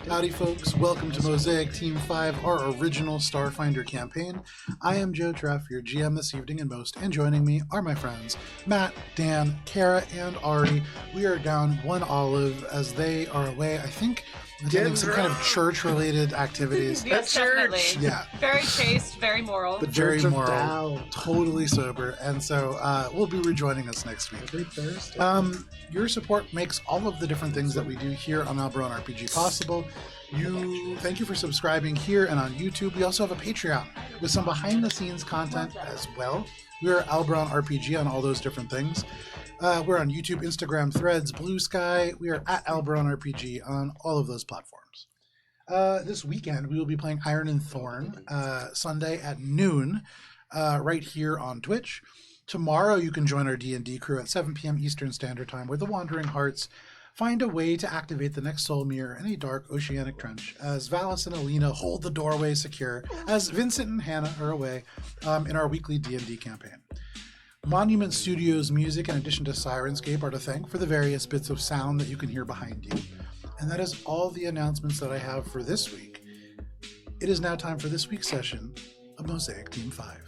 Howdy folks, welcome to Mosaic Team 5, our original Starfinder campaign. I am Joe Treff, your GM this evening and most, and joining me are my friends Matt, Dan, Kara, and Ari. We are down one olive as they are away, I think, attending some kind of church-related activities. Yes, definitely. Yeah. Very chaste, very moral. But very moral, totally sober, and so will be rejoining us next week. Every Thursday. Your support makes all of the different things that we do here on Alberon RPG possible. Thank you for subscribing here and on YouTube. We also have a Patreon with some behind-the-scenes content as well. We are Alberon RPG on all those different things. We're on YouTube, Instagram, Threads, Blue Sky. We are at Alberon RPG on all of those platforms. This weekend, we will be playing Iron and Thorn Sunday at noon right here on Twitch. Tomorrow, you can join our D&D crew at 7 p.m. Eastern Standard Time, where the Wandering Hearts find a way to activate the next soul mirror in a dark oceanic trench, as Valis and Alina hold the doorway secure, as Vincent and Hannah are away in our weekly D&D campaign. Monument Studios music, in addition to Sirenscape, are to thank for the various bits of sound that you can hear behind you. And that is all the announcements that I have for this week. It is now time for this week's session of Mosaic Team 5.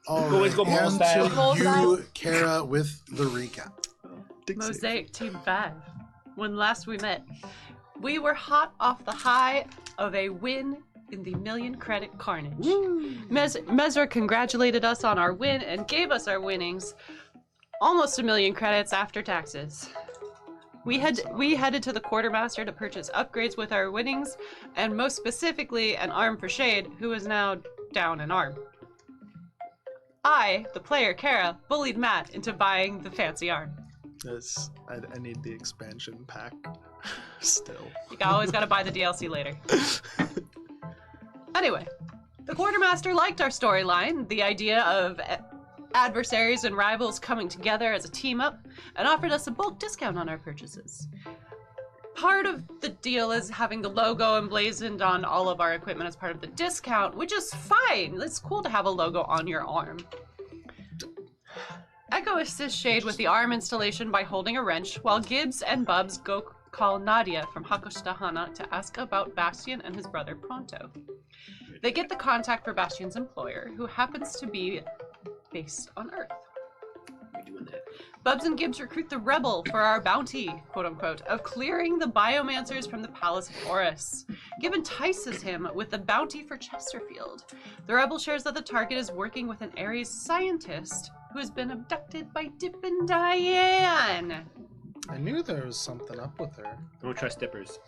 Always go mole and style. to you, Kara, with the recap. Mosaic Team 5. When last we met, we were hot off the high of a win in the million credit carnage. Mezra congratulated us on our win and gave us our winnings, almost 1 million credits after taxes. We headed to the quartermaster to purchase upgrades with our winnings, and most specifically an arm for Shade, who is now down an arm. I, the player Kara, bullied Matt into buying the fancy arm. Yes, I need the expansion pack still. You always gotta buy the DLC later. Anyway, the quartermaster liked our storyline, the idea of adversaries and rivals coming together as a team up, and offered us a bulk discount on our purchases. Part of the deal is having the logo emblazoned on all of our equipment as part of the discount, which is fine. It's cool to have a logo on your arm. Echo assists Shade with the arm installation by holding a wrench, while Gibbs and Bubs go call Nadia from Hakostahana to ask about Bastian and his brother Pronto. They get the contact for Bastian's employer, who happens to be based on Earth. Bubs and Gibbs recruit the rebel for our bounty, quote-unquote, of clearing the biomancers from the Palace of Horus. Gibb entices him with the bounty for Chesterfield. The rebel shares that the target is working with an Ares scientist who has been abducted by Dip and Diane. I knew there was something up with her. Don't trust dippers.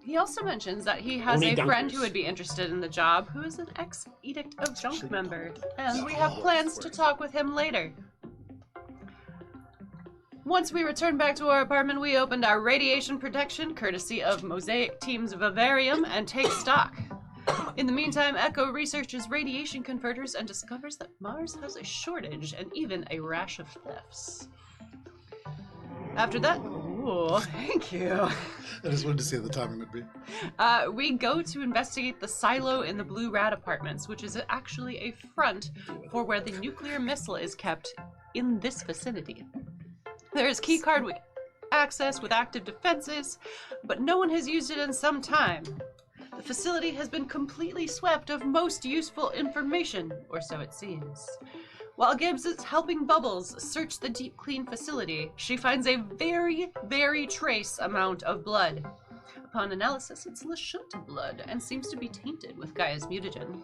He also mentions that he has Only a friend dunkers. who would be interested in the job, who is an ex-Edict of Junk member, and we have plans to talk with him later. Once we returned back to our apartment, we opened our radiation protection, courtesy of Mosaic Team's Vivarium, and take stock. In the meantime, Echo researches radiation converters and discovers that Mars has a shortage and even a rash of thefts. After that, ooh, thank you. I just wanted to see what the timing would be. We go to investigate the silo in the Blue Rat Apartments, which is actually a front for where the nuclear missile is kept in this vicinity. There is keycard access with active defenses, but no one has used it in some time. The facility has been completely swept of most useful information, or so it seems. While Gibbs is helping Bubbles search the deep clean facility, she finds a very, very trace amount of blood. Upon analysis, it's Lashunta blood and seems to be tainted with Gaia's mutagen.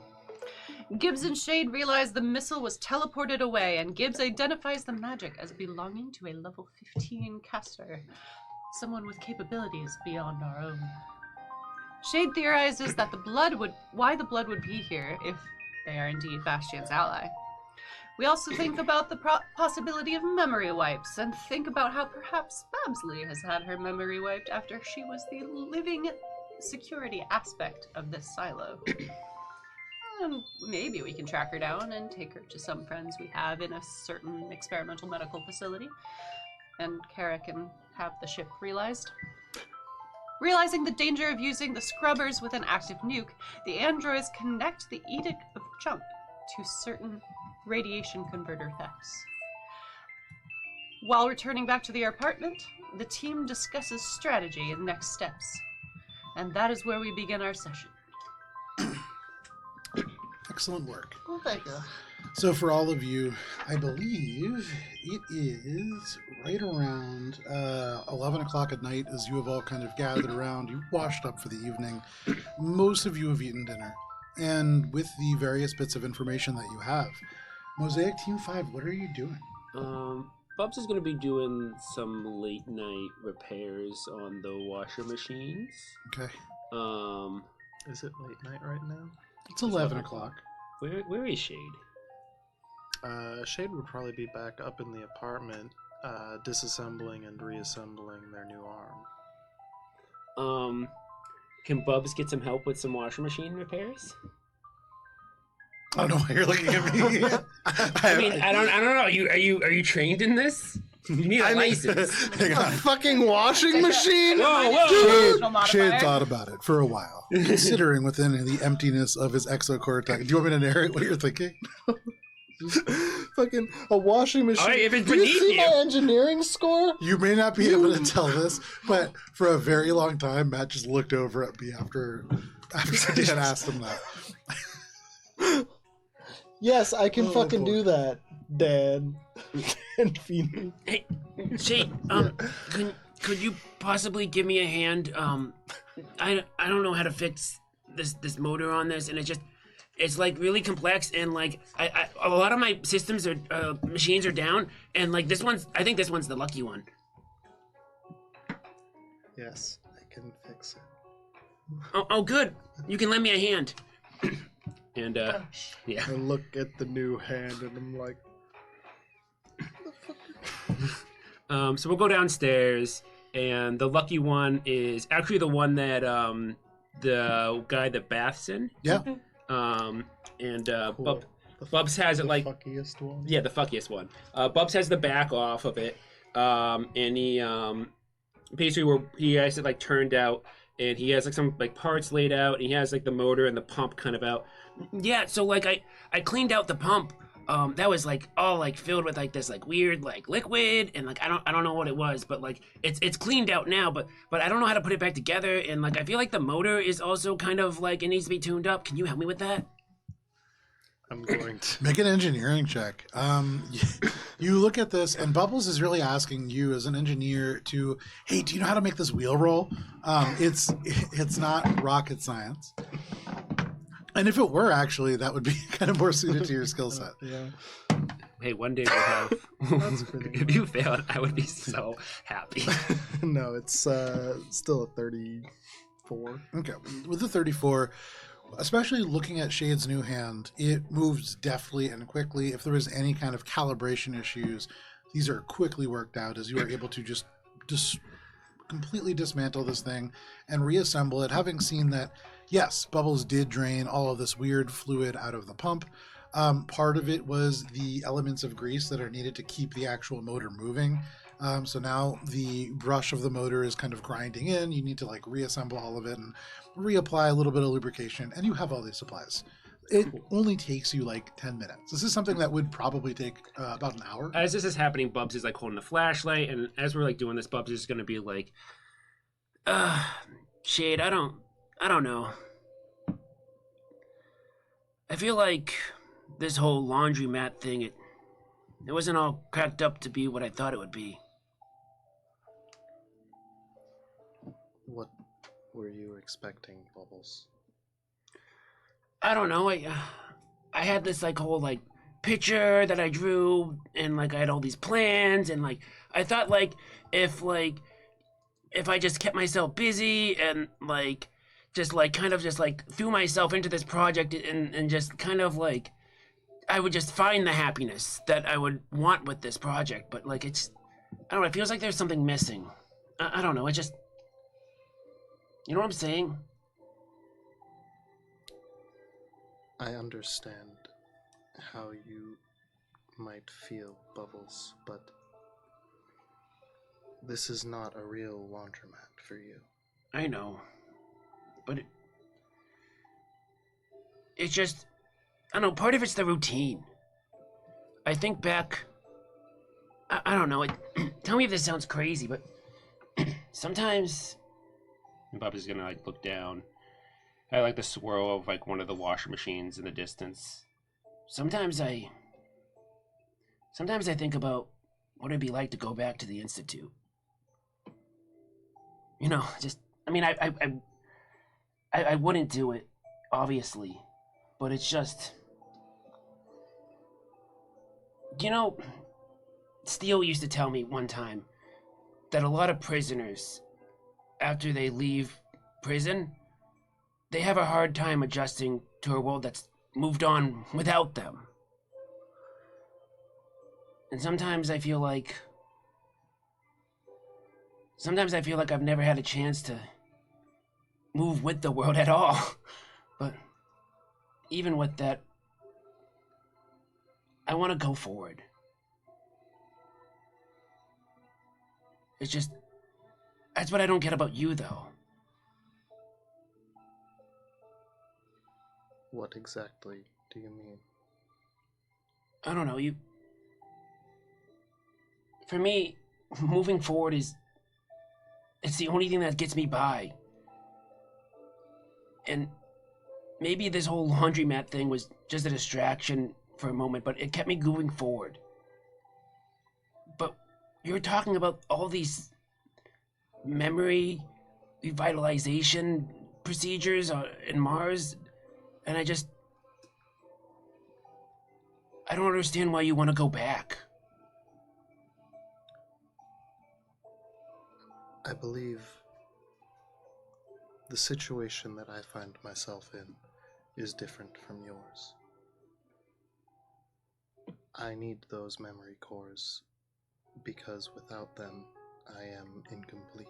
Gibbs and Shade realize the missile was teleported away, and Gibbs identifies the magic as belonging to a level 15 caster, someone with capabilities beyond our own. Shade theorizes that why the blood would be here if they are indeed Bastion's ally. We also think about the possibility of memory wipes, and think about how perhaps Babsley has had her memory wiped after she was the living security aspect of this silo. And maybe we can track her down and take her to some friends we have in a certain experimental medical facility, and Kara can have the ship realized. Realizing the danger of using the scrubbers with an active nuke, the androids connect the Edict of Junk to certain radiation converter thefts. While returning back to the apartment, the team discusses strategy and next steps. And that is where we begin our session. Excellent work. Oh, thank you. So for all of you, I believe it is right around 11 o'clock at night as you have all kind of gathered around. You washed up for the evening. Most of you have eaten dinner. And with the various bits of information that you have, Mosaic Team 5, what are you doing? Bubs is going to be doing some late night repairs on the washer machines. Okay. Is it late night right now? It's 11 o'clock. Where is Shade? Shade would probably be back up in the apartment, disassembling and reassembling their new arm. Can Bubs get some help with some washer machine repairs? Oh no, you're looking at me. I mean, I don't know. Are you trained in this? You need a license. Hang A on. fucking washing machine? Whoa! Shade thought about it for a while, considering within the emptiness of his exocortex. Do you want me to narrate what you're thinking? Fucking a washing machine. All right, if it's Do you beneath see you. my engineering score? You may not be able to tell this, but for a very long time, Matt just looked over at me after I had asked him that. Yes, I can Oh, fucking boy. do that, Dad. And Phoenix. Hey, Shade. Could you possibly give me a hand? I don't know how to fix this motor on this, and it's like really complex, and like a lot of my systems are machines are down, and like I think this one's the lucky one. Yes, I can fix it. Oh, good. You can lend me a hand. And yeah. I look at the new hand and I'm like, So we'll go downstairs, and the lucky one is actually the one that the guy that baths in. Yeah. And cool. Bubs has it the like fuckiest one. yeah, the fuckiest one. Bubs has the back off of it, and he basically where he has it like turned out, and he has like some like parts laid out, and he has like the motor and the pump kind of out. Yeah, so like I cleaned out the pump. That was like all like filled with like this like weird like liquid, and like I don't know what it was, but like it's cleaned out now, but I don't know how to put it back together, and like I feel like the motor is also kind of like it needs to be tuned up. Can you help me with that? I'm going to. Make an engineering check. You look at this, and Bubbles is really asking you as an engineer to, hey, do you know how to make this wheel roll? It's not rocket science. And if it were, actually, that would be kind of more suited to your skill set. Yeah. Hey, one day we'll have. That's pretty If you failed, I would be so happy. No, it's still a 34. Okay, with the 34, especially looking at Shade's new hand, it moves deftly and quickly. If there was any kind of calibration issues, these are quickly worked out as you are able to just completely dismantle this thing and reassemble it, having seen that, yes, Bubbles did drain all of this weird fluid out of the pump. Part of it was the elements of grease that are needed to keep the actual motor moving. So now the brush of the motor is kind of grinding in. You need to like reassemble all of it and reapply a little bit of lubrication, and you have all these supplies. It only takes you like 10 minutes. This is something that would probably take about an hour. As this is happening, Bubs is like holding a flashlight, and as we're like doing this, Bubs is gonna be like, Shade, I don't know. I feel like this whole laundromat thing, it wasn't all cracked up to be what I thought it would be. were you expecting, Bubbles? I don't know. I had this like whole like picture that I drew, and like I had all these plans, and like I thought if I just kept myself busy and like just like kind of just like threw myself into this project and just kind of like I would just find the happiness that I would want with this project. But like it's, I don't know. It feels like there's something missing. I don't know. It just, you know what I'm saying? I understand how you might feel, Bubbles, but this is not a real laundromat for you. I know, but it's just, I don't know, part of it's the routine. I think back, I don't know, tell me if this sounds crazy, but sometimes, and Bob is gonna like look down. I like the swirl of like one of the washer machines in the distance. Sometimes I think about what it'd be like to go back to the Institute. You know, just, I mean, I wouldn't do it, obviously, but it's just, you know, Steele used to tell me one time that a lot of prisoners, after they leave prison, they have a hard time adjusting to a world that's moved on without them. And sometimes I feel like I've never had a chance to move with the world at all. But even with that, I want to go forward. It's just, that's what I don't get about you, though. What exactly do you mean? I don't know, for me, moving forward it's the only thing that gets me by. And maybe this whole laundromat thing was just a distraction for a moment, but it kept me moving forward. But you're talking about all these memory revitalization procedures in Mars, and I don't understand why you want to go back. I believe the situation that I find myself in is different from yours. I need those memory cores because without them, I am incomplete.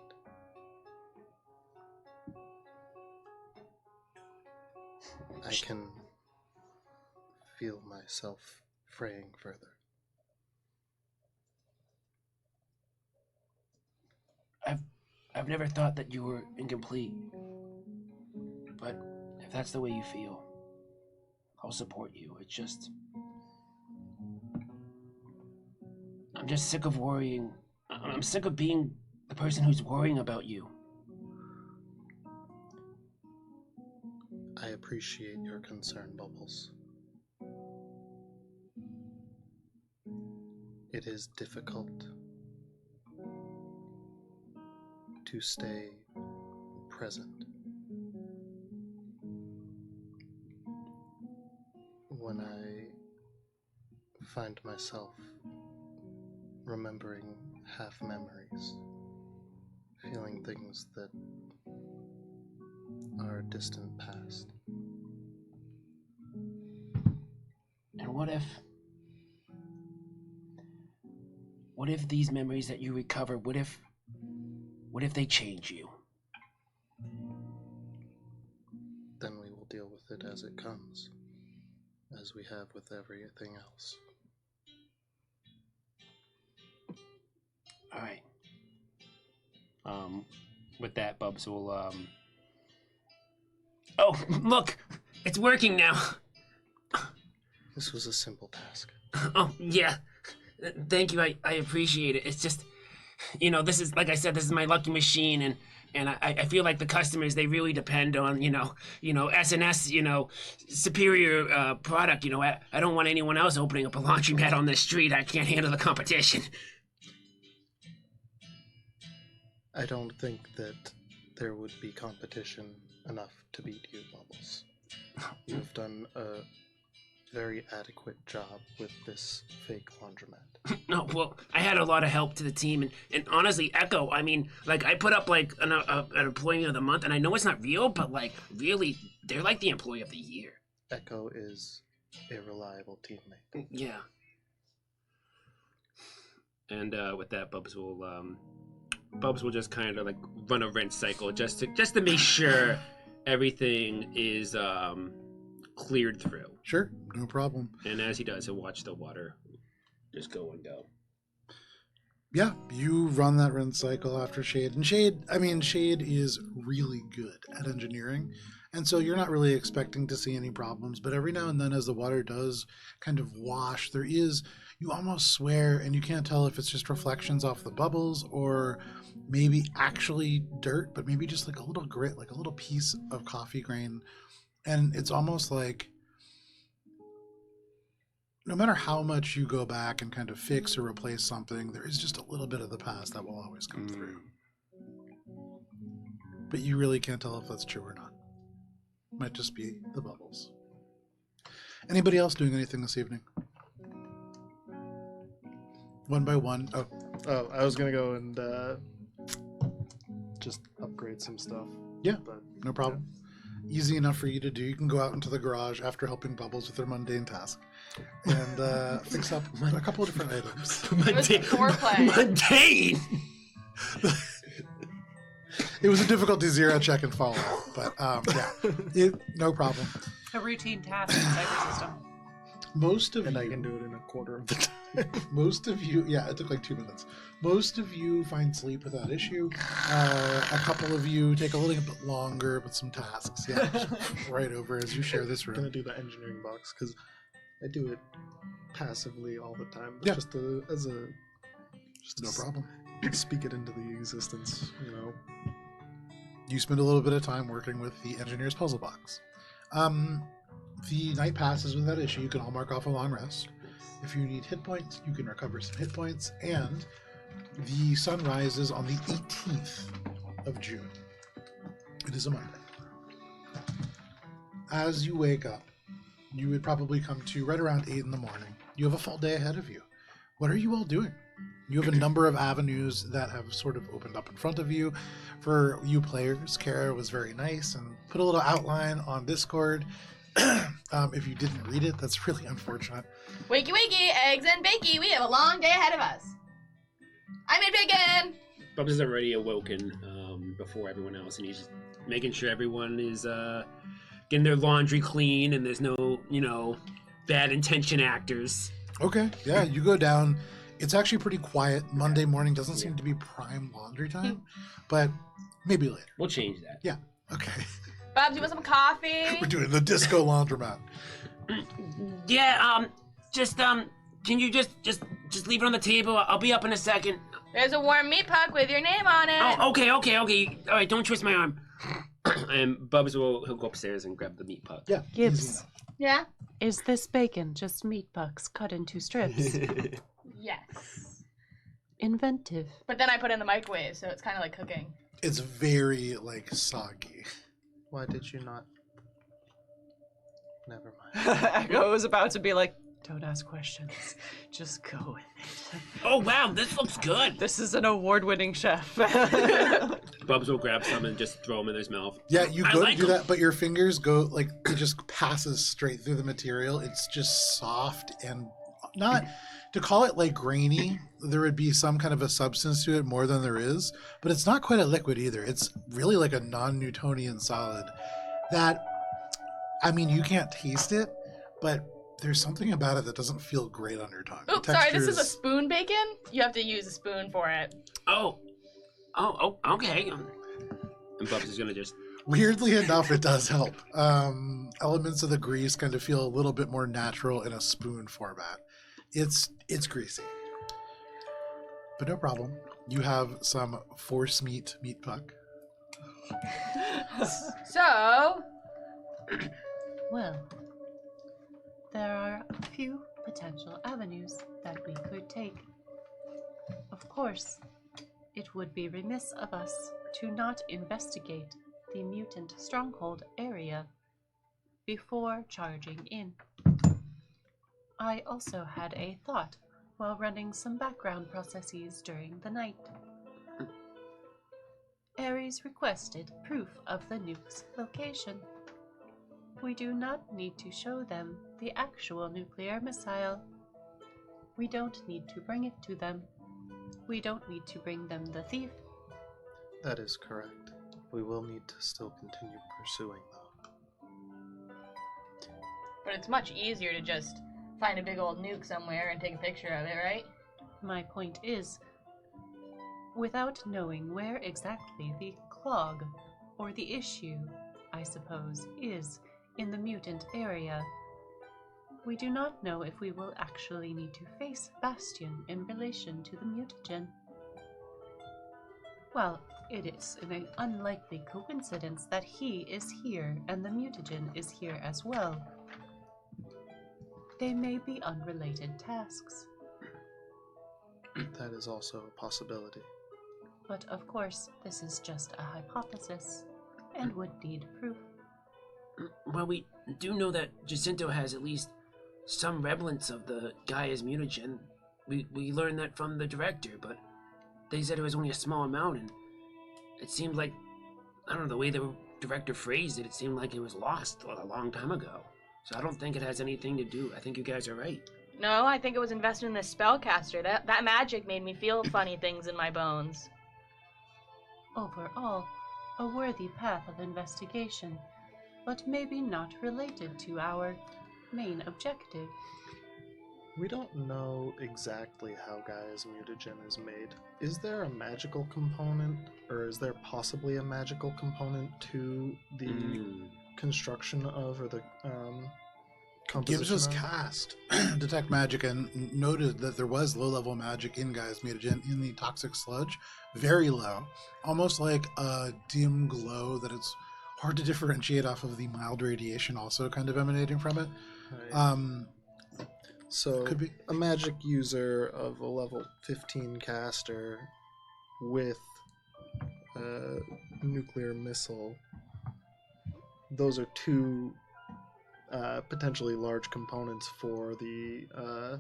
I can feel myself fraying further. I've never thought that you were incomplete. But if that's the way you feel, I'll support you. It's just, I'm just sick of worrying. I'm sick of being the person who's worrying about you. I appreciate your concern, Bubbles. It is difficult to stay present when I find myself remembering half memories, feeling things that are distant past. And what if these memories that you recover, what if they change you? Then we will deal with it as it comes, as we have with everything else. All right. With that, Bubs will, Oh, look! It's working now! This was a simple task. Oh, yeah. Thank you, I appreciate it. It's just, you know, this is, like I said, this is my lucky machine, and I feel like the customers, they really depend on, you know, S&S, superior product, I don't want anyone else opening up a laundromat on the street. I can't handle the competition. I don't think that there would be competition enough to beat you, Bubbles. You've done a very adequate job with this fake laundromat. No, well, I had a lot of help to the team, and honestly, Echo, I mean, like, I put up, like, an employee of the month, and I know it's not real, but, like, really, they're like the employee of the year. Echo is a reliable teammate. Yeah. And with that, Bubs will just kind of like run a rinse cycle just to make sure everything is cleared through. Sure, no problem. And as he does, he'll watch the water just go and go. Yeah, you run that rinse cycle after Shade. And Shade is really good at engineering. And so you're not really expecting to see any problems. But every now and then as the water does kind of wash, you almost swear, and you can't tell if it's just reflections off the bubbles or maybe actually dirt, but maybe just like a little grit, like a little piece of coffee grain. And it's almost like no matter how much you go back and kind of fix or replace something, there is just a little bit of the past that will always come through. But you really can't tell if that's true or not. Might just be the bubbles. Anybody else doing anything this evening? One by one. Oh, I was gonna go and just upgrade some stuff. Yeah, but no problem. Easy enough for you to do. You can go out into the garage after helping Bubbles with their mundane task and fix up a couple of different items. Mundane! It was a difficulty 0 check and follow up, but no problem. A routine task in cyber system. Most of and you, I can do it in a quarter of the time. Most of you, yeah, it took like 2 minutes. Most of you find sleep without issue. A couple of you take a little bit longer with some tasks. Yeah, right over as you share this I'm room. gonna do the engineering box because I do it passively all the time. Yeah. Just No problem. Speak it into the existence, you know. You spend a little bit of time working with the engineer's puzzle box. The night passes without issue. You can all mark off a long rest. If you need hit points, you can recover some hit points. And the sun rises on the 18th of June. It is a Monday. As you wake up, you would probably come to right around 8 in the morning. You have a full day ahead of you. What are you all doing? You have a number of avenues that have sort of opened up in front of you. For you players, Kara was very nice and put a little outline on Discord. If you didn't read it, that's really unfortunate. Wakey wakey, eggs and bakey, we have a long day ahead of us. I made bacon! Bubs is already awoken before everyone else, and he's just making sure everyone is getting their laundry clean and there's no, bad intention actors. Okay, yeah, you go down. It's actually pretty quiet. Monday morning doesn't seem to be prime laundry time, but maybe later. We'll change that. Yeah, okay. Bubs, you want some coffee? We're doing the disco laundromat. Yeah, can you just leave it on the table? I'll be up in a second. There's a warm meat puck with your name on it. Oh, okay. All right, don't twist my arm. And Bubs he'll go upstairs and grab the meat puck. Yeah. Gibbs, Yeah? is this bacon just meat pucks cut into strips? Yes. Inventive. But then I put it in the microwave, so it's kind of like cooking. It's very, soggy. Why did you not? Never mind. Echo was about to be like, don't ask questions. Just go with it. Oh, wow, this looks good. This is an award-winning chef. Bubs will grab some and just throw them in his mouth. Yeah, you I go like to do 'em. that, but your fingers go, it just passes straight through the material. It's just soft and not, to call it, grainy, there would be some kind of a substance to it more than there is, but it's not quite a liquid either. It's really like a non-Newtonian solid that, you can't taste it, but there's something about it that doesn't feel great on your tongue. Oops, The sorry, this is texture a spoon bacon? You have to use a spoon for it. Oh, okay. And Bubs is gonna just. Weirdly enough, it does help. Elements of the grease kind of feel a little bit more natural in a spoon format. It's greasy. But no problem. You have some force meat puck. So, Well, there are a few potential avenues that we could take. Of course, it would be remiss of us to not investigate the mutant stronghold area before charging in. I also had a thought while running some background processes during the night. Ares requested proof of the nuke's location. We do not need to show them the actual nuclear missile. We don't need to bring it to them. We don't need to bring them the thief. That is correct. We will need to still continue pursuing, though. But it's much easier to just find a big old nuke somewhere and take a picture of it, right? My point is, without knowing where exactly the clog, or the issue, I suppose, is in the mutant area, we do not know if we will actually need to face Bastion in relation to the mutagen. Well, it is an unlikely coincidence that he is here and the mutagen is here as well. They may be unrelated tasks. That is also a possibility. But of course, this is just a hypothesis, and would need proof. Well, we do know that Jacinto has at least some resemblance of the Gaia's mutagen. We learned that from the director, but they said it was only a small amount, and it seemed like, I don't know, the way the director phrased it, it seemed like it was lost a long time ago. So I don't think it has anything to do. I think you guys are right. No, I think it was invested in this spellcaster. That magic made me feel funny things in my bones. Overall, a worthy path of investigation, but maybe not related to our main objective. We don't know exactly how Gaia's mutagen is made. Is there a magical component, or is there possibly a magical component to the construction of, or the composition Gives us of? cast detect magic and noted that there was low-level magic in Gaia's mutagen in the toxic sludge, very low, almost like a dim glow that it's hard to differentiate off of the mild radiation also kind of emanating from it. Right. So could be a magic user of a level 15 caster with a nuclear missile. Those are two potentially large components for the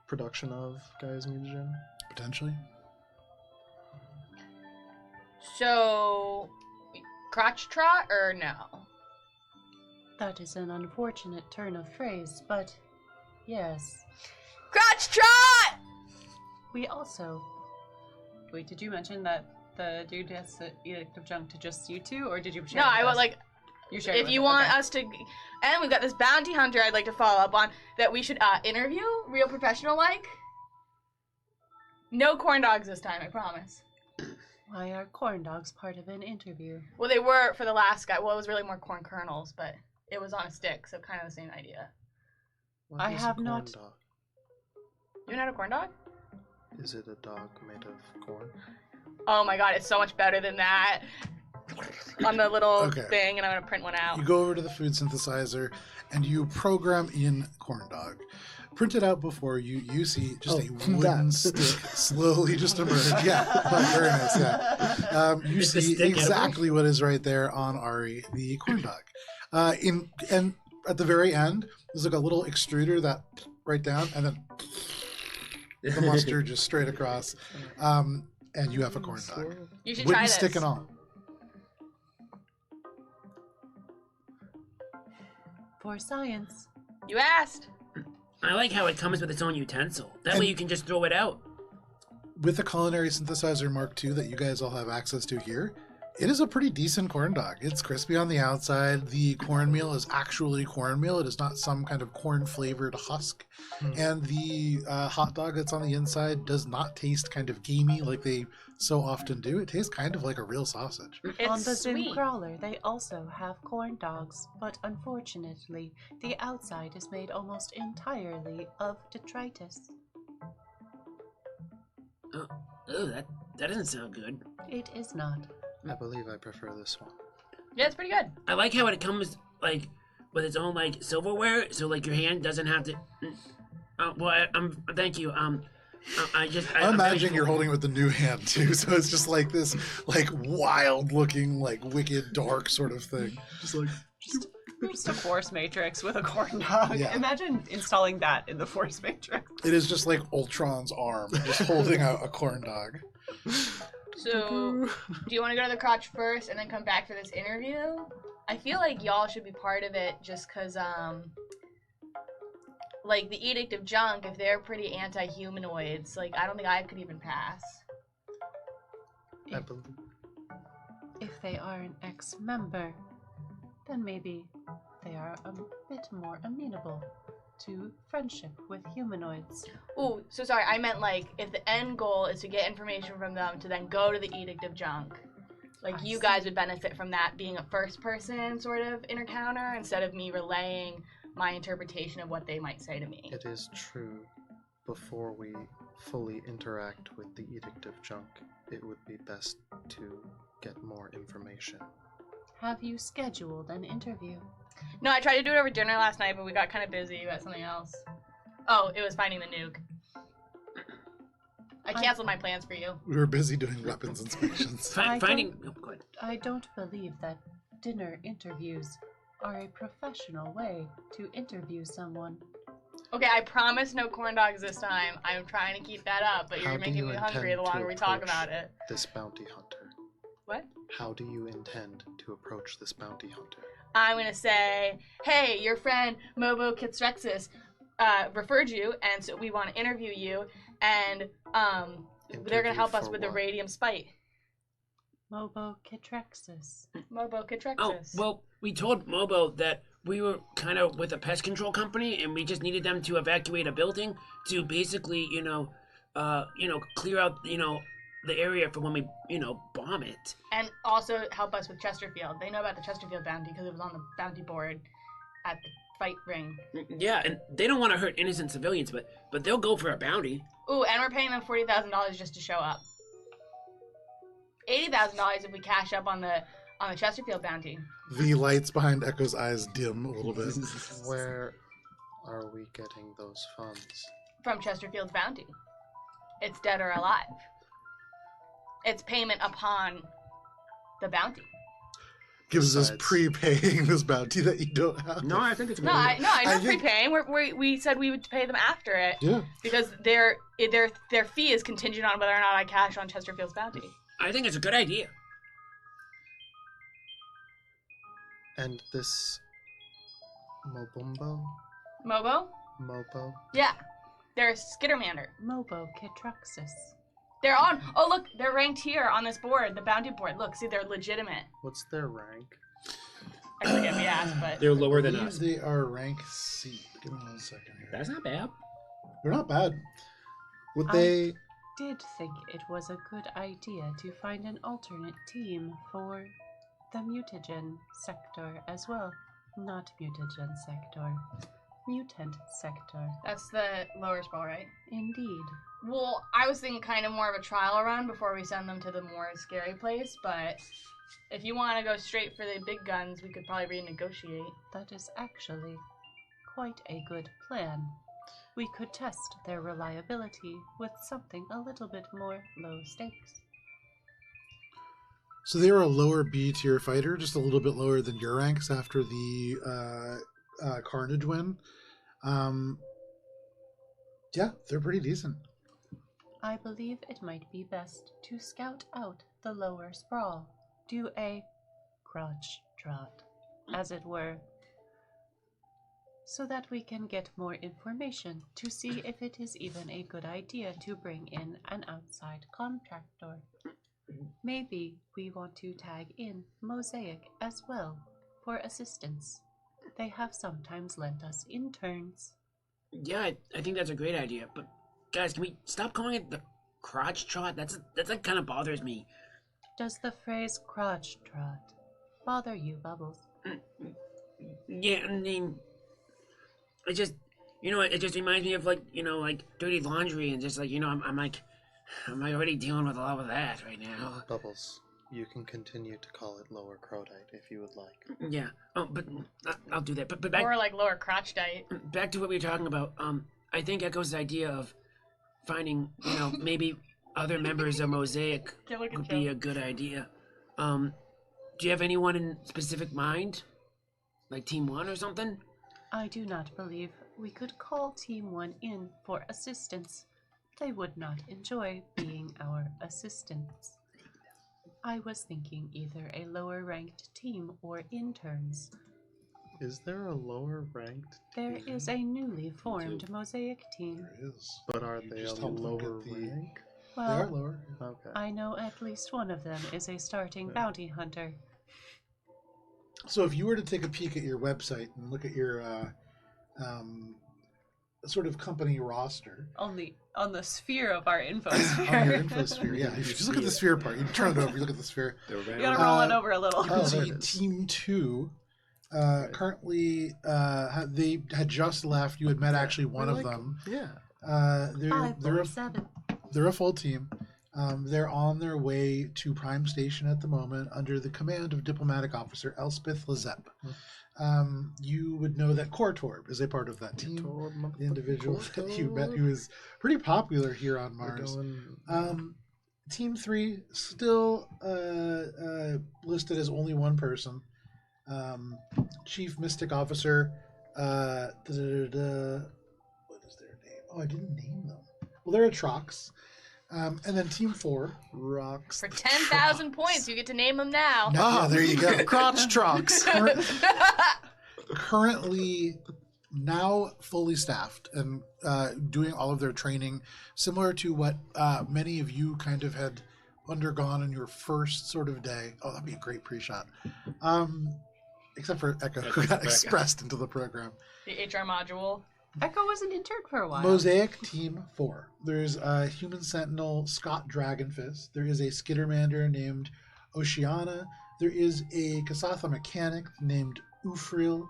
production of Gaia's mutagen. potentially. So, Crotchtrot or no? That is an unfortunate turn of phrase, but yes. Crotchtrot! We also... Wait, did you mention that the dude has the Edict of Junk to just you two, or did you share No, it with I would us? like. You shared it If with you us, want okay. us to, and we've got this bounty hunter I'd like to follow up on that we should interview, real professional like. No corn dogs this time, I promise. Why are corn dogs part of an interview? Well, they were for the last guy. Well, it was really more corn kernels, but it was on a stick, so kind of the same idea. What I is have a corn not- dog? You know a corn dog? Is it a dog made of corn? Oh my god, it's so much better than that. On the little Okay. thing, and I'm gonna print one out. You go over to the food synthesizer and you program in corn dog. Print it out before you see just a wooden stick slowly just emerge. Yeah, oh, very nice. Yeah, you Is the see stick exactly what is right there on Ari, the corn dog. And at the very end, there's like a little extruder that right down, and then the mustard just straight across, and you have a corn dog. You should Wooden try this. stick and all. For science. You asked. I like how it comes with its own utensil. That way And- you can just throw it out. With the Culinary Synthesizer Mark II that you guys all have access to here, it is a pretty decent corn dog. It's crispy on the outside. The cornmeal is actually cornmeal. It is not some kind of corn-flavored husk. And the hot dog that's on the inside does not taste kind of gamey like they so often do. It tastes kind of like a real sausage. It's On the sweet. Zim Crawler, they also have corn dogs, but unfortunately, the outside is made almost entirely of detritus. Oh, that doesn't sound good. It is not. I believe I prefer this one. Yeah, it's pretty good. I like how it comes like with its own like silverware, so like your hand doesn't have to. Well, thank you. I'm I'm very imagining you're full. holding it with the new hand too, so it's just like this, like wild looking, like wicked dark sort of thing. Just like Just a force matrix with a corn dog. Yeah. Imagine installing that in the force matrix. it is just like Ultron's arm, just holding a corn dog. So, do you want to go to the crotch first and then come back for this interview? I feel like y'all should be part of it just because, like, the Edict of Junk, if they're pretty anti-humanoids, like, I don't think I could even pass. I believe. If they are an ex-member, then maybe they are a bit more amenable to friendship with humanoids. Ooh, so sorry, I meant, like, if the end goal is to get information from them to then go to the Edict of Junk. Like, I you see. guys would benefit from that being a first-person sort of encounter instead of me relaying my interpretation of what they might say to me. It is true. Before we fully interact with the Edict of Junk, it would be best to get more information. Have you scheduled an interview? No, I tried to do it over dinner last night, but we got kind of busy about something else. Oh, it was finding the nuke. I canceled my plans for you. We were busy doing weapons inspections. I Finding. Oh, go ahead. I don't believe that dinner interviews are a professional way to interview someone. Okay, I promise no corn dogs this time. I'm trying to keep that up, but How you're do making you me hungry intend the to longer we talk approach about it. This bounty hunter. What? How do you intend to approach this bounty hunter? I'm gonna say, hey, your friend Mobo Kitstrexis referred you, and so we want to interview you, and they're gonna help us for with the what? radium spite. Mobo Kitrexis. Mobo Kitstrexis. Oh, well, we told Mobo that we were kind of with a pest control company, and we just needed them to evacuate a building to basically, clear out, the area for when we, bomb it. And also help us with Chesterfield. They know about the Chesterfield bounty because it was on the bounty board at the fight ring. Yeah, and they don't want to hurt innocent civilians, but they'll go for a bounty. Ooh, and we're paying them $40,000 just to show up. $80,000 if we cash up on the Chesterfield bounty. The lights behind Echo's eyes dim a little bit. Where are we getting those funds? From Chesterfield's bounty. It's dead or alive. It's payment upon the bounty. Gives us Besides- prepaying this bounty that you don't have. No, I think it's No, I know I think- prepaying. We said we would pay them after it Yeah. because their fee is contingent on whether or not I cash on Chesterfield's bounty. I think it's a good idea. And this Mobumbo? Mobo? Mobo? Yeah. They're Skittermander. Mobo Kitrexis. They're on. Oh, look, they're ranked here on this board, the bounty board. Look, see, they're legitimate. What's their rank? I forget we asked, but They're lower than Believe us. They are rank C. Give me 1 second here. That's not bad. They're not bad. Would I- they... Did think it was a good idea to find an alternate team for the mutagen sector as well. Not mutagen sector. Mutant sector. that's the lower spell, right? Indeed. Well, I was thinking kind of more of a trial run before we send them to the more scary place, but if you want to go straight for the big guns, we could probably renegotiate. That is actually quite a good plan. We could test their reliability with something a little bit more low stakes. So they were a lower B tier fighter, just a little bit lower than your ranks after the Carnage win. Yeah, they're pretty decent. I believe it might be best to scout out the lower sprawl, do a Crotchtrot, as it were, so that we can get more information to see if it is even a good idea to bring in an outside contractor. Maybe we want to tag in Mosaic as well for assistance. They have sometimes lent us interns. Yeah, I think that's a great idea. But guys, can we stop calling it the Crotchtrot? That's like kind of bothers me. Does the phrase Crotchtrot bother you, Bubbles? Yeah, I mean, it just, it just reminds me of like dirty laundry and just like I'm already dealing with a lot of that right now. Bubbles, you can continue to call it Lower Crotite if you would like. Yeah. Oh, but I'll do that. But back Or like lower crotch diet. back to what we were talking about. I think Echo's idea of finding, maybe other members of Mosaic Killer would control. be a good idea. Do you have anyone in specific mind? Like Team 1 or something? I do not believe we could call Team 1 in for assistance. They would not enjoy being our assistants. I was thinking either a lower ranked team or interns. Is there a lower ranked There team? is a newly formed Mosaic team. There is. But are You they just a help them lower get the- rank? They are Well, lower. Okay. I know at least one of them is a starting Yeah. bounty hunter. So if you were to take a peek at your website and look at your sort of company roster On the sphere of our info on sphere. your infosphere, yeah, if you just look at the sphere part, you turn it over, you look at the sphere. They're You around. gotta roll it over a little. You can Oh, there see it is. Team 2 currently they had just left. You had met actually one I of like them. 'em. Yeah. They're a full team. They're on their way to Prime Station at the moment under the command of Diplomatic Officer Elspeth Lazep. You would know that Kortorb is a part of that team. The individual that you met who is pretty popular here on Mars. Team 3 still listed as only one person. Chief Mystic Officer. What is their name? Oh, I didn't name them. Well, they're a Trox. And then Team 4. Rocks. For 10,000 points, you get to name them now. Yeah, there you go. Crotchtrots. Currently now fully staffed and doing all of their training, similar to what many of you kind of had undergone in your first sort of day. Oh, that'd be a great pre-shot. Except for Echo, who got expressed into the program. The HR module. Echo was an intern for a while. Mosaic Team 4. There's a Human Sentinel, Scott Dragonfist. There is a Skittermander named Oceana. There is a Kasatha mechanic named Ufril.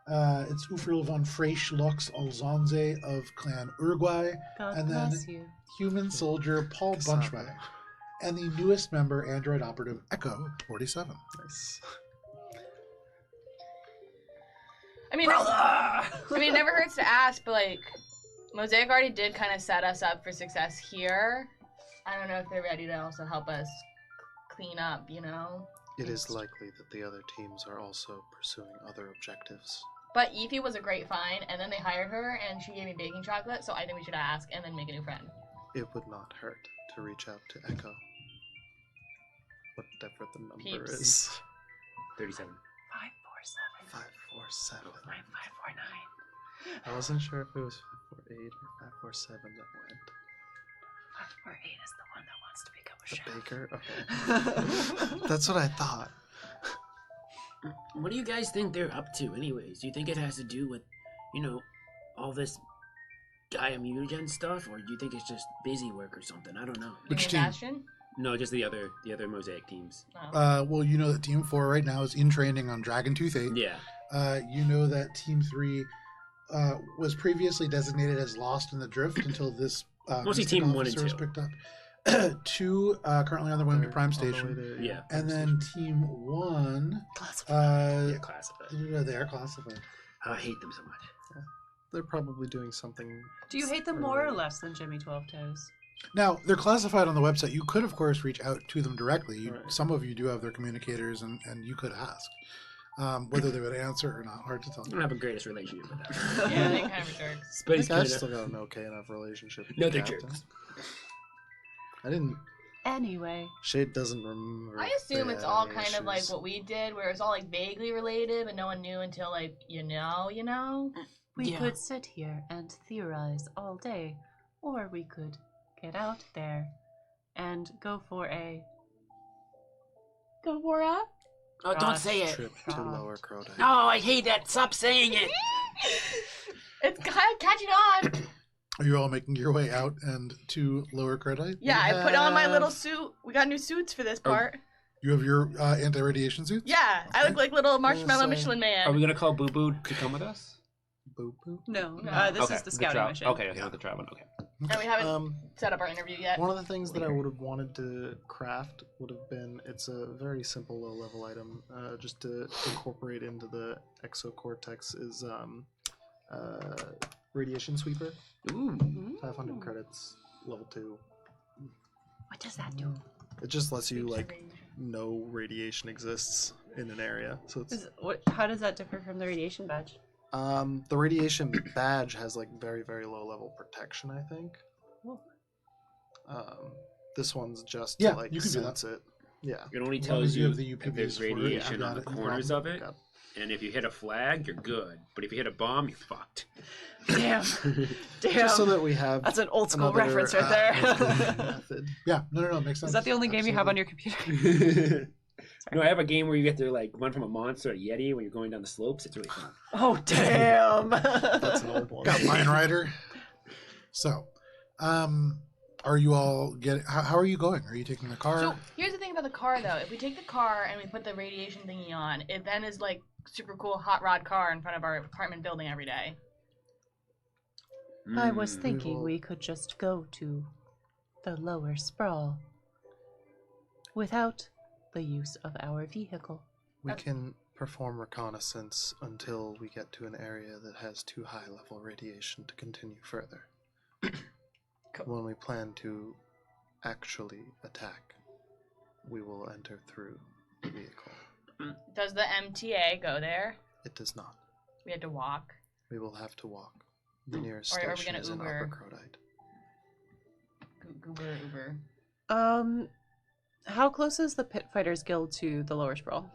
It's Ufril von Freisch Lux Alzonze of Clan Uruguay. God and then- bless you. Human soldier Paul Kasatha. Bunchmeyer. And the newest member, Android operative Echo 47. Nice. I mean, it never hurts to ask, but like, Mosaic already did kind of set us up for success here. I don't know if they're ready to also help us clean up, you know? It is likely that the other teams are also pursuing other objectives. But Ethy was a great find, and then they hired her, and she gave me baking chocolate, so I think we should ask and then make a new friend. It would not hurt to reach out to Echo. Whatever the number Peeps. is. 37. 547. 547. 5549. I wasn't sure if it was 548 or 547 that went. 548 is the one that wants to become a The chef. baker? Okay. That's what I thought. What do you guys think they're up to, anyways? Do you think it has to do with, all this Gaia mutagen stuff, or do you think it's just busy work or something? I don't know. Which You mean team? Bastion? No, just the other Mosaic teams. Oh. Well, you know that Team 4 right now is in training on Dragon Tooth 8. Yeah. You know that Team 3 was previously designated as Lost in the Drift until this Mostly Mystic Team 1 and Officer was 2. picked up. 2 currently on their way to They're Prime on the way Station. to- Yeah. And then Team 1, Yeah, classified. they are classified. I hate them so much. They're probably doing something. Do you hate them more or less than Jimmy 12 Toes? Now, they're classified on the website. You could, of course, reach out to them directly. Right. Some of you do have their communicators, and you could ask. Whether they would answer or not, hard to tell. I don't have the greatest relationship with them. Yeah, they kind of jerks. I Space think I've kinda. still got an okay enough relationship with No, the they're captain. jerks. I didn't. Anyway, Shade doesn't remember. I if assume they it's had all any kind of like issues. what we did, where it's all like vaguely related, but no one knew until like, you know? we Yeah. could sit here and theorize all day, or we could get out there and go for a... Oh, don't say it. Trip to Lower Crota. No, I hate that. Stop saying it. It's kind of catching on. Are you all making your way out and to Lower Credite? Yeah, I put on my little suit. We got new suits for this part. You have your anti-radiation suits? Yeah, I look like little Marshmallow Yes, Michelin Man. Are we gonna call Boo Boo to come with us? Boo boo. No, No. this is the scouting mission. Okay, with the tribe one. Okay. And we haven't set up our interview yet. One of the things that I would have wanted to craft would have been, it's a very simple low-level item, just to incorporate into the exocortex is radiation sweeper, Ooh. 500 credits. level 2. What does that do? It just lets you like know radiation exists in an area. So it's How does that differ from the radiation badge? the radiation badge has like very, very low level protection, I think. Oh. This one's just Yeah, to like you can do that. sense it. Yeah. It only As long as tells you you have the if there's UPVs for it, radiation I on the got it, no corners problem. of it, Got- and if you hit a flag, you're good. But if you hit a bomb, you're fucked. Damn. Damn. Just so that we have That's an old school another, reference right there. method. Yeah, no, makes sense. Is that the only game you have on your Absolutely. computer? No, I have a game where you get to like run from a monster or a yeti when you're going down the slopes. It's really fun. Oh, damn. That's an old one. Got Line Rider. So, are you all getting? How are you going? Are you taking the car? So here's the thing about the car, though. If we take the car and we put the radiation thingy on, it then is like super cool hot rod car in front of our apartment building every day. I was Mm. thinking we could just go to the lower sprawl without the use of our vehicle. We can perform reconnaissance until we get to an area that has too high level radiation to continue further. When we plan to actually attack, we will enter through the vehicle. Does the MTA go there? It does not. We had to walk. We will have to walk. The nearest Or are we station gonna is in Uber? Upper Crotite. Uber. How close is the Pit Fighters Guild to the lower sprawl?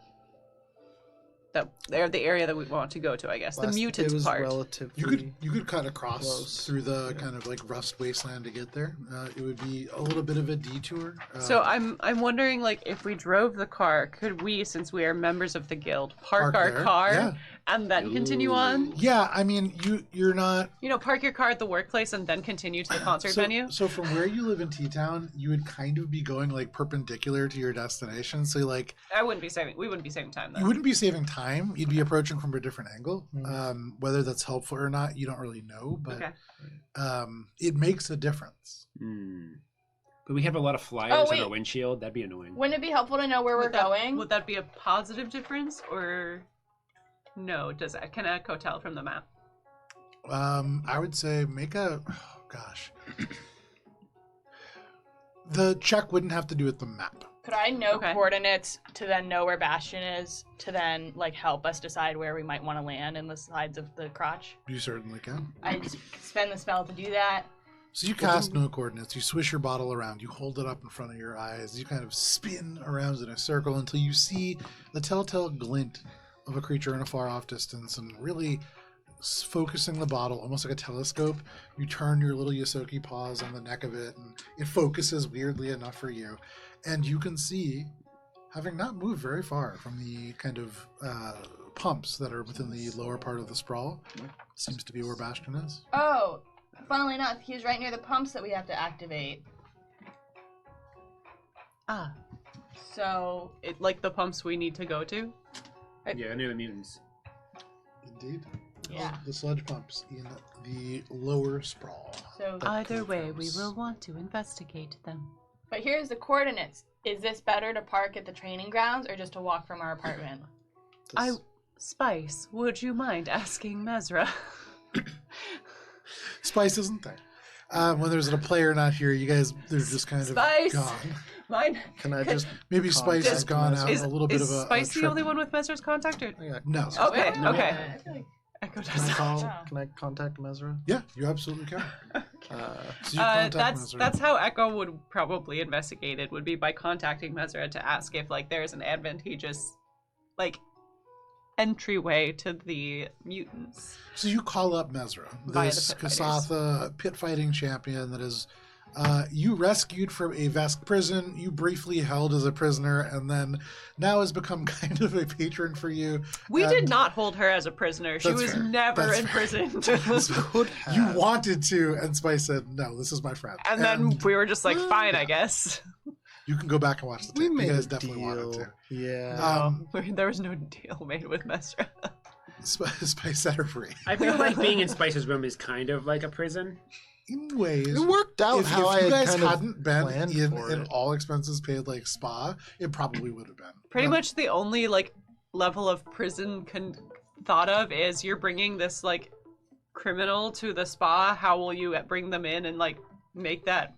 They're the area that we want to go to, I guess. The It mutant was part. relatively You could cut across close. through the kind of like rust wasteland to get there. It would be a little bit of a detour. So I'm wondering, like, if we drove the car, could we, since we are members of the guild, park our there. car Yeah. and then continue on? Yeah, I mean, you're not. You know, park your car at the workplace and then continue to the concert venue? So from where you live in T-Town, you would kind of be going like perpendicular to your destination. So like We wouldn't be saving time you though. wouldn't be saving time. You'd be approaching from a different angle. Mm. Whether that's helpful or not, you don't really know. But Okay. it makes a difference. Mm. But we have a lot of flyers Oh, on wait. our windshield. That'd be annoying. Wouldn't it be helpful to know where we're going? Would that be a positive difference or no? Can Echo tell from the map? I would say make a. Oh gosh. The check wouldn't have to do with the map. Could I know Okay. coordinates to then know where Bastion is to then like help us decide where we might want to land in the sides of the crotch? You certainly can. I just spend the spell to do that. So you cast no coordinates. You swish your bottle around. You hold it up in front of your eyes. You kind of spin around in a circle until you see the telltale glint of a creature in a far off distance. And really focusing the bottle, almost like a telescope, you turn your little Yosoki paws on the neck of it, and it focuses weirdly enough for you. And you can see, having not moved very far from the kind of pumps that are within the lower part of the sprawl, seems to be where Bastion is. Oh, funnily enough, he's right near the pumps that we have to activate. Ah, So like the pumps we need to go to? Yeah, near the mutants. Indeed. Yeah. The sludge pumps in the lower sprawl. So, Either way, we confirms. will want to investigate them. but here's the coordinates. Is this better to park at the training grounds or just to walk from our apartment? Spice, would you mind asking Mesra? Spice isn't there. When there's a player not here, you guys, they're just kind of Spice! gone. Mine. Can I just Maybe Spice has Contact gone out Is, a little bit is of a Spice the trip. only one with Mesra's contact? Or... No. Okay, No. okay. I feel like- Echo can does I not. call Oh. can I contact Mesra? Yeah, you absolutely can. So you contact Mesra. That's how Echo would probably investigate it, would be by contacting Mesra to ask if like there's an advantageous like entryway to the mutants. So you call up Mesra, Via the this pit fighters. Kasatha pit fighting champion that is you rescued from a Vesk prison, you briefly held as a prisoner, and then now has become kind of a patron for you. We And did not hold her as a prisoner. She That's was fair. never That's imprisoned. Could have. You wanted to, and Spice said, no, this is my friend. And then we were just like, fine, I guess. You can go back and watch the we tape. made You guys a definitely wanted deal. to. Yeah. There was no deal made with Mesra. Spice set her free. I feel like being in Spice's room is kind of like a prison. In ways, it worked out if how I you had guys kind of hadn't been planned in for an it. all expenses paid like spa, it probably would have been. Pretty But much the only like level of prison thought of is you're bringing this like criminal to the spa. How will you bring them in and like make that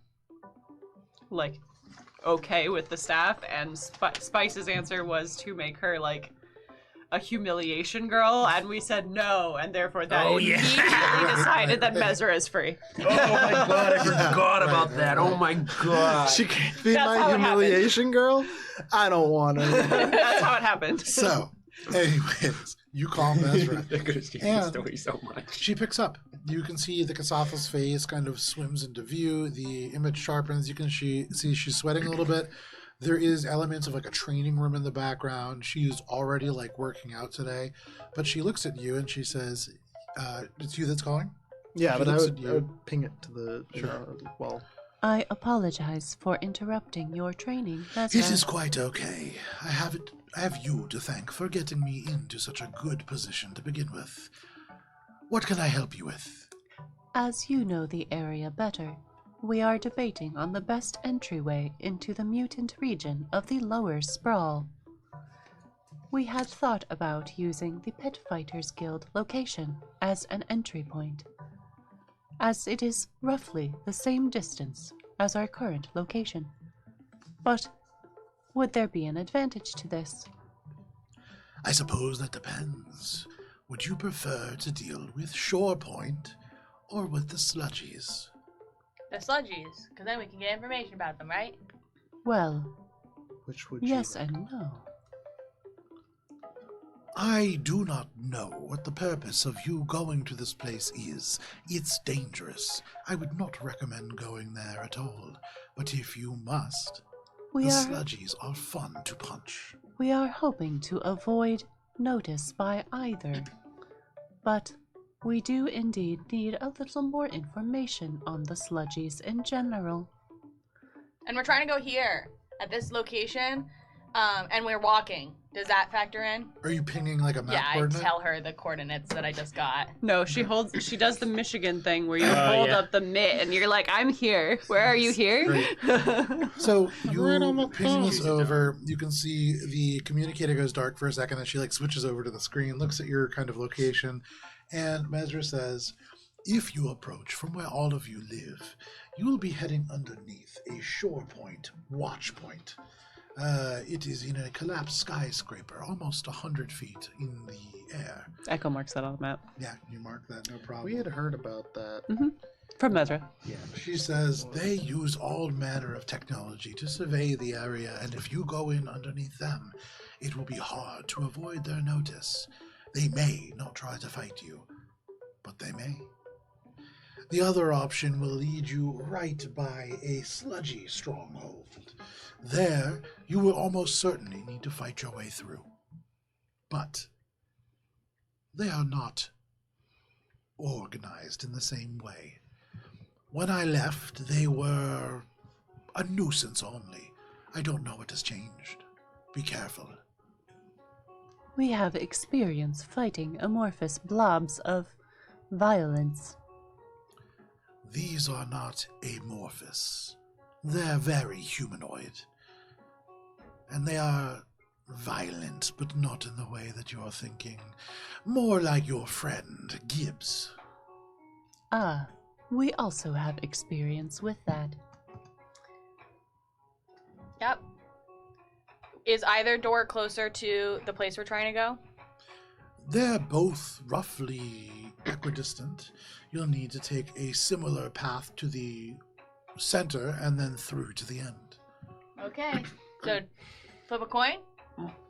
like, okay with the staff, and Spice's answer was to make her, like, a humiliation girl, and we said no, and therefore that immediately decided that Mesra is free. Oh my god, I forgot about right, that. right. Oh my god. She can't be That's how my it humiliation girl? I don't want her. That's how it happened. So, anyways, you call Mesra. That could have changed the And- story so much. She picks up. You can see the Kasatha's face kind of swims into view. The image sharpens. You can see she's sweating a little bit. There is elements of like a training room in the background. She's already like working out today. But she looks at you and she says, it's you that's calling? Yeah, She but I looks would, at you. I would ping it to the well. I apologize for interrupting your training, It is quite okay. I have you to thank for getting me into such a good position to begin with. What can I help you with? As you know the area better, we are debating on the best entryway into the mutant region of the Lower Sprawl. We had thought about using the Pit Fighters Guild location as an entry point, as it is roughly the same distance as our current location. But would there be an advantage to this? I suppose that depends. Would you prefer to deal with Shore Point or with the Sludgies? The sludgies, because then we can get information about them, right? Well, Which would yes you and no. I do not know what the purpose of you going to this place is. It's dangerous. I would not recommend going there at all. But if you must, We the are Sludgies are fun to punch. We are hoping to avoid notice by either, but we do indeed need a little more information on the sludgies in general. And we're trying to go here, at this location, and we're walking. Does that factor in? Are you pinging like a map Yeah, I coordinate? tell her the coordinates that I just got. No, she does the Michigan thing where you Oh, hold yeah. up the mitt and you're like, I'm here. Where are you here? So Right on my you ping this phone. over. You can see the communicator goes dark for a second, and she like switches over to the screen, looks at your kind of location, and Mesra says, "If you approach from where all of you live, you will be heading underneath a shore point, watch point. It is in a collapsed skyscraper, almost 100 feet in the air. Echo marks that on the map. Yeah, you mark that, no problem. We had heard about that. From Mesra. Yeah, she says they use all manner of technology to survey the area, and if you go in underneath them, it will be hard to avoid their notice. They may not try to fight you, but they may. The other option will lead you right by a sludgy stronghold. There, you will almost certainly need to fight your way through. But they are not organized in the same way. When I left, they were a nuisance only. I don't know what has changed. Be careful. We have experience fighting amorphous blobs of violence. These are not amorphous. They're very humanoid. And they are violent, but not in the way that you're thinking. More like your friend, Gibbs. Ah, we also have experience with that. Yep. Is either door closer to the place we're trying to go? They're both roughly equidistant. You'll need to take a similar path to the center and then through to the end. Okay. So, flip a coin?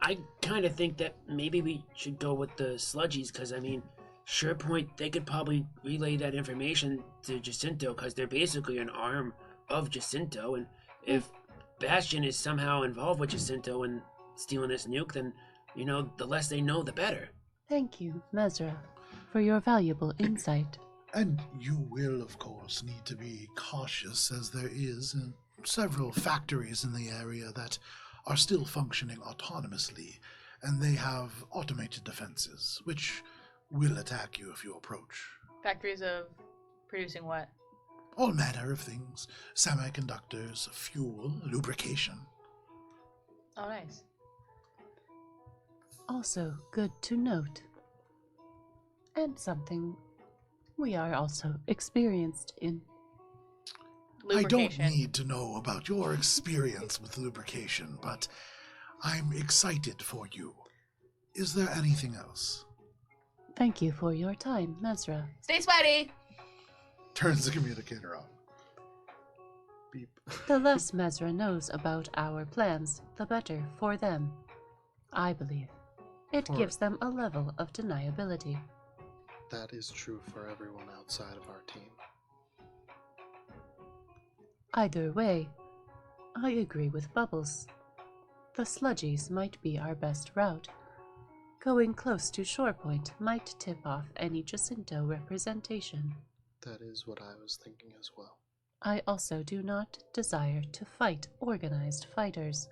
I kind of think that maybe we should go with the sludgies, because, I mean, SurePoint, they could probably relay that information to Jacinto, because they're basically an arm of Jacinto, and if Bastion is somehow involved with Jacinto and stealing this nuke, then, you know, the less they know, the better. Thank you, Mesra, for your valuable insight. And you will, of course, need to be cautious, as there is several factories in the area that are still functioning autonomously, and they have automated defenses, which will attack you if you approach. Factories of producing what? All manner of things. Semiconductors, fuel, lubrication. Oh, nice. Also good to note. And something we are also experienced in. I don't lubrication. need to know about your experience with lubrication, but I'm excited for you. Is there anything else? Thank you for your time, Mesra. Stay sweaty. Turns the communicator on. Beep. The less Mesra knows about our plans, the better for them. I believe. It For- gives them a level of deniability. That is true for everyone outside of our team. Either way, I agree with Bubbles. The sludgies might be our best route. Going close to Shore Point might tip off any Jacinto representation. That is what I was thinking as well. I also do not desire to fight organized fighters.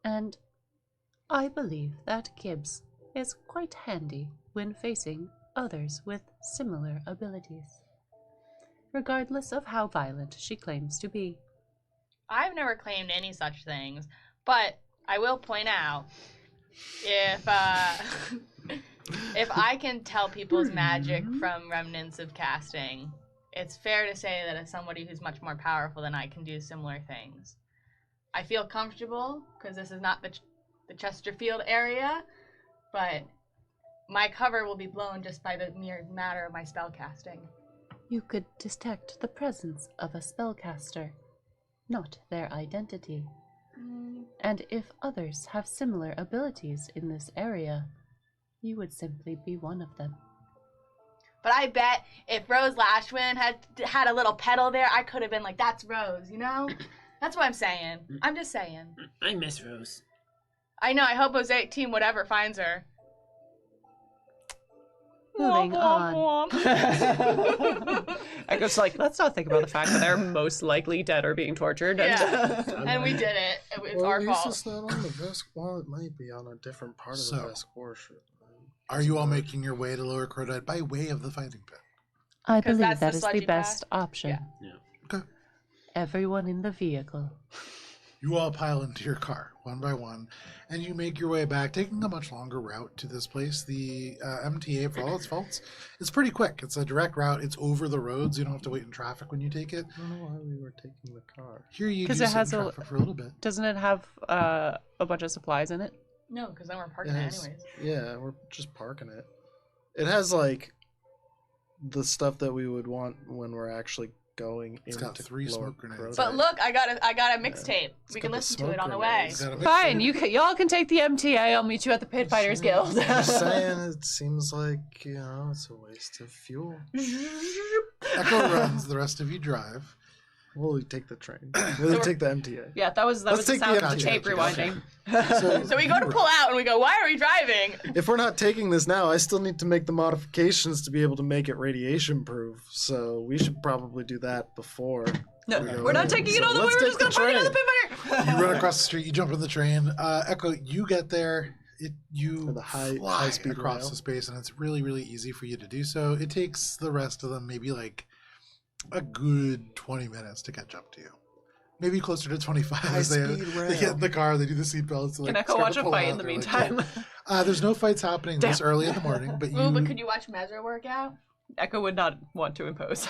And I believe that Gibbs is quite handy when facing others with similar abilities, regardless of how violent she claims to be. I've never claimed any such things, but I will point out if if I can tell people's magic from remnants of casting, it's fair to say that as somebody who's much more powerful than I can do similar things. I feel comfortable because this is not the Chesterfield area, but my cover will be blown just by the mere matter of my spell casting. You could detect the presence of a spellcaster, not their identity. And if others have similar abilities in this area, you would simply be one of them. But I bet if Rose Lashwind had a little pedal there, I could have been like, that's Rose, you know? That's what I'm saying. I'm just saying. I miss Rose. I know, I hope Mosaic Team whatever finds her. Moving on. Echo's like, let's not think about the fact that they're most likely dead or being tortured. Yeah. And we did it. It's well, our at least fault. it's not on the Vesk. Well, it might be on a different part of So, the Vesk warship. Are you all making your way to Lower Crotchtrot by way of the fighting pit? I 'Cause believe that's that the is the sludgy best option. Yeah. Okay. Everyone in the vehicle. You all pile into your car, one by one, and you make your way back, taking a much longer route to this place. The MTA, for all its faults, it's pretty quick. It's a direct route. It's over the roads. You don't have to wait in traffic when you take it. I don't know why we were taking the car. Here you do 'Cause it sit in has a- traffic for a little bit. Doesn't it have a bunch of supplies in it? No, because then we're parking it has- anyways. Yeah, we're just parking it. It has like the stuff that we would want when we're actually going It's into got 3 Lower smoke grenades. Crotchtrot. But look, I got a mixtape. It's We got can the listen to smoke it on the grenades. way. Got a mix Fine, there. y'all can take the MTA. I'll meet you at the Pit Fighters Guild. Just saying, it seems like, you know, it's a waste of fuel. Echo runs. The rest of you drive. We'll take the train. We'll take the MTA. Yeah, that was Let's the take the sound of the MTA. tape rewinding. So we go to pull out and we go, why are we driving? If we're not taking this now, I still need to make the modifications to be able to make it radiation proof. So we should probably do that before. No, we go we're not in. taking it So all the way. let's We're take just gonna the find another train. Pit Fighter. You run across the street. You jump in the train. Echo, you get there. You The high fly speed across rail. the space, and it's really, really easy for you to do so. It takes the rest of them maybe like a good 20 minutes to catch up to you. Maybe closer to 25 as they get in the car, they do the seatbelts. Can Echo watch a fight in the meantime? There's no fights happening this early in the morning, but you... Ooh, but could you watch Mesra work out? Echo would not want to impose.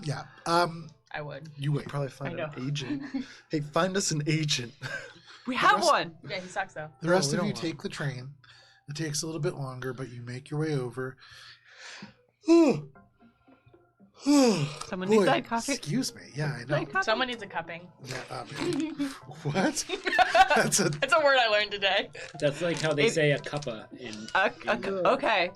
Yeah. I would. You wait. Probably find I an know. agent. Hey, find us an agent. We have one. Yeah, he sucks though. The rest we of don't you want take the train. It takes a little bit longer, but you make your way over. Someone needs Boy, that coffee. excuse me. Yeah, I know. That coffee? Someone needs a cupping. Yeah, what? That's a... That's a word I learned today. That's like how they say a cuppa in. Okay.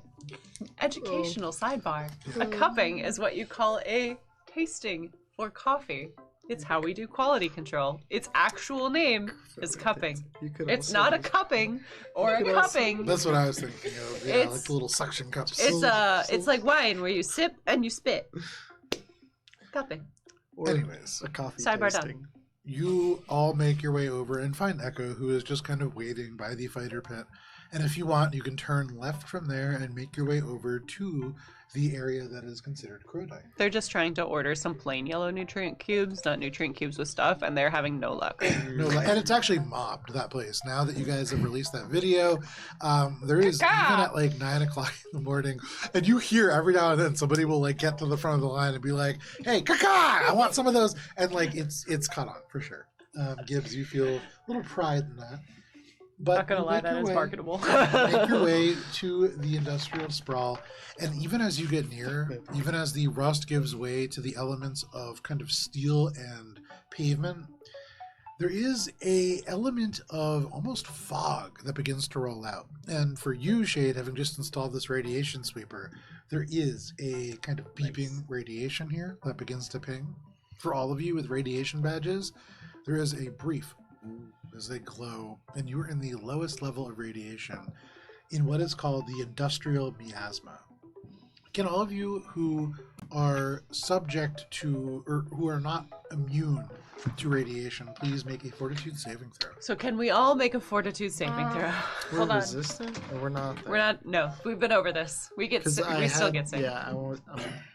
Educational sidebar. A cupping is what you call a tasting for coffee. It's how we do quality control. Its actual name is cupping. You could It's also not a do- cupping or a could also- cupping. That's what I was thinking of. Yeah, It's- like the little suction cups. It's like wine where you sip and you spit. Cupping. or Anyways, a coffee Sidebar done. tasting. you all make your way over and find Echo, who is just kind of waiting by the fighter pit. And if you want, you can turn left from there and make your way over to the area that is considered Crotite. They're just trying to order some plain yellow nutrient cubes, not nutrient cubes with stuff, and they're having no luck. No, and it's actually mobbed, that place. Now that you guys have released that video, there is even at like 9 o'clock in the morning, and you hear every now and then somebody will like get to the front of the line and be like, "Hey, caca, I want some of those," and like it's caught on for sure. Gibbs, you feel a little pride in that. But Not gonna you lie, make that your is way- marketable. Make your way to the industrial sprawl, and even as you get near, even as the rust gives way to the elements of kind of steel and pavement, there is a element of almost fog that begins to roll out. And for you, Shade, having just installed this radiation sweeper, there is a kind of beeping radiation here that begins to ping. For all of you with radiation badges, there is a brief as they glow, and you are in the lowest level of radiation in what is called the industrial miasma. Can all of you who are subject to, or who are not immune to radiation, please make a fortitude saving throw? So can we all make a fortitude saving throw? We're Hold on. resistant, or we're not there? We're not. No, we've been over this. We get. 'Cause Sick, I we still had- get sick. Yeah, I want.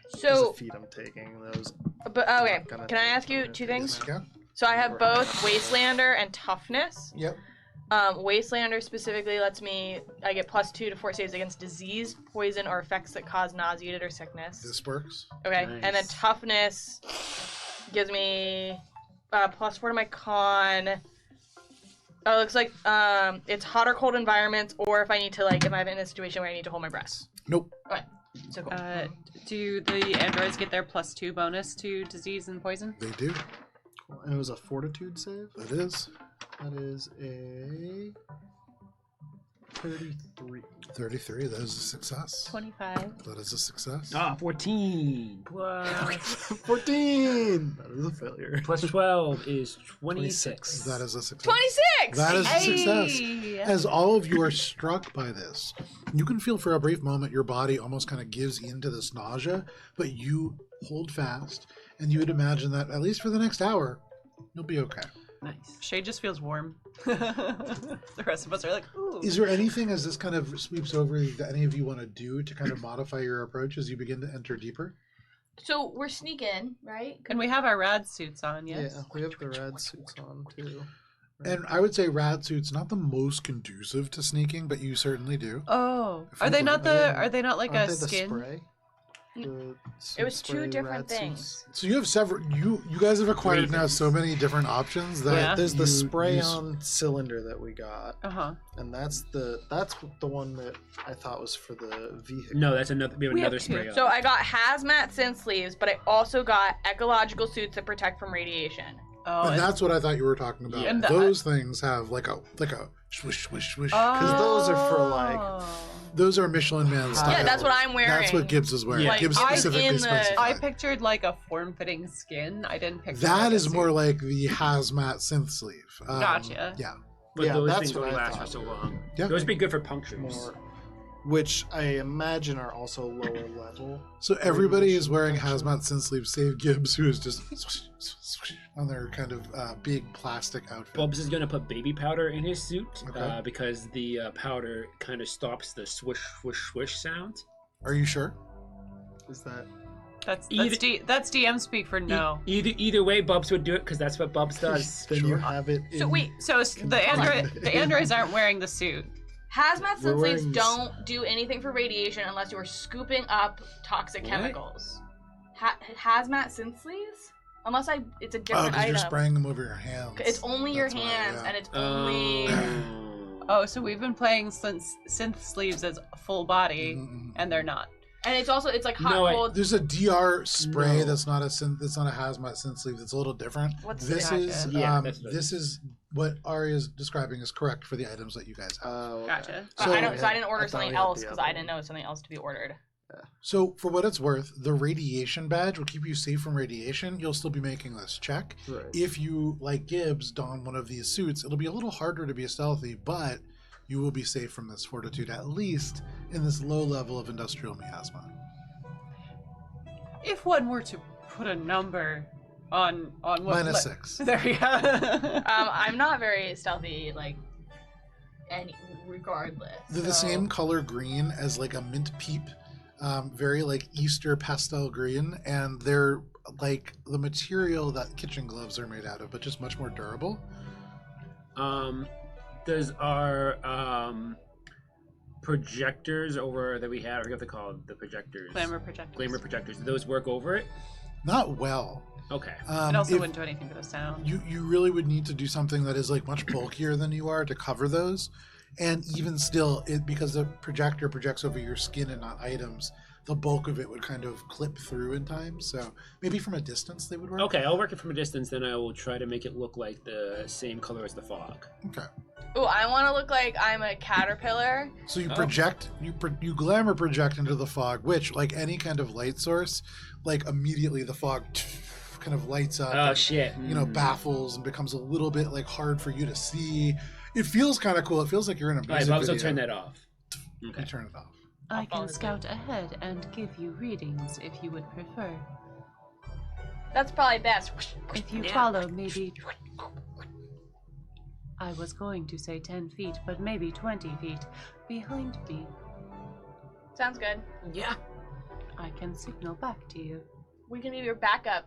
So- there's a feat I'm taking. Those. But okay, Not gonna can I take ask you it. two things? Yeah. So I have both Wastelander and Toughness. Yep. Wastelander specifically lets me, I get +2 to fort saves against disease, poison, or effects that cause nausea or sickness. This works. Okay, and then Nice. Toughness gives me +4 to my con. Oh, it looks like it's hot or cold environments, or if I need to, like, if I'm in a situation where I need to hold my breath. Nope. Okay, so cool. Do the androids get their +2 bonus to disease and poison? They do. And it was a fortitude save. It is. That is a 33. 33. That is a success. 25. That is a success. 14. Plus 14. That is a failure. Plus 12 is 26. That is a success. 26! That is a success. Hey! As all of you are struck by this, you can feel for a brief moment your body almost kind of gives into this nausea, but you hold fast, and you would imagine that at least for the next hour, you'll be okay. Nice. Shade just feels warm. The rest of us are like, ooh. Is there anything as this kind of sweeps over that any of you want to do to kind of modify your approach as you begin to enter deeper? So we're sneaking, right? And we have our rad suits on, yes? Yeah, we have the rad suits on too. And I would say rad suit's not the most conducive to sneaking, but you certainly do. Oh, If are you they look not at the? them, Are they not like Aren't a they the skin? spray? The It was spray two different rad suits? things. So you have several. You guys have acquired now so many different options that Yeah. There's the you spray use- on cylinder that we got, Uh huh. and that's the one that I thought was for the vehicle. No, that's another. We have We have another two. spray. So I got hazmat synth sleeves, but I also got ecological suits that protect from radiation. Oh, and that's what I thought you were talking about. Yeah. And the- Those things have like a swish swish swish. Because those are for, like, Oh. Those are Michelin Man style. Yeah, that's what I'm wearing. That's what Gibbs is wearing. Yeah. Like, Gibbs I'm specifically in the- specified. I pictured like a form-fitting skin. I didn't picture That like a is more suit. like the hazmat synth sleeve. Gotcha. Yeah. But Yeah, those that's things what only I last for thought. so long. Yeah. Those would be good for punctures. more, which I imagine are also lower level. So everybody is wearing hazmat synth sleeves, save Gibbs, who is just swish, swish, swish on their kind of big plastic outfit. Bubs is gonna put baby powder in his suit Okay. because the powder kind of stops the swish swish swish sound. Are you sure? Is that That's Either- that's DM speak for no. Either way, Bubs would do it because that's what Bubs does. then you Sure. have it? So in- wait, So the androids aren't wearing the suit. hazmat We're synth sleeves wearing don't do anything for radiation unless you are scooping up toxic What? chemicals. Hazmat synth sleeves? Unless it's a Oh, different because you're item. spraying them over your hands. It's only your That's why, hands, yeah. and it's only. Oh, so we've been playing synth sleeves as full body, Mm-mm. and they're not. And it's also like hot No, cold. There's a DR spray No. that's not a synth. That's not a hazmat synth sleeve. That's a little different. What's This the- is Gotcha. Yeah, that's what it this is what Ari is describing is correct for the items that you guys have. okay. Gotcha. But So- I don't. So I didn't I order thought something we had else the because other I didn't know something else to be ordered. So for what it's worth, the radiation badge will keep you safe from radiation. You'll still be making this check. Right. If you, like Gibbs, don one of these suits, it'll be a little harder to be stealthy, but you will be safe from this fortitude, at least in this low level of industrial miasma. If one were to put a number on what -6. There we go. I'm not very stealthy. Like regardless. They're the so- same color green as like a mint peep, very like Easter pastel green, and they're like the material that kitchen gloves are made out of, but just much more durable. Does our projectors over that we have, I forget what they're called, the projectors. Glamour projectors. Glamour projectors. Do those work over it? Not well. Okay. It also if- wouldn't do anything for the sound. you really would need to do something that is like much bulkier than you are to cover those, and even still, because the projector projects over your skin and not items, the bulk of it would kind of clip through in time. So maybe from a distance they would work. Okay, I'll work it from a distance, then I will try to make it look like the same color as the fog. Okay. Ooh, I want to look like I'm a caterpillar. So you Oh. project, you glamour project into the fog, which, like any kind of light source, like immediately the fog kind of lights up. Oh and, shit. baffles and becomes a little bit like hard for you to see. It feels kind of cool. It feels like you're in a music Alright, Bubs, video. I'll turn that off. You Okay. turn it off. I follow can the scout ahead and give you readings if you would prefer. That's probably best. If you Yeah. follow, maybe. I was going to say 10 feet, but maybe 20 feet behind me. Sounds good. Yeah. I can signal back to you. We can be your backup.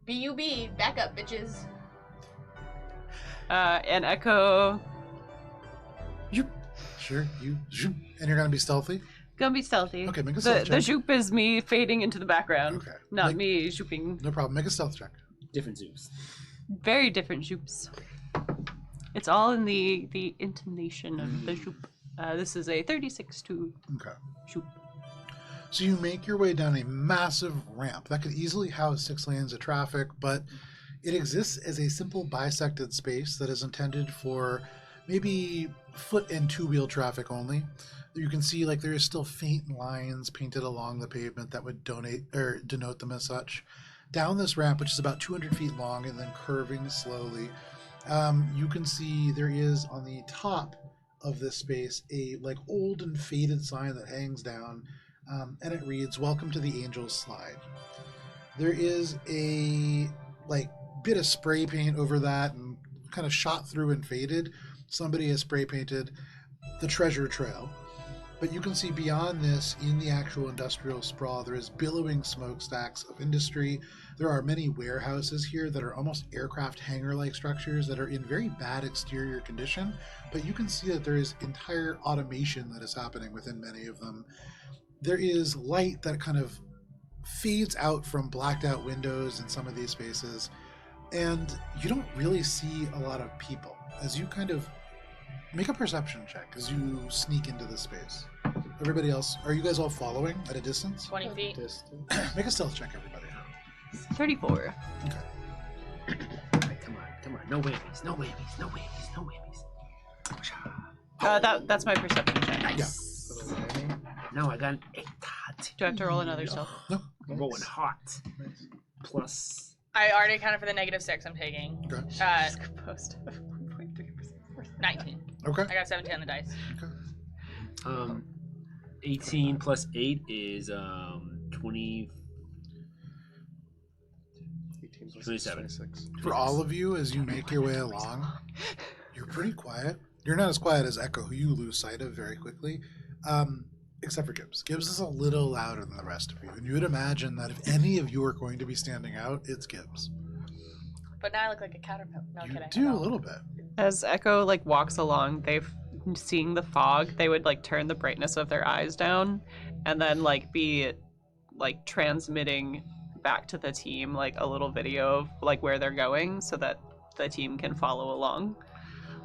B-U-B, backup, bitches. And Echo. Sure, you zoom, and you're gonna be stealthy. Gonna be stealthy. Okay, make a The stealth check. zoop is me fading into the background, Okay, not Make- me zooping. No problem. Make a stealth check. Different zooms. Very different zoops. It's all in the intonation of the zoop. This is a 36 to Okay. zoop. So you make your way down a massive ramp that could easily house 6 lanes of traffic, but it exists as a simple bisected space that is intended for maybe foot and two-wheel traffic only. You can see like there is still faint lines painted along the pavement that would denote them as such. Down this ramp, which is about 200 feet long and then curving slowly, you can see there is on the top of this space a like old and faded sign that hangs down, and it reads, "Welcome to the Angel's Slide." There is a like bit of spray paint over that and kind of shot through and faded. Somebody has spray painted the treasure trail. But you can see beyond this, in the actual industrial sprawl, there is billowing smokestacks of industry. There are many warehouses here that are almost aircraft hangar-like structures that are in very bad exterior condition, but you can see that there is entire automation that is happening within many of them. There is light that kind of fades out from blacked out windows in some of these spaces, and you don't really see a lot of people. As you kind of make a perception check as you sneak into this space. Everybody else, are you guys all following at a distance? 20 feet. Make a stealth check, everybody. 34. Alright, come on. No whammies. No whammies. No whammies. No whammies. That's my perception check. Nice. No, I got an 8. Do I have to roll another stealth? No. I'm rolling hot. Plus. I already accounted for the -6 I'm taking. Okay. Post 1.3%. 19. Okay. I got 17 on the dice. 18 plus 8 is 20. 18 plus 27. 26. For all of you, as you make your way along, you're pretty quiet. You're not as quiet as Echo, who you lose sight of very quickly, except for Gibbs. Gibbs is a little louder than the rest of you, and you would imagine that if any of you are going to be standing out, it's Gibbs. But now I look like a caterpillar. No, You kidding. I do a don't. little bit. As Echo like walks along, seeing the fog, they would like turn the brightness of their eyes down and then like be like transmitting back to the team like a little video of like where they're going so that the team can follow along.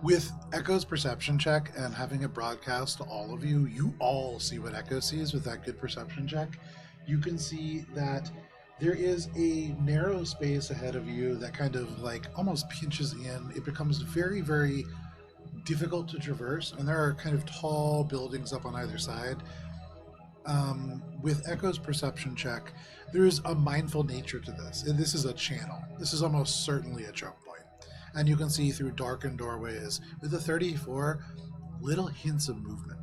With Echo's perception check and having it broadcast to all of you, you all see what Echo sees with that good perception check. You can see that there is a narrow space ahead of you that kind of like almost pinches in. It becomes very, very difficult to traverse, and there are kind of tall buildings up on either side. With Echo's perception check, there is a mindful nature to this. And this is a channel. This is almost certainly a choke point. And you can see through darkened doorways with the 34 little hints of movement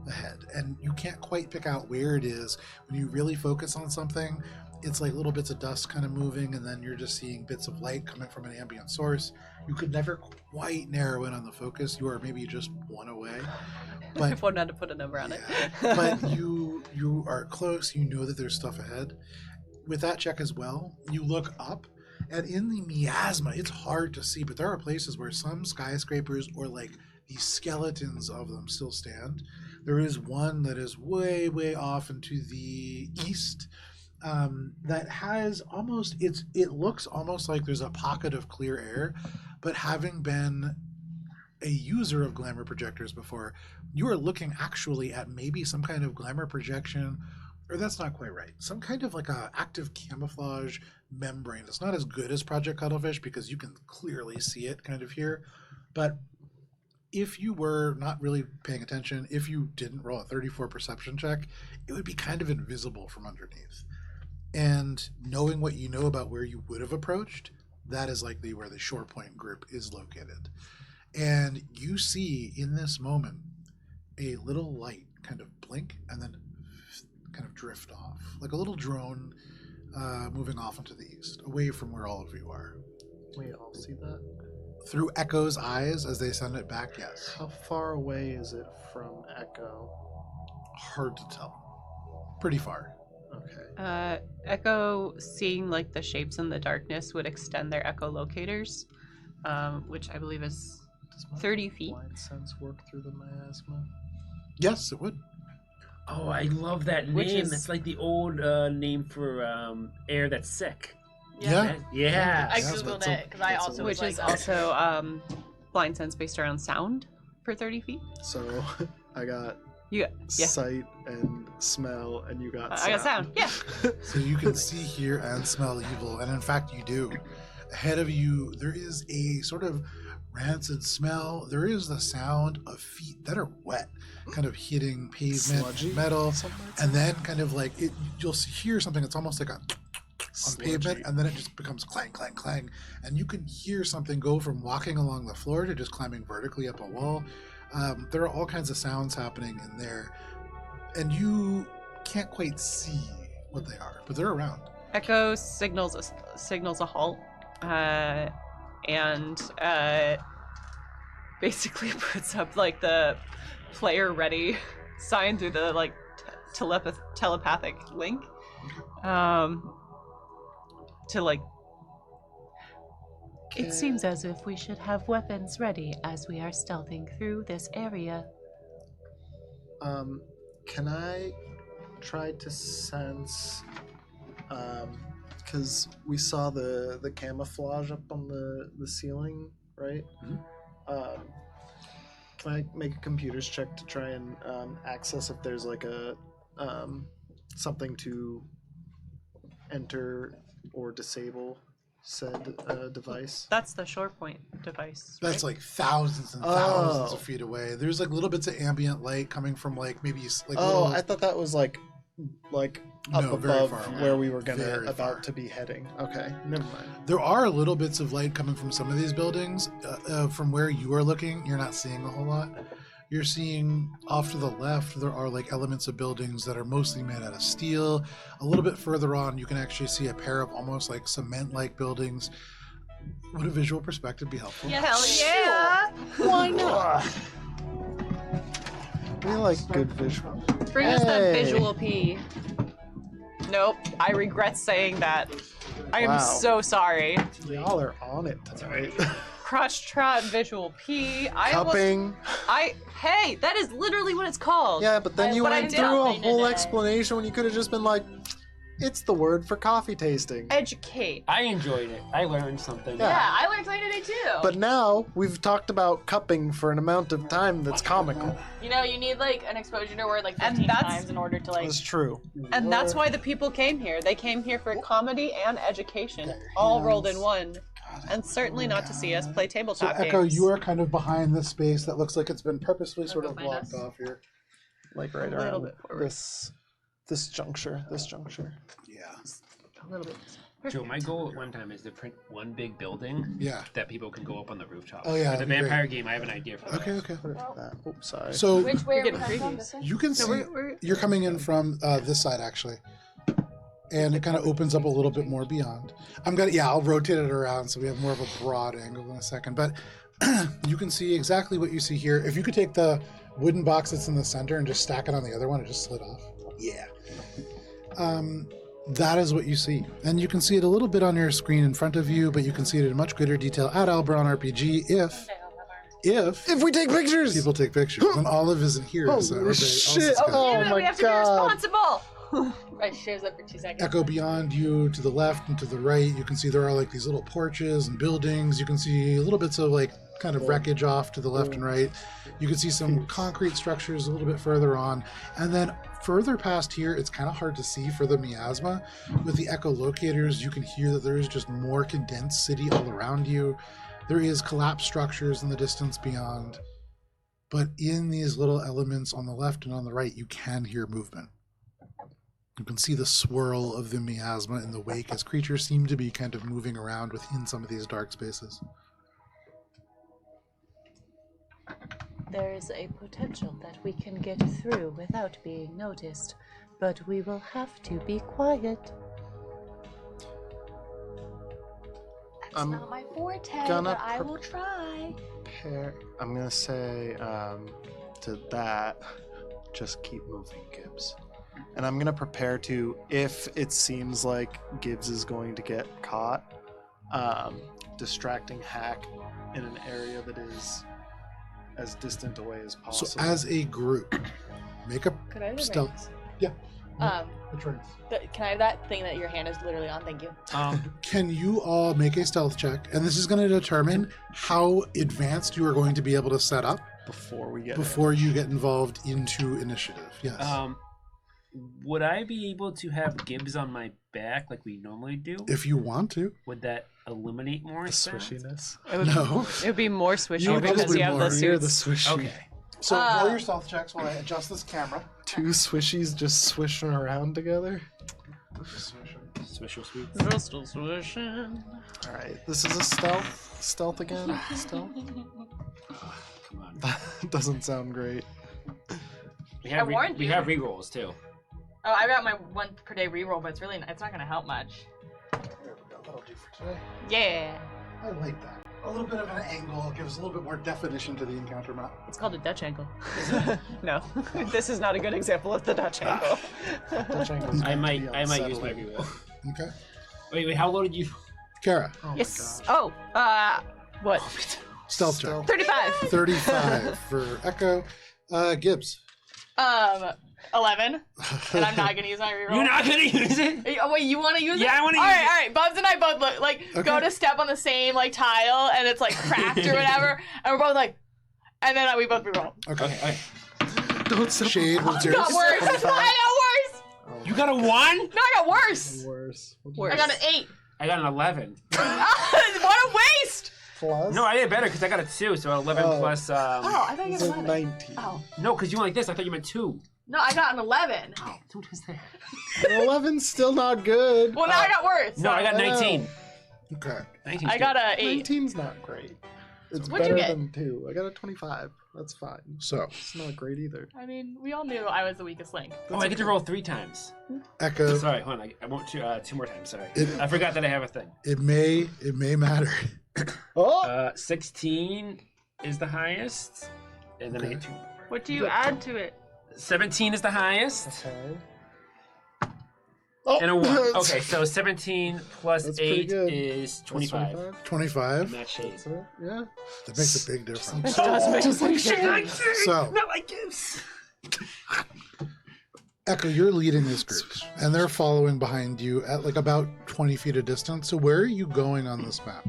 ahead. And you can't quite pick out where it is when you really focus on something. it's like little bits of dust kind of moving, and then you're just seeing bits of light coming from an ambient source. You could never quite narrow in on the focus. You are maybe just one away. But If one had to put a number on it. but you are close. You know that there's stuff ahead. With that check as well, you look up, and in the miasma, it's hard to see, but there are places where some skyscrapers or like the skeletons of them still stand. There is one that is way, way off into the east that has almost, it looks almost like there's a pocket of clear air, but having been a user of glamour projectors before, you are looking actually at maybe some kind of glamour projection, or that's not quite right. Some kind of like a active camouflage membrane. It's not as good as Project Cuttlefish because you can clearly see it kind of here, but if you were not really paying attention, if you didn't roll a 34 perception check, it would be kind of invisible from underneath. And knowing what you know about where you would have approached, that is likely where the Shore Point group is located. And you see in this moment a little light kind of blink and then kind of drift off, like a little drone moving off into the east, away from where all of you are. We all see that. Through Echo's eyes as they send it back, yes. How far away is it from Echo? Hard to tell. Pretty far. Okay. Echo, seeing like the shapes in the darkness, would extend their echolocators, which I believe is Does my 30 feet. blind sense work through the miasma? Yes, it would. Oh, I love that Which name. is- That's like the old name for air that's sick. Yeah. Yeah. I Yes, googled that's a- it because I that's a- also Which was is like, also blind sense based around sound for 30 feet. So I got Yeah. sight and smell, and you got I got sound. Yeah. So you can see, hear, and smell evil, and in fact you do. Ahead of you, there is a sort of rancid smell. There is the sound of feet that are wet, kind of hitting pavement, Sludgy? metal, Some might and say. then kind of like you'll hear something that's almost like a on pavement, Sludgy. and then it just becomes clang, clang, clang, and you can hear something go from walking along the floor to just climbing vertically up a wall. There are all kinds of sounds happening in there, and you can't quite see what they are, but they're around. Echo signals a halt, and basically puts up like the player ready sign through the like telepathic link, to like. It seems as if we should have weapons ready as we are stealthing through this area. Can I try to sense? Because we saw the camouflage up on the ceiling, right? Mhm. Can I make a computer's check to try and access if there's like a something to enter or disable said device? That's the Shore Point device. That's right? like thousands and thousands Oh. of feet away. There's like little bits of ambient light coming from like maybe like Oh, little, I thought that was like up No, very above far away. where we were Very about far. to be heading. Okay, never mind. There are little bits of light coming from some of these buildings. From where you are looking, you're not seeing a whole lot. You're seeing off to the left, there are like elements of buildings that are mostly made out of steel. A little bit further on, you can actually see a pair of almost like cement-like buildings. Would a visual perspective be helpful? Yeah, hell yeah! Why not? We like good visual. Bring us that Hey. visual P. Nope, I regret saying that. I am Wow. so sorry. Y'all are on it tonight. Crotchtrot visual P. Cupping. Hey, that is literally what it's called. Yeah, but then you but I went did through a something whole today. explanation when you could have just been like, it's the word for coffee tasting. Educate. I enjoyed it. I learned something. Yeah. yeah, I learned something today too. But now we've talked about cupping for an amount of time that's comical. you know, you need like an exposure to a word like And 15 that's- times in order to like. That's true. And that's why the people came here. They came here for comedy and education, all rolled in one. And certainly not to see us play So tabletop Echo, games. you are kind of behind this space that looks like it's been purposefully sort of behind blocked us. off here. Like right A little around bit forward. this juncture. Yeah. A little bit. Joe, my goal at one time is to print one big building Yeah. that people can go up on the rooftops. Oh, yeah, For the that'd be great. vampire game, I have an idea for that. Okay, okay. Put it like that. Oops, sorry. So Which way are we getting coming from? previews. This way? you can No, see we're you're coming in from this side actually. and it kind of opens up a little bit more beyond. I'll rotate it around so we have more of a broad angle in a second. But you can see exactly what you see here. If you could take the wooden box that's in the center and just stack it on the other one, it just slid off. Yeah. That is what you see. And you can see it a little bit on your screen in front of you, but you can see it in much greater detail at Alberon RPG if we take pictures, people take pictures. And Olive isn't here, so holy shit! also Oh my we have to god! be responsible. Right, shares up for 2 seconds. Echo beyond you to the left and to the right, you can see there are like these little porches and buildings. You can see little bits of like kind of wreckage off to the left and right. You can see some concrete structures a little bit further on. And then further past here, it's kind of hard to see for the miasma. With the echolocators, you can hear that there is just more condensed city all around you. There is collapsed structures in the distance beyond. But in these little elements on the left and on the right, you can hear movement. You can see the swirl of the miasma in the wake as creatures seem to be kind of moving around within some of these dark spaces. There is a potential that we can get through without being noticed, but we will have to be quiet. That's I'm not my forte, gonna but I will try. I'm gonna say to that, just keep moving, Gibbs. And I'm gonna prepare to, if it seems like Gibbs is going to get caught, distracting Hack in an area that is as distant away as possible. So as a group, make a Could I have the stealth. rings? Yeah. Which rings? Can I have that thing that your hand is literally on? Thank you. Can you all make a stealth check? And this is going to determine how advanced you are going to be able to set up before you get involved into initiative. Yes. Would I be able to have Gibbs on my back like we normally do? If you want to. Would that eliminate more the stuff? swishiness. No. It would be more swishy You would because probably you have more. the You're the suits. swishy. Okay. So roll your stealth checks while I adjust this camera. Two swishies just swishing around together. Special sweet. Crystal swishing. All right, this is a stealth again. Stealth. Come on. That doesn't sound great. We have I warned we you. have rerolls too. Oh, I got my 1 per day reroll, but it's not gonna help much. There we go. That'll do for today. Yeah. I like that. A little bit of an angle gives a little bit more definition to the encounter map. It's called a Dutch angle. No, this is not a good example of the Dutch angle. Dutch angles I can might be use my unsettling. reroll. Okay. Wait, how low did you? Kara, Oh my Yes. gosh. Oh, what? stealth check. Stealth. 35. 35 for Echo. Gibbs. 11, and I'm not gonna use my reroll. You're not gonna use it? Oh, wait, you want to use it? Yeah, I wanna All use right, it. all right. Bubs and I both look like Okay. go to step on the same like tile, and it's like cracked or whatever, and we're both like, and then we both reroll. Okay. Okay. Don't step Shade, on what's the- yours? Got worse. I got worse. Oh, You got a 1? No, I got worse. worse. I got an 8. I got an 11. What a waste. Plus? No, I did better because I got a 2, so 11 Oh. plus. Oh, I thought you It's got a 11. 19. Oh, No, because you went like this. I thought you meant 2. no, I got an 11. Oh, what was that? An 11's still not good. Well, now I got worse. No, I got 19. Okay. 19. I got a 8. 19's not great. It's What'd you better get? than 2. I got a 25. That's fine. So, It's not great either. I mean, we all knew I was the weakest link. Oh, I get to roll 3 times. Echo, Sorry, hold on. I won't 2 more times. Sorry. It- I forgot that I have a thing. it may matter. Oh! 16 is the highest, and then I get 2 more. What do you add to it? 17 is the highest, Okay. Oh, and a 1. Okay, so 17 plus That's pretty 8 good. is That's 25. 25. Match shade. That's it. Yeah. That makes a big difference. Does make a big difference. So, Not like Gibbs. Echo, you're leading this group, and they're following behind you at like about 20 feet of distance. So, where are you going on this map?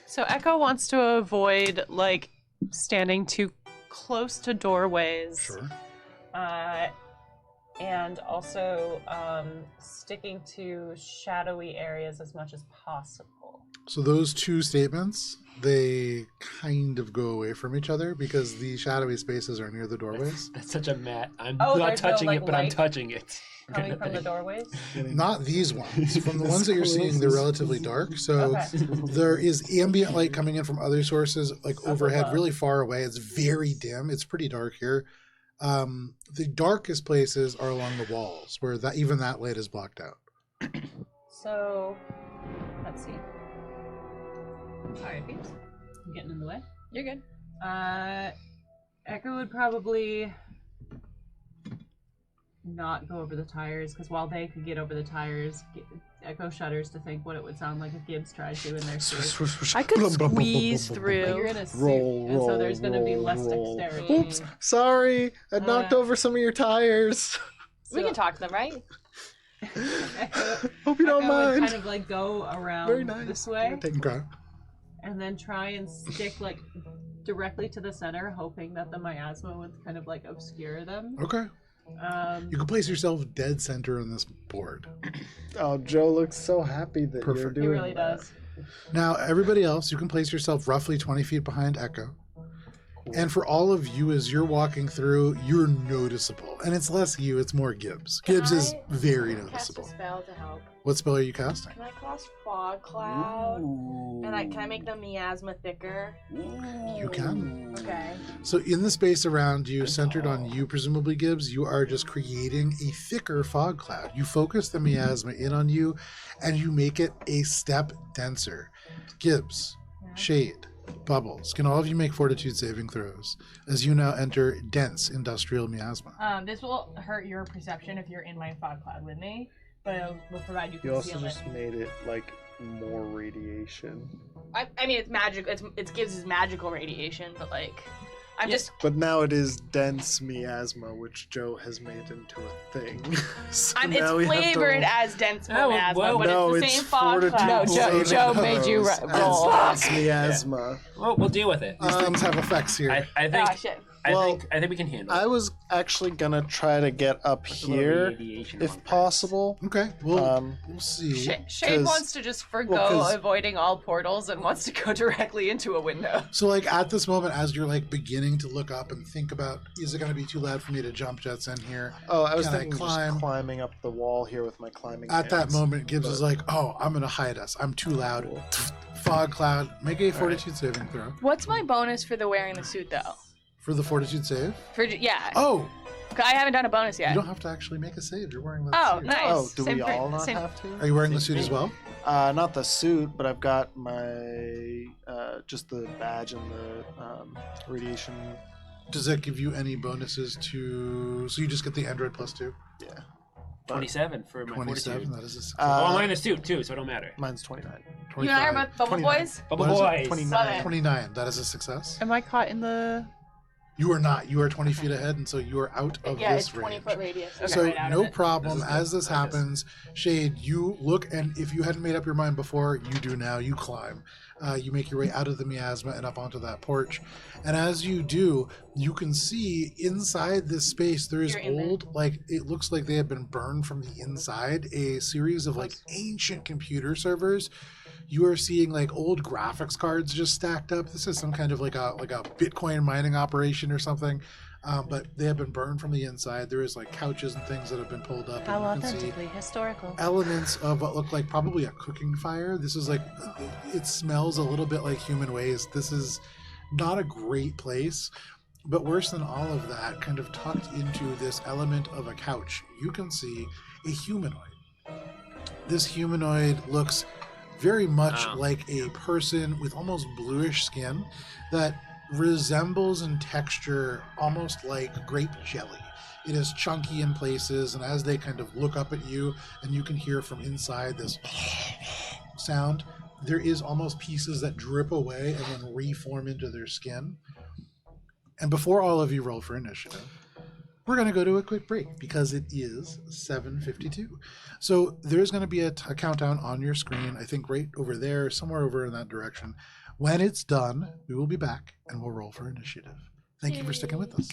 So Echo wants to avoid like standing too close to doorways. Sure. And also sticking to shadowy areas as much as possible. So, those two statements, they kind of go away from each other because the shadowy spaces are near the doorways. That's such a mat. I'm Oh, not there's no, touching like, it, but I'm light touching it. Coming from the doorways. Not these ones. From the ones that you're seeing, they're relatively dark. So, Okay. there is ambient light coming in from other sources, like overhead, really far away. It's very dim. It's pretty dark here. The darkest places are along the walls, where even that light is blocked out. So, let's see. Alright, peeps. I'm getting in the way. You're good. Echo would probably not go over the tires, because while they could get over the tires, Echo shudders to think what it would sound like if Gibbs tried to in their suit. I could squeeze through. You're in a suit, Roll, and so there's roll, going to be roll, less roll. dexterity. Oops, sorry. I knocked over some of your tires. We can talk to them, right? Echo, Hope you don't Echo would mind. kind of like go around Very nice. this way, Okay. and then try and stick like directly to the center, hoping that the miasma would kind of like obscure them. Okay. You can place yourself dead center on this board. Oh, Joe looks so happy that you're Perfect. doing He really that. does. Now, everybody else, you can place yourself roughly 20 feet behind Echo. And for all of you, as you're walking through, you're noticeable. And it's less you, it's more Gibbs. Gibbs is very Cast a noticeable. spell to help. What spell are you casting? Can I cast fog cloud? And can I make the miasma thicker? You can. Okay. So in the space around you, centered on you, presumably Gibbs, you are just creating a thicker fog cloud. You focus the miasma in on you, and you make it a step denser. Gibbs, Shade, Bubbles, can all of you make fortitude saving throws as you now enter dense industrial miasma? This will hurt your perception if you're in my fog cloud with me, but it will provide you You also concealment. just made it like more radiation. I mean, it's magic. It gives us magical radiation, but like, I'm just. But now it is dense miasma, which Joe has made into a thing. So It's now we have to flavored roll- as dense Oh, miasma, well, but no, it's the it's same fog fortitude cloud. No, saving Joe made you throws roll. as dense miasma. Well, we'll deal with it. These things have effects here. I think. Ah, shit. Well, I think we can handle it. I was actually gonna try to get up There's a little here, radiation if among possible. Okay, we'll Um, see. Shade 'cause- wants to just forgo well, 'cause- avoiding all portals and wants to go directly into a window. So, like, at this moment, as you're, like, beginning to look up and think about, is it going to be too loud for me to jump jets in here? Oh, I was Can I thinking climb? just climbing up the wall here with my climbing At that hands. moment, Gibbs but- is like, oh, I'm going to hide us. I'm too loud. Fog cloud. Make a fortitude saving throw. What's my bonus for the wearing the suit, though? For the fortitude save? Yeah. Oh, 'Cause I haven't done a bonus you yet. don't have to actually make a save. You're wearing that Oh, suit. nice. Oh, do Same we thing, all not same- have to? Are you wearing the suit as well? Not the suit, but I've got my just the badge and the radiation. Does that give you any bonuses to... So you just get the Android +2? Yeah, 27 for my 27, fortitude. that is a success. Oh, I'm wearing the suit too, so it don't matter. mine's 29. You and I are 25. both Bubble 29. Boys? Bubble What is it? boys. 29. 29, that is a success. Am I caught in the? You are not. You are 20 feet ahead, and so you are out of Yeah, this it's 20 range. foot radius. Okay, So right out of no it. problem. This is As good. this Okay. happens, Shade, you look, and if you hadn't made up your mind before, you do now. You climb. You make your way out of the miasma and up onto that porch. And as you do, you can see inside this space there is You're in there. old, like it looks like they have been burned from the inside. A series of like ancient computer servers. You are seeing like old graphics cards just stacked up. This is some kind of like a Bitcoin mining operation or something. But they have been burned from the inside. There is like couches and things that have been pulled up. How and you can see authentically historical. elements of what look like probably a cooking fire. This is like, it smells a little bit like human waste. This is not a great place. But worse than all of that, kind of tucked into this element of a couch, you can see a humanoid. This humanoid looks very much Wow. like a person with almost bluish skin that resembles in texture almost like grape jelly. It is chunky in places, and as they kind of look up at you, and you can hear from inside this sound, there is almost pieces that drip away and then reform into their skin. And before all of you roll for initiative, we're going to go to a quick break because it is 7:52. So there's going to be a countdown on your screen, I think right over there, somewhere over in that direction. When it's done, we will be back and we'll roll for initiative. Thank you for sticking with us.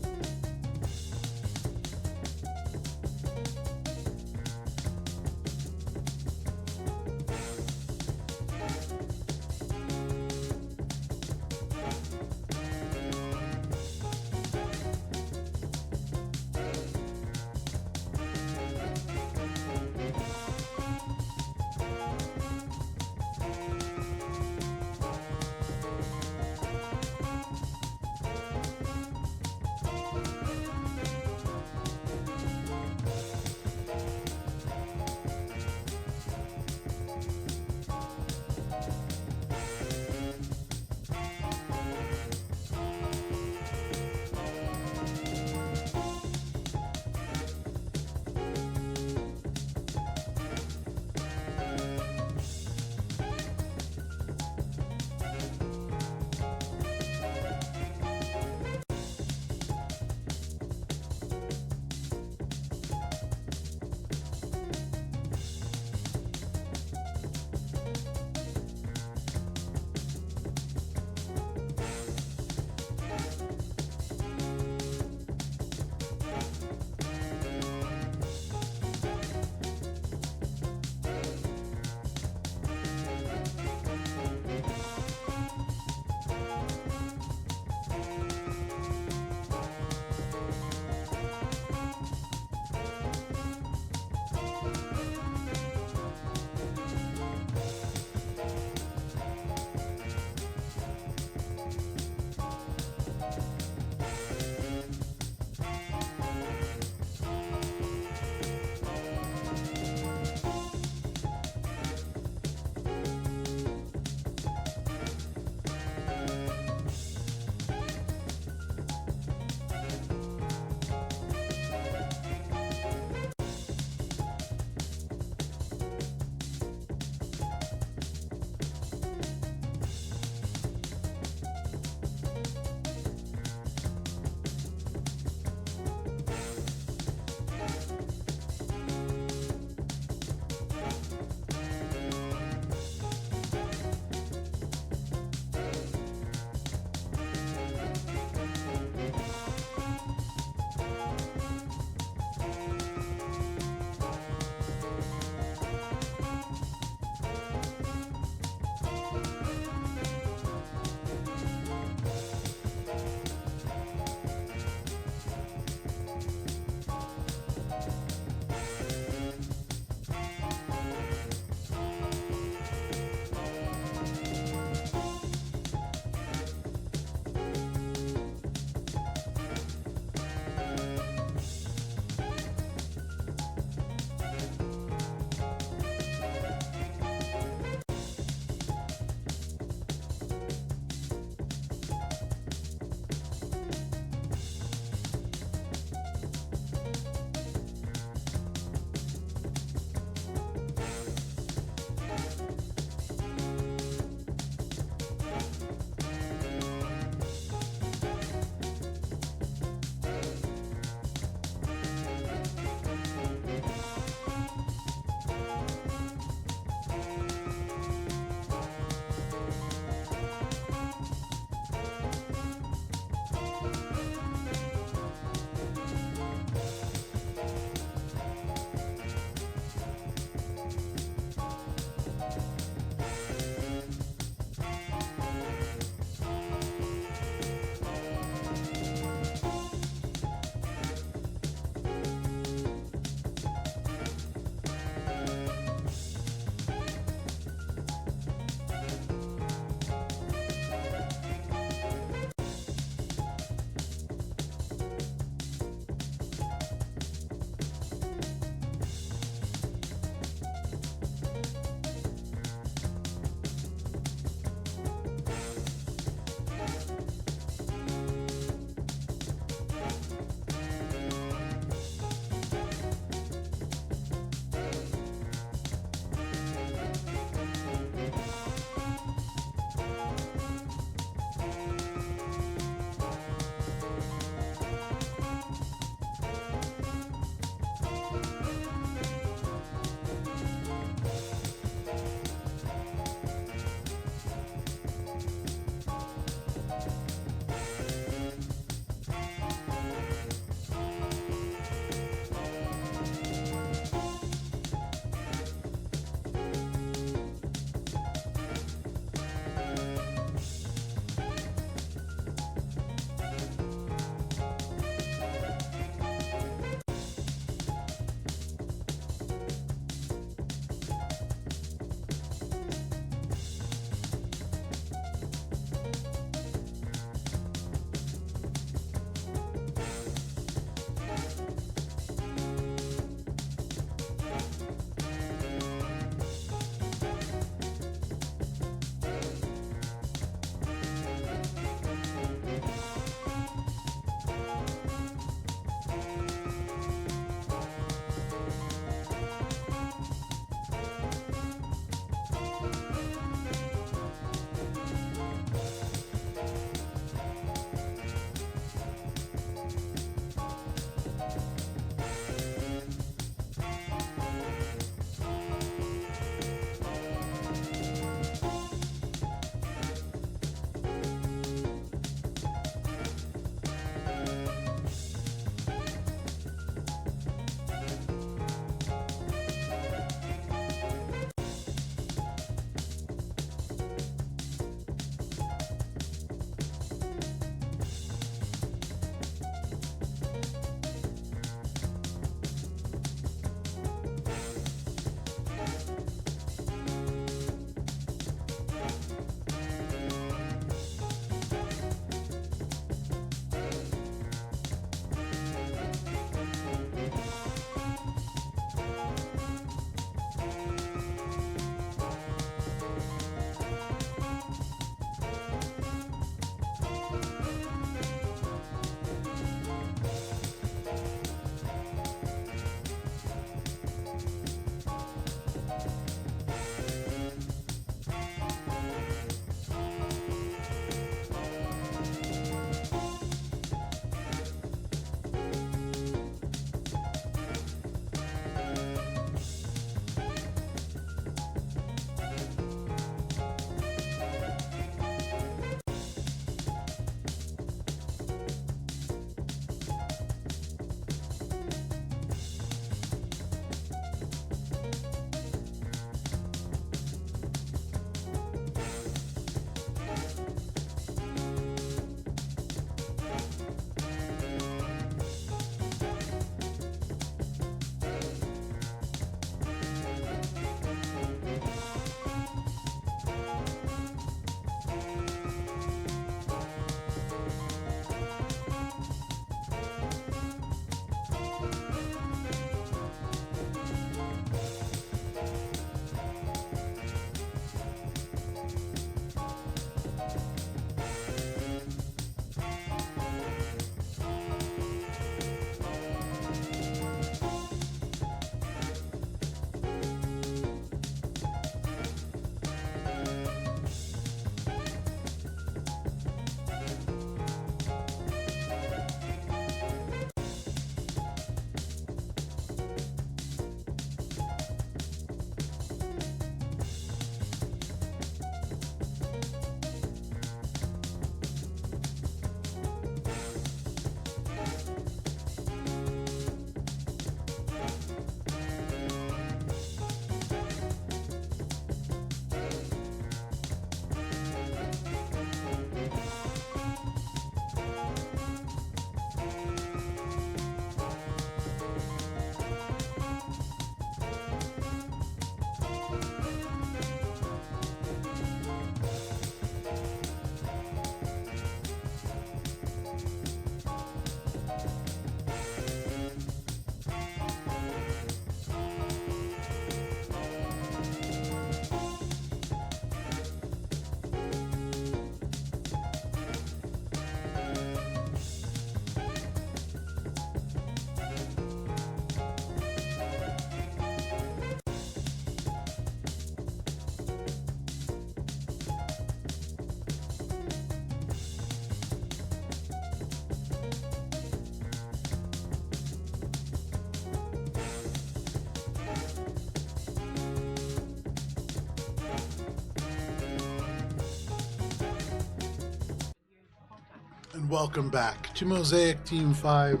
and welcome back to Mosaic Team 5,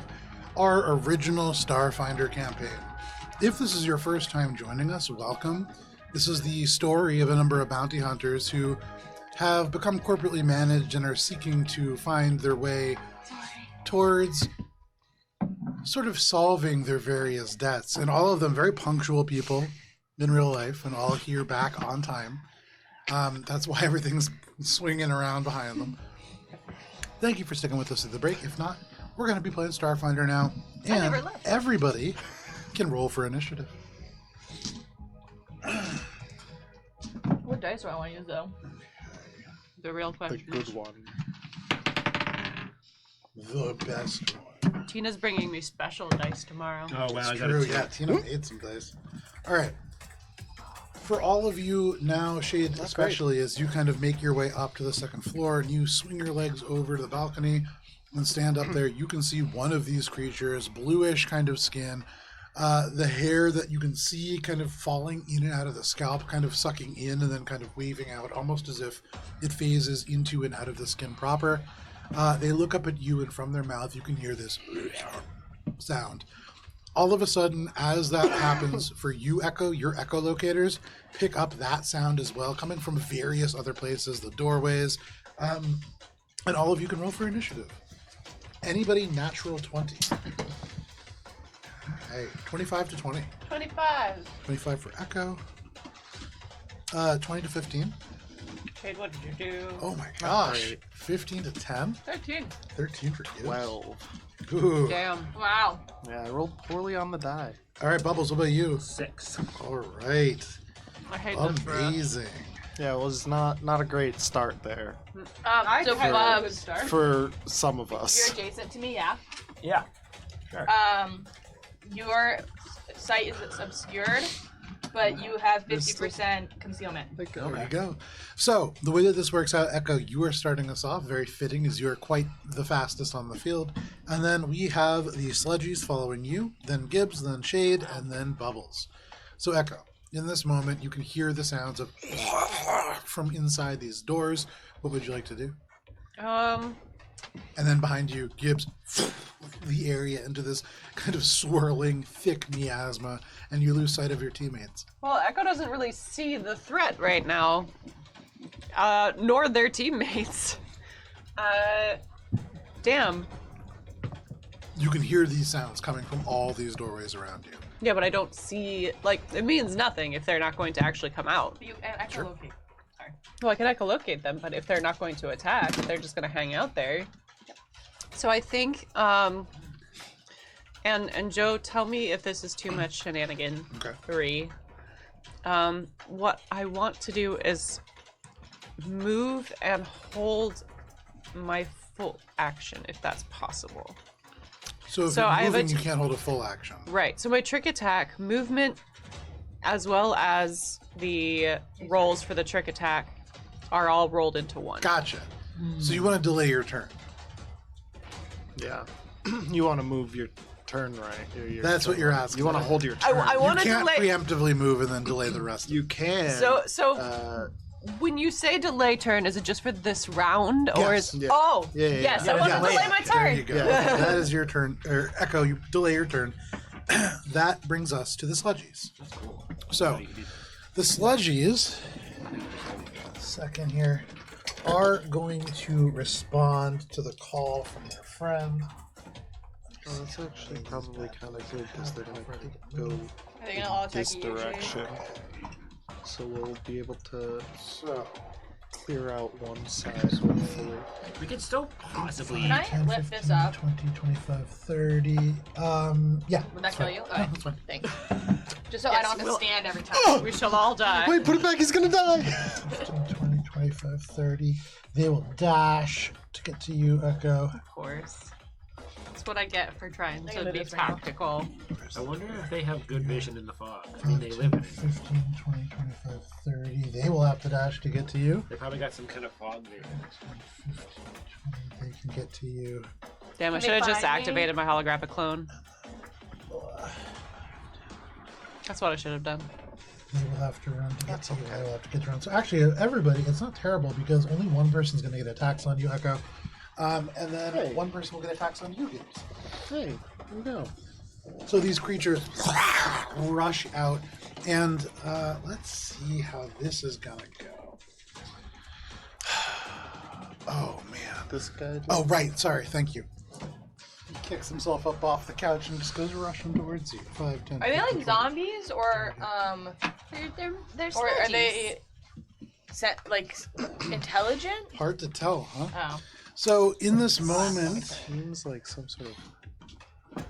our original Starfinder campaign. If this is your first time joining us, welcome. This is the story of a number of bounty hunters who have become corporately managed and are seeking to find their way towards sort of solving their various debts. And all of them very punctual people in real life, and all here back on time. That's why everything's swinging around behind them. Thank you for sticking with us at the break. If not, we're going to be playing Starfinder now. And everybody can roll for initiative. What dice do I want to use, though? The real The question. good one. The best one. Tina's bringing me special dice tomorrow. Oh wow, I It's got true, it. yeah. Tina made some dice. All right. For all of you now, Shade especially, as you kind of make your way up to the second floor and you swing your legs over to the balcony and stand up there, you can see one of these creatures, bluish kind of skin, the hair that you can see kind of falling in and out of the scalp, kind of sucking in and then kind of waving out, almost as if it phases into and out of the skin proper. They look up at you, and from their mouth you can hear this sound. All of a sudden, as that happens for you, Echo, your echolocators pick up that sound as well, coming from various other places, the doorways, and all of you can roll for initiative. Anybody natural 20. Okay, 25 to 20. 25. 25 for Echo. 20 to 15. Shade, what did you do? Oh my gosh. Great. 15 to 10. 13. 13 for Gibbs. 12. Ooh. Damn. Wow. Yeah, I rolled poorly on the die. All right, Bubbles, what about you? 6. All right. I hate this for us. Amazing. Yeah, it was not a great start there So had a good Bubs, start. for some of you're us. adjacent to me, yeah? Yeah. Sure. Your sight is obscured, but you have 50% concealment. There you go. So, the way that this works out, Echo, you are starting us off. Very fitting, as you are quite the fastest on the field. And then we have the Sludgies following you, then Gibbs, then Shade, and then Bubbles. So, Echo, in this moment, you can hear the sounds of from inside these doors. What would you like to do? And then behind you, Gibbs, the area into this kind of swirling, thick miasma, and you lose sight of your teammates. Well, Echo doesn't really see the threat right now, nor their teammates. Damn. You can hear these sounds coming from all these doorways around you. Yeah, but I don't see, like, it means nothing if they're not going to actually come out. You and echolocate. Sorry. Well, I can echolocate them, but if they're not going to attack, they're just going to hang out there. So I think, and Joe, tell me if this is too much shenanigan. Okay. 3. What I want to do is move and hold my full action, if that's possible. So if So I you're have a moving, you can't hold a full action. Right. So my trick attack, movement, as well as the rolls for the trick attack, are all rolled into one. Gotcha. So you want to delay your turn. Yeah. You want to move your turn right. Your That's what turn you're right. asking. You want to hold your turn. I want to You can't delay. preemptively move and then delay the rest. You can. So when you say delay turn, is it just for this round, or Yes. is Yeah. Oh Yeah, yeah, yes, yeah. I want to Yeah. delay my There turn. you go. Yeah. That is your turn. Or Echo, you delay your turn. That brings us to the Sludgies. So the Sludgies, second here, are going to respond to the call from their friend. Oh, that's actually probably kind of good because they're going to go Are they gonna all attack this you? Shade? direction. So we'll be able to So clear out one side, hopefully. We could still possibly. Can I 10, lift 15, this up? 20, 25, 30. Yeah. Would that that's kill fine. you? No, Alright. that's fine. Thanks. Just so I don't have to we'll- stand every time. We shall all die. Wait, put it back, he's gonna die! 15, 20, 25, 30. They will dash to get to you, Echo. Of course. That's what I get for trying I to gotta be do this right now. tactical. I wonder if they have good vision in the fog. I mean, they live in it. 15, 20, 25, 30. They will have to dash to get to you. They probably got some kind of fog vision. 15, 20, they can get to you. Damn, I Can they should have just find me? activated my holographic clone. That's what I should have done. They will have to run to get to you. They will have to get to run. So actually, everybody, it's not terrible because only one person's going to get attacks on you, Echo. And then Hey. one person will get attacks on you, Gibbs. Hey, here we go. So these creatures rush out, and let's see how this is gonna go. Oh man. This guy. Oh right, sorry, thank you. He kicks himself up off the couch and just goes rushing towards you. 5, 10. Are they 15, like zombies or They're or are sludgies. they like intelligent? Hard to tell, huh? Oh. So in this moment, Seems like some sort of.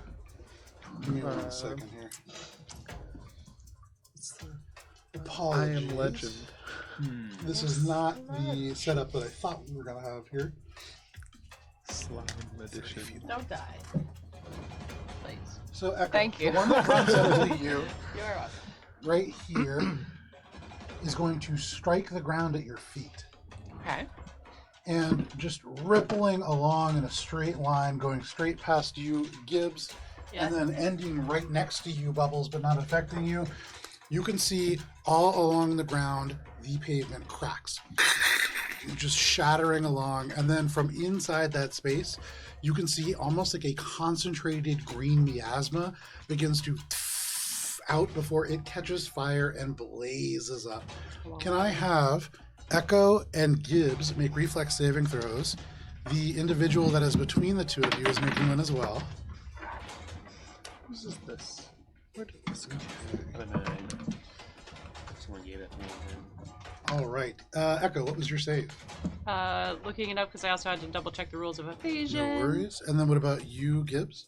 give me 1 second here. It's the I Apologies. Am Legend. This is not the setup that I thought we were gonna have here. Slime edition. Don't die. Please. So Echo, Thank you. the one that runs up to you You're welcome. right here is going to strike the ground at your feet. Okay. And just rippling along in a straight line, going straight past you, Gibbs, Yeah. and then ending right next to you, Bubbles, but not affecting you. You can see all along the ground the pavement cracks, just shattering along. And then from inside that space, you can see almost like a concentrated green miasma begins to out before it catches fire and blazes up. Can I have Echo and Gibbs make reflex saving throws? The individual that is between the two of you is making one as well. Whose is this? Where did this come A 9. Someone gave it to me. All right. Echo, what was your save? Looking it up because I also had to double check the rules of evasion. No worries. And then what about you, Gibbs?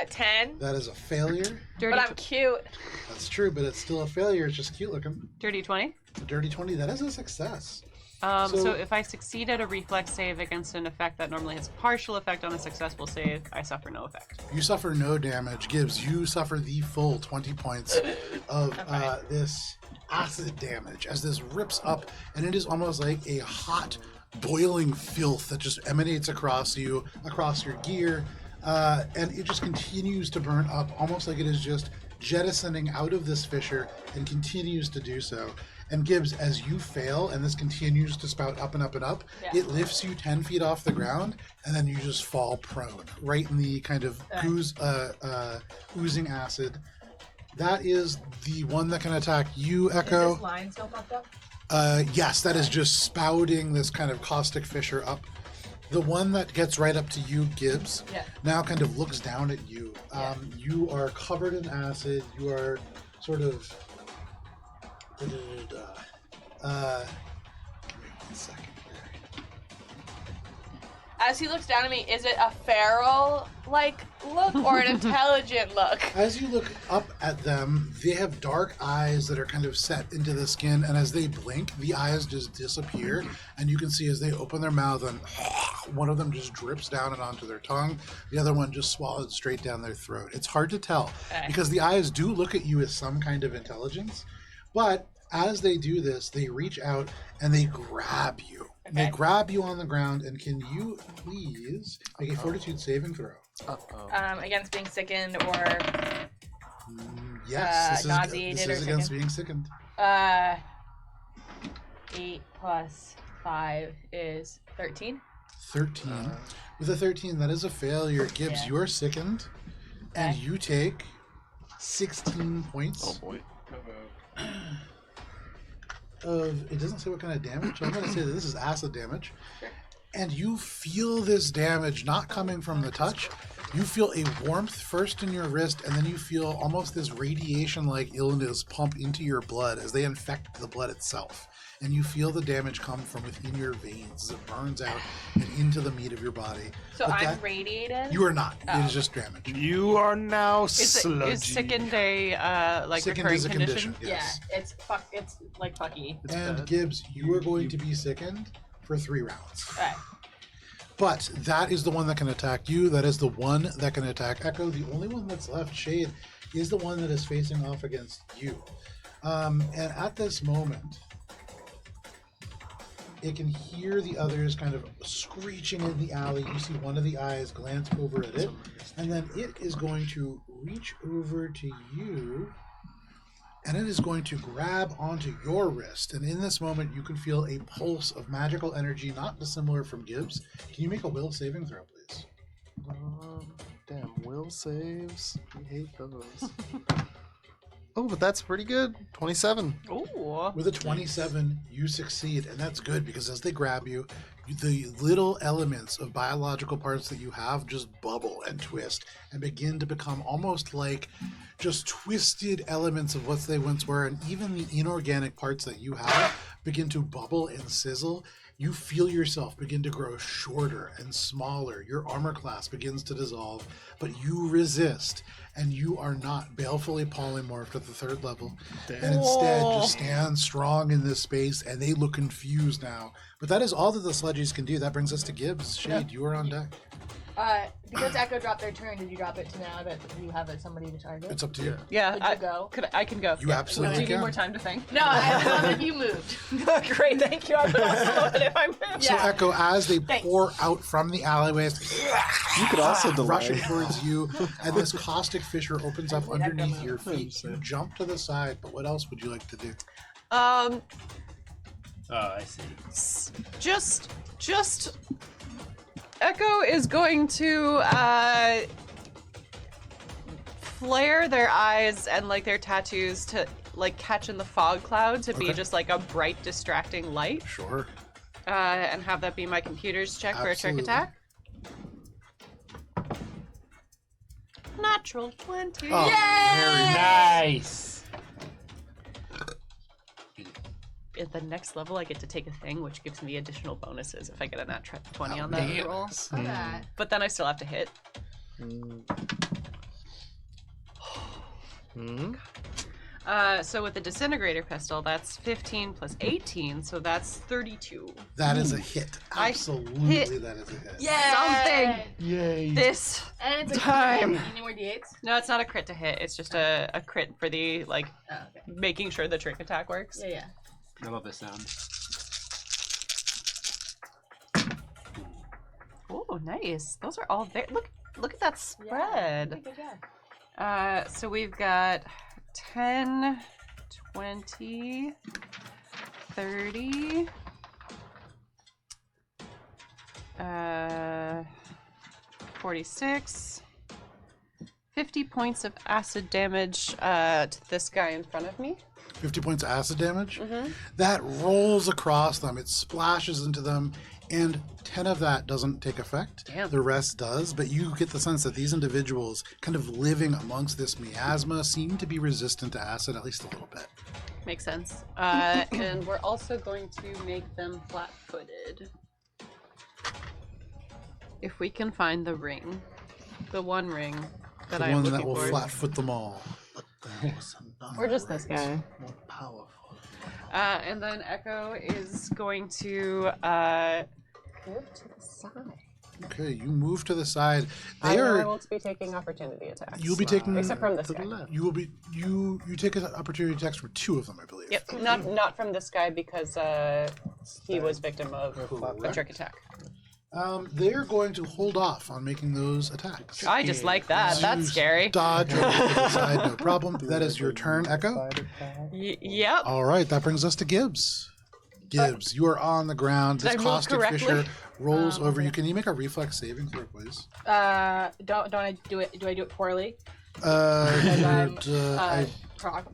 10. That is a failure. Dirty, But I'm cute. That's true, but it's still a failure. It's just cute looking. dirty 20. A dirty 20, that is a success. So So- if I succeed at a reflex save against an effect that normally has a partial effect on a successful save, I suffer no effect. You suffer no damage. Gibbs, you suffer the full 20 points of this acid damage as this rips up, and it is almost like a hot, boiling filth that just emanates across you, across your gear, and it just continues to burn up, almost like it is just jettisoning out of this fissure and continues to do so. And Gibbs, as you fail and this continues to spout up and up and up, Yeah. it lifts you 10 feet off the ground, and then you just fall prone, right in the kind of oozing acid. That is the one that can attack you, Echo. Is this line still fucked up? Yes, that is just spouting this kind of caustic fissure up. The one that gets right up to you, Gibbs, Yeah. now kind of looks down at you. Yeah. You are covered in acid. You are sort of. Give me 1 second here. As he looks down at me, is it a feral like look or an intelligent look? As you look up at them, they have dark eyes that are kind of set into the skin, and as they blink, the eyes just disappear, and you can see as they open their mouth, and one of them just drips down and onto their tongue, the other one just swallowed straight down their throat. It's hard to tell, Okay. because the eyes do look at you as some kind of intelligence, but as they do this, they reach out and they grab you. They Okay. grab you on the ground, and can you please make a fortitude saving throw? Against being sickened or Yes, nauseated this or is against sickened? being sickened. 8 plus 5 is 13. 13. With a 13, that is a failure. Gibbs, Yeah. you are sickened, and Okay. you take 16 points boy. of. It doesn't say what kind of damage. I'm going to say that this is acid damage. Sure. And you feel this damage not coming from the touch. You feel a warmth first in your wrist, and then you feel almost this radiation-like illness pump into your blood as they infect the blood itself. And you feel the damage come from within your veins as it burns out and into the meat of your body. So But I'm that- radiated? You are not. It Oh. is just damage. You are now Is sludgy. sickened a like Sickened recurring is a condition? Yes. Yeah, it's like fucky. It's And bad. Gibbs, you are going to be sickened for 3 rounds. Alright. But that is the one that can attack you. That is the one that can attack Echo. The only one that's left, Shade, is the one that is facing off against you. And at this moment, it can hear the others kind of screeching in the alley. You see one of the eyes glance over at it, and then it is going to reach over to you and it is going to grab onto your wrist. And in this moment, you can feel a pulse of magical energy, not dissimilar from Gibbs. Can you make a will saving throw, please? Damn, will saves. We hate those. Oh, but that's pretty good. 27. Ooh. With a 27, you succeed, and that's good because as they grab you, the little elements of biological parts that you have just bubble and twist and begin to become almost like just twisted elements of what they once were, and even the inorganic parts that you have begin to bubble and sizzle. You feel yourself begin to grow shorter and smaller. Your armor class begins to dissolve, but you resist, and you are not balefully polymorphed at the 3rd level, and instead just stand strong in this space, and they look confused now. But that is all that the sludgies can do. That brings us to Gibbs. Shade, you are on deck. Because Echo dropped their turn, did you drop it to now that you have somebody to target? It's up to you. Yeah, Would you go? I can go. You absolutely Do you need can. more time to think? No, I love if you moved. Great, thank you. I would also love it if I moved. So Yeah. Echo, as they Thanks. pour out from the alleyways, You could also delay. rushing towards you, and this caustic fissure opens up underneath your feet. You jump to the side, but what else would you like to do? Oh, I see. Just Echo is going to flare their eyes and like their tattoos to like catch in the fog cloud to be Okay. just like a bright distracting light, Sure. and have that be my computer's check for a trick Absolutely. attack. Natural 20. Oh, very Nice. At the next level, I get to take a thing, which gives me additional bonuses if I get a nat 20 on that Damn. roll. Look at that. But then I still have to hit. So with the disintegrator pistol, that's 15 plus 18, so that's 32. That is a hit. I Absolutely, hit. that is a hit. Something. Yay. This. And it's a Time. You need more D8s? No, it's not a crit to hit. It's just a crit for the like Oh, okay. making sure the trick attack works. Yeah, yeah. I love this sound. Oh, nice. Those are all very. Look at that spread. Good job. So we've got 10, 20, 30, 46, 50 points of acid damage to this guy in front of me. 50 points of acid damage. Mm-hmm. That rolls across them. It splashes into them, and 10 of that doesn't take effect. Damn. The rest does, but you get the sense that these individuals, kind of living amongst this miasma, seem to be resistant to acid at least a little bit. Makes sense. And we're also going to make them flat-footed. If we can find the ring. The one ring that The I am one looking that will for. flat-foot them all. But there was another Or just this ring, guy. more powerful. And then Echo is going to move to the side. Okay, you move to the side. I They are. won't be taking opportunity attacks. You'll be taking. Except from this to guy. the left. You will be. You take an opportunity attacks from 2 of them, I believe. Yep, not from this guy because he was victim of a Correct. trick attack. They're going to hold off on making those attacks. I just like that. That's You scary. Dodge over to the side, no problem. That is your turn, Echo. Yep. All right, that brings us to Gibbs. Gibbs, you are on the ground. Did I This move caustic correctly? fissure rolls over you. Can you make a reflex saving throw, please? Don't I do it? Do I do it poorly? I'm,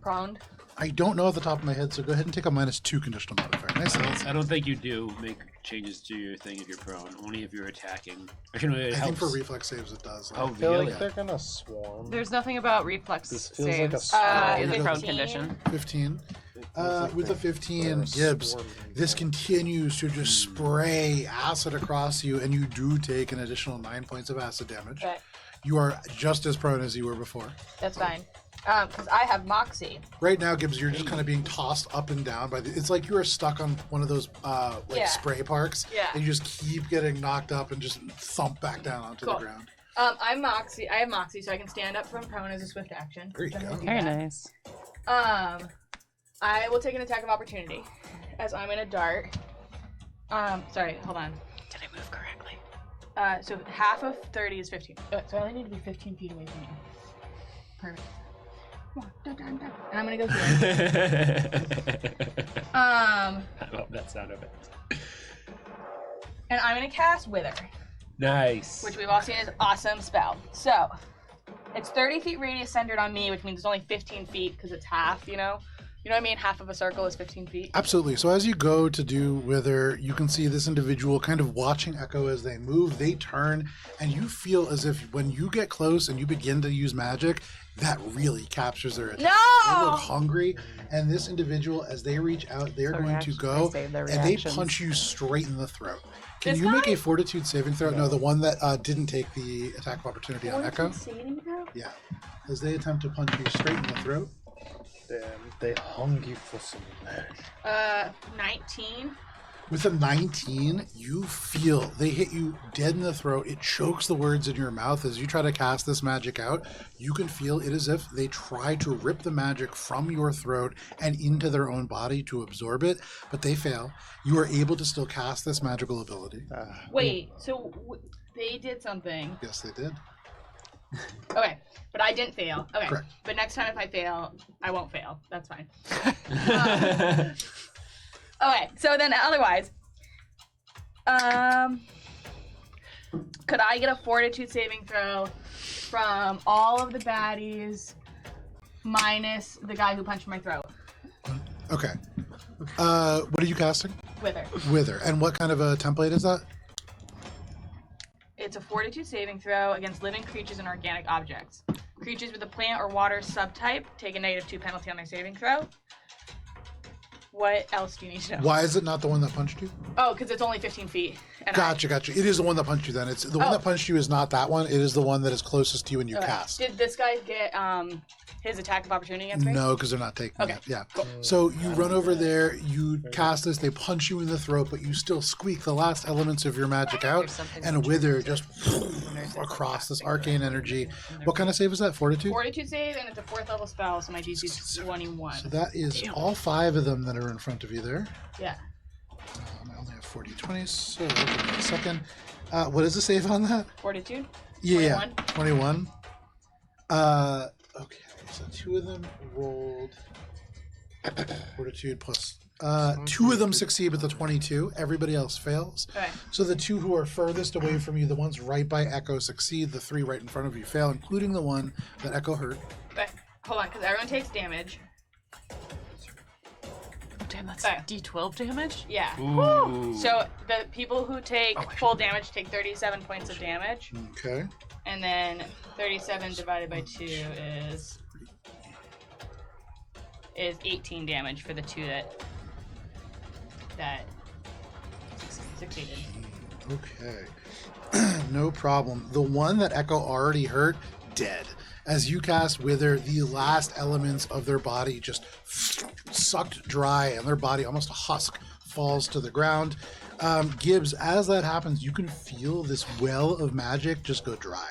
Pronged. I don't know off the top of my head, so go ahead and take a -2 conditional modifier. Nice. I don't think you do make changes to your thing if you're prone. Only if you're attacking. Actually, it I think helps. for reflex saves it does. Oh, I feel really? like they're gonna swarm. There's nothing about reflex This feels like a saves swarm. in the prone 15. condition. 15. It feels like With the they're 15, Gibbs, swarming this down. continues to just spray acid across you, and you do take an additional 9 points of acid damage. Okay, You are just as prone as you were before. that's fine. Because I have Moxie. Right now, Gibbs, you're just kind of being tossed up and down by the. It's like you are stuck on one of those Yeah. spray parks, Yeah. and you just keep getting knocked up and just thump back down onto Cool. the ground. I'm Moxie. I have Moxie, so I can stand up from prone as a swift action. There you So I'm go. gonna do Very that. nice. I will take an attack of opportunity as I'm in a dart. Sorry, hold on. Did I move correctly? So half of 30 is 15. So I only need to be 15 feet away from you. Perfect. Come on. Dun, dun, dun. And I'm gonna go here. I love that sound of it. And I'm gonna cast Wither, Nice. which we've all seen is awesome spell. So it's 30 feet radius centered on me, which means it's only 15 feet because it's half. You know what I mean? Half of a circle is 15 feet. Absolutely. So as you go to do Wither, you can see this individual kind of watching Echo as they move. They turn, and you feel as if when you get close and you begin to use magic, that really captures their attention. They No! look hungry, and this individual, as they reach out, they're going to go, Save their and they reactions. punch you straight in the throat. Can This you make guy? a Fortitude saving throw? No, the one that didn't take the attack of opportunity on Echo. Saving throw? Yeah. As they attempt to punch you straight in the throat. Damn, they hungry for some magic. 19. With a 19, you feel they hit you dead in the throat. It chokes the words in your mouth as you try to cast this magic out. You can feel it as if they try to rip the magic from your throat and into their own body to absorb it, but they fail. You are able to still cast this magical ability. Wait, so they did something. Yes, they did. Okay, but I didn't fail. Okay, Correct. but next time if I fail, I won't fail. That's fine. Okay, so then otherwise, could I get a Fortitude saving throw from all of the baddies minus the guy who punched my throat? Okay. What are you casting? Wither. Wither. And what kind of a template is that? It's a Fortitude saving throw against living creatures and organic objects. Creatures with a plant or water subtype take a -2 penalty on their saving throw. What else do you need to know? Why is it not the one that punched you? Oh, because it's only 15 feet. And Gotcha. It is the one that punched you then. It's the one Oh. that punched you is not that one. It is the one that is closest to you and you Okay. cast. Did this guy get his attack of opportunity against me? No, because they're not taking Okay, it. Yeah. So you run over there, you cast this, they punch you in the throat, but you still squeak the last elements of your magic out, There's something and a wither just across this arcane energy. What kind of save is that? Fortitude? Fortitude save, and it's a 4th level spell, so my DC is 21. So that is all 5 of them that are in front of you there. Yeah. I only have 40 20s, so give me a second. What is the save on that? Fortitude? Yeah, 21? 21. Okay, so 2 of them rolled Fortitude plus. 2 of them succeed with the 22. Everybody else fails. Okay. So the 2 who are furthest away from you, the ones right by Echo, succeed. The 3 right in front of you fail, including the one that Echo hurt. Okay. Hold on, because everyone takes damage. Damn, that's Okay. D12 damage? Yeah. Ooh. So the people who take full damage take 37 points of damage, Okay. and then 37 divided by 2 is 18 damage for the 2 that succeeded. Okay. No problem. The one that Echo already hurt, dead. As you cast Wither, the last elements of their body just sucked dry, and their body, almost a husk, falls to the ground. Gibbs, as that happens, you can feel this well of magic just go dry,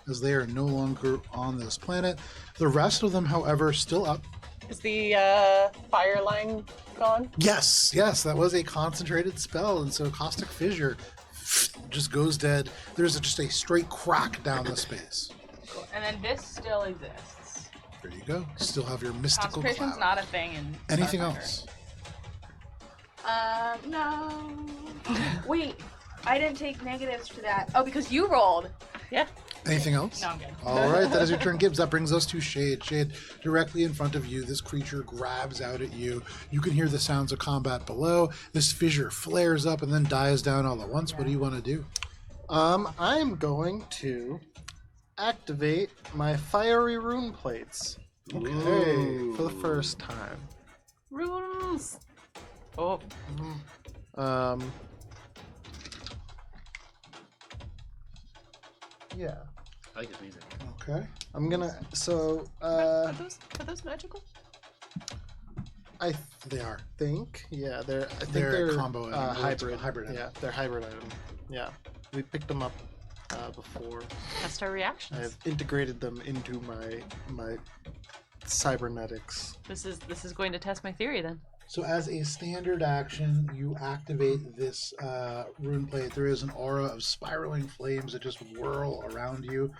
as they are no longer on this planet. The rest of them, however, still up. Is the fire line gone? Yes, that was a concentrated spell, and so Caustic Fissure just goes dead. There's just a straight crack down the space. Cool. And then this still exists. There you go. Still have your mystical Concentration's cloud. not a thing in Anything Starfinder. else? No. Wait, I didn't take negatives to that. Oh, because you rolled. Yeah. Anything else? No, I'm good. All right, that is your turn, Gibbs. That brings us to Shade. Shade, directly in front of you, this creature grabs out at you. You can hear the sounds of combat below. This fissure flares up and then dies down all at once. What do you want to do? I'm going to activate my fiery rune plates. Okay. For the first time. Runes! Oh. Yeah. I like his music. Okay. I'm gonna. So, Are those magical? I They are. think, yeah, I think They're they're a combo item. hybrid. Hybrid item. Yeah, they're hybrid item. Yeah, we picked them up before. Test our reactions. I've integrated them into my cybernetics. This is going to test my theory then. So as a standard action, you activate this rune plate. There is an aura of spiraling flames that just whirl around you.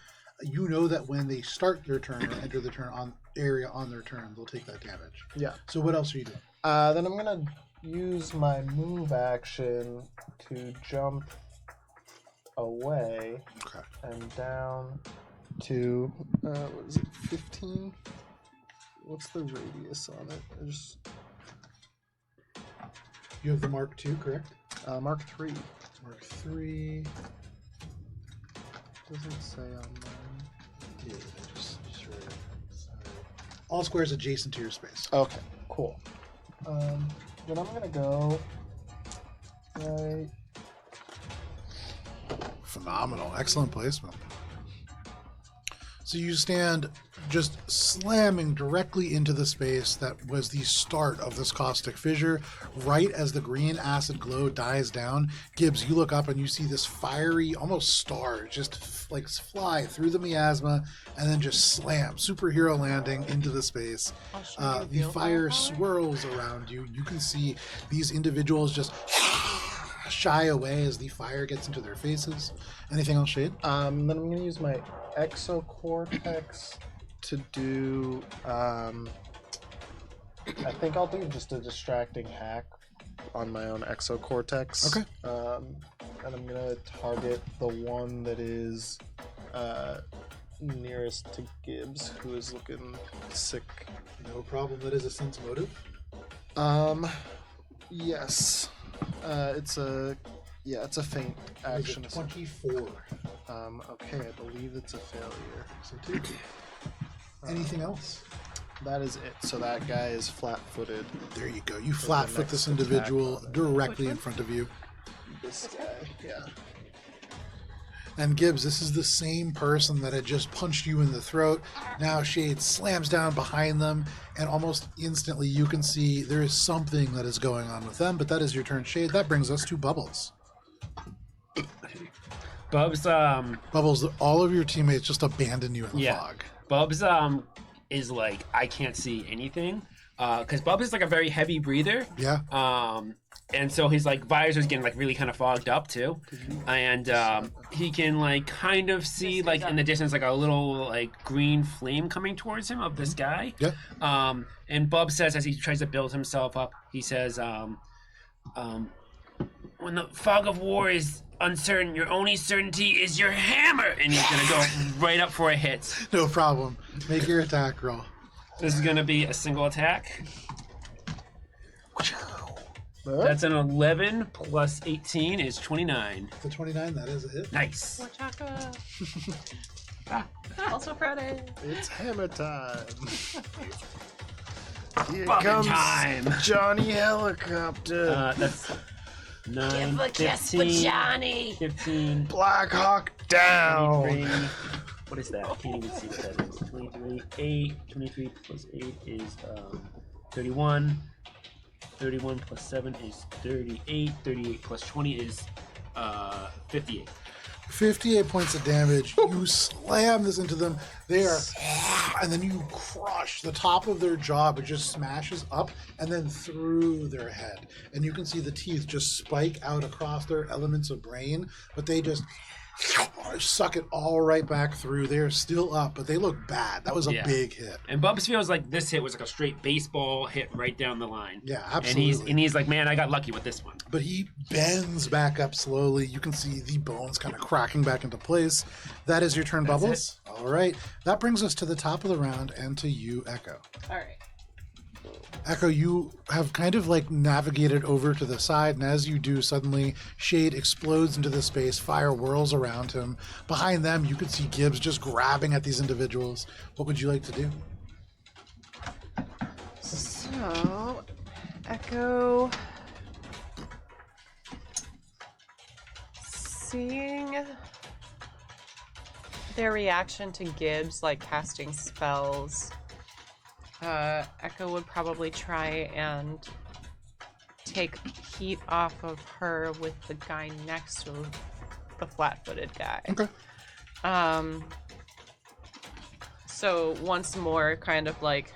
you know that when they start their turn or enter the turn on area on their turn, they'll take that damage. Yeah. So what else are you doing? Then I'm gonna use my move action to jump away Okay. and down to what is it, 15? What's the radius on it? You have the Mark II, correct? Mark 3. Mark 3. Doesn't say on mine. Yeah, just read it. Sorry. All squares adjacent to your space. Okay, cool. Then I'm gonna go right. Phenomenal. Excellent placement. So you stand just slamming directly into the space that was the start of this caustic fissure. Right as the green acid glow dies down, Gibbs, you look up and you see this fiery, almost star, just like fly through the miasma and then just slam, superhero landing into the space. The fire swirls around you. You can see these individuals just shy away as the fire gets into their faces. Anything else, Shade? Then I'm gonna use my exocortex to do. I think I'll do just a distracting hack on my own exocortex. Okay. And I'm gonna target the one that is nearest to Gibbs, who is looking sick. No problem. That is a sense motive. Yes. It's a feint action. 24. Okay, I believe it's a failure. So 2. Anything else? That is it. So that guy is flat-footed. There you go. You For the flat foot next this attack individual on it. directly in front of you. This guy, yeah. And Gibbs, this is the same person that had just punched you in the throat. Now Shade slams down behind them, and almost instantly you can see there is something that is going on with them, but that is your turn, Shade. That brings us to Bubbles. Bubs, Bubbles, all of your teammates just abandon you in the Yeah. fog. Bubs, is like, I can't see anything. Because Bubs is like a very heavy breather. Yeah. And so his like visor's getting like really kind of fogged up too. And he can like kind of see like in the distance like a little like green flame coming towards him of this guy. Yeah. And Bub says as he tries to build himself up, he says, when the fog of war is uncertain, your only certainty is your hammer. And he's gonna go right up for a hit. No problem. Make your attack roll. This is gonna be a single attack. That's an 11 plus 18 is 29. The 29, that is a hit. Nice. Also Friday. It's hammer time. Here Fucking comes time. Johnny Helicopter. That's 9, Give a kiss for 15, Johnny. 15, Black Hawk down. 23. What is that? I can't even see what that is. 23, 8, 23 plus 8 is 31. 31 plus 7 is 38. 38 plus 20 is 58. 58 points of damage. You slam this into them. They are, and then you crush the top of their jaw. It just smashes up and then through their head. And you can see the teeth just spike out across their elements of brain, but they just suck it all right back through. They're still up, but they look bad. That was a Yeah. big hit. And Bubs feels like this hit was like a straight baseball hit right down the line. Yeah, absolutely. And he's like, man, I got lucky with this one. But he bends back up slowly. You can see the bones kind of cracking back into place. That is your turn, That's Bubbles. All right. That brings us to the top of the round and to you, Echo. All right. Echo, you have kind of like navigated over to the side, and as you do, suddenly Shade explodes into the space, fire whirls around him. Behind them, you can see Gibbs just grabbing at these individuals. What would you like to do? So, Echo. Seeing their reaction to Gibbs, like casting spells, Echo would probably try and take heat off of her with the guy next to the flat-footed guy. Okay. So once more, kind of like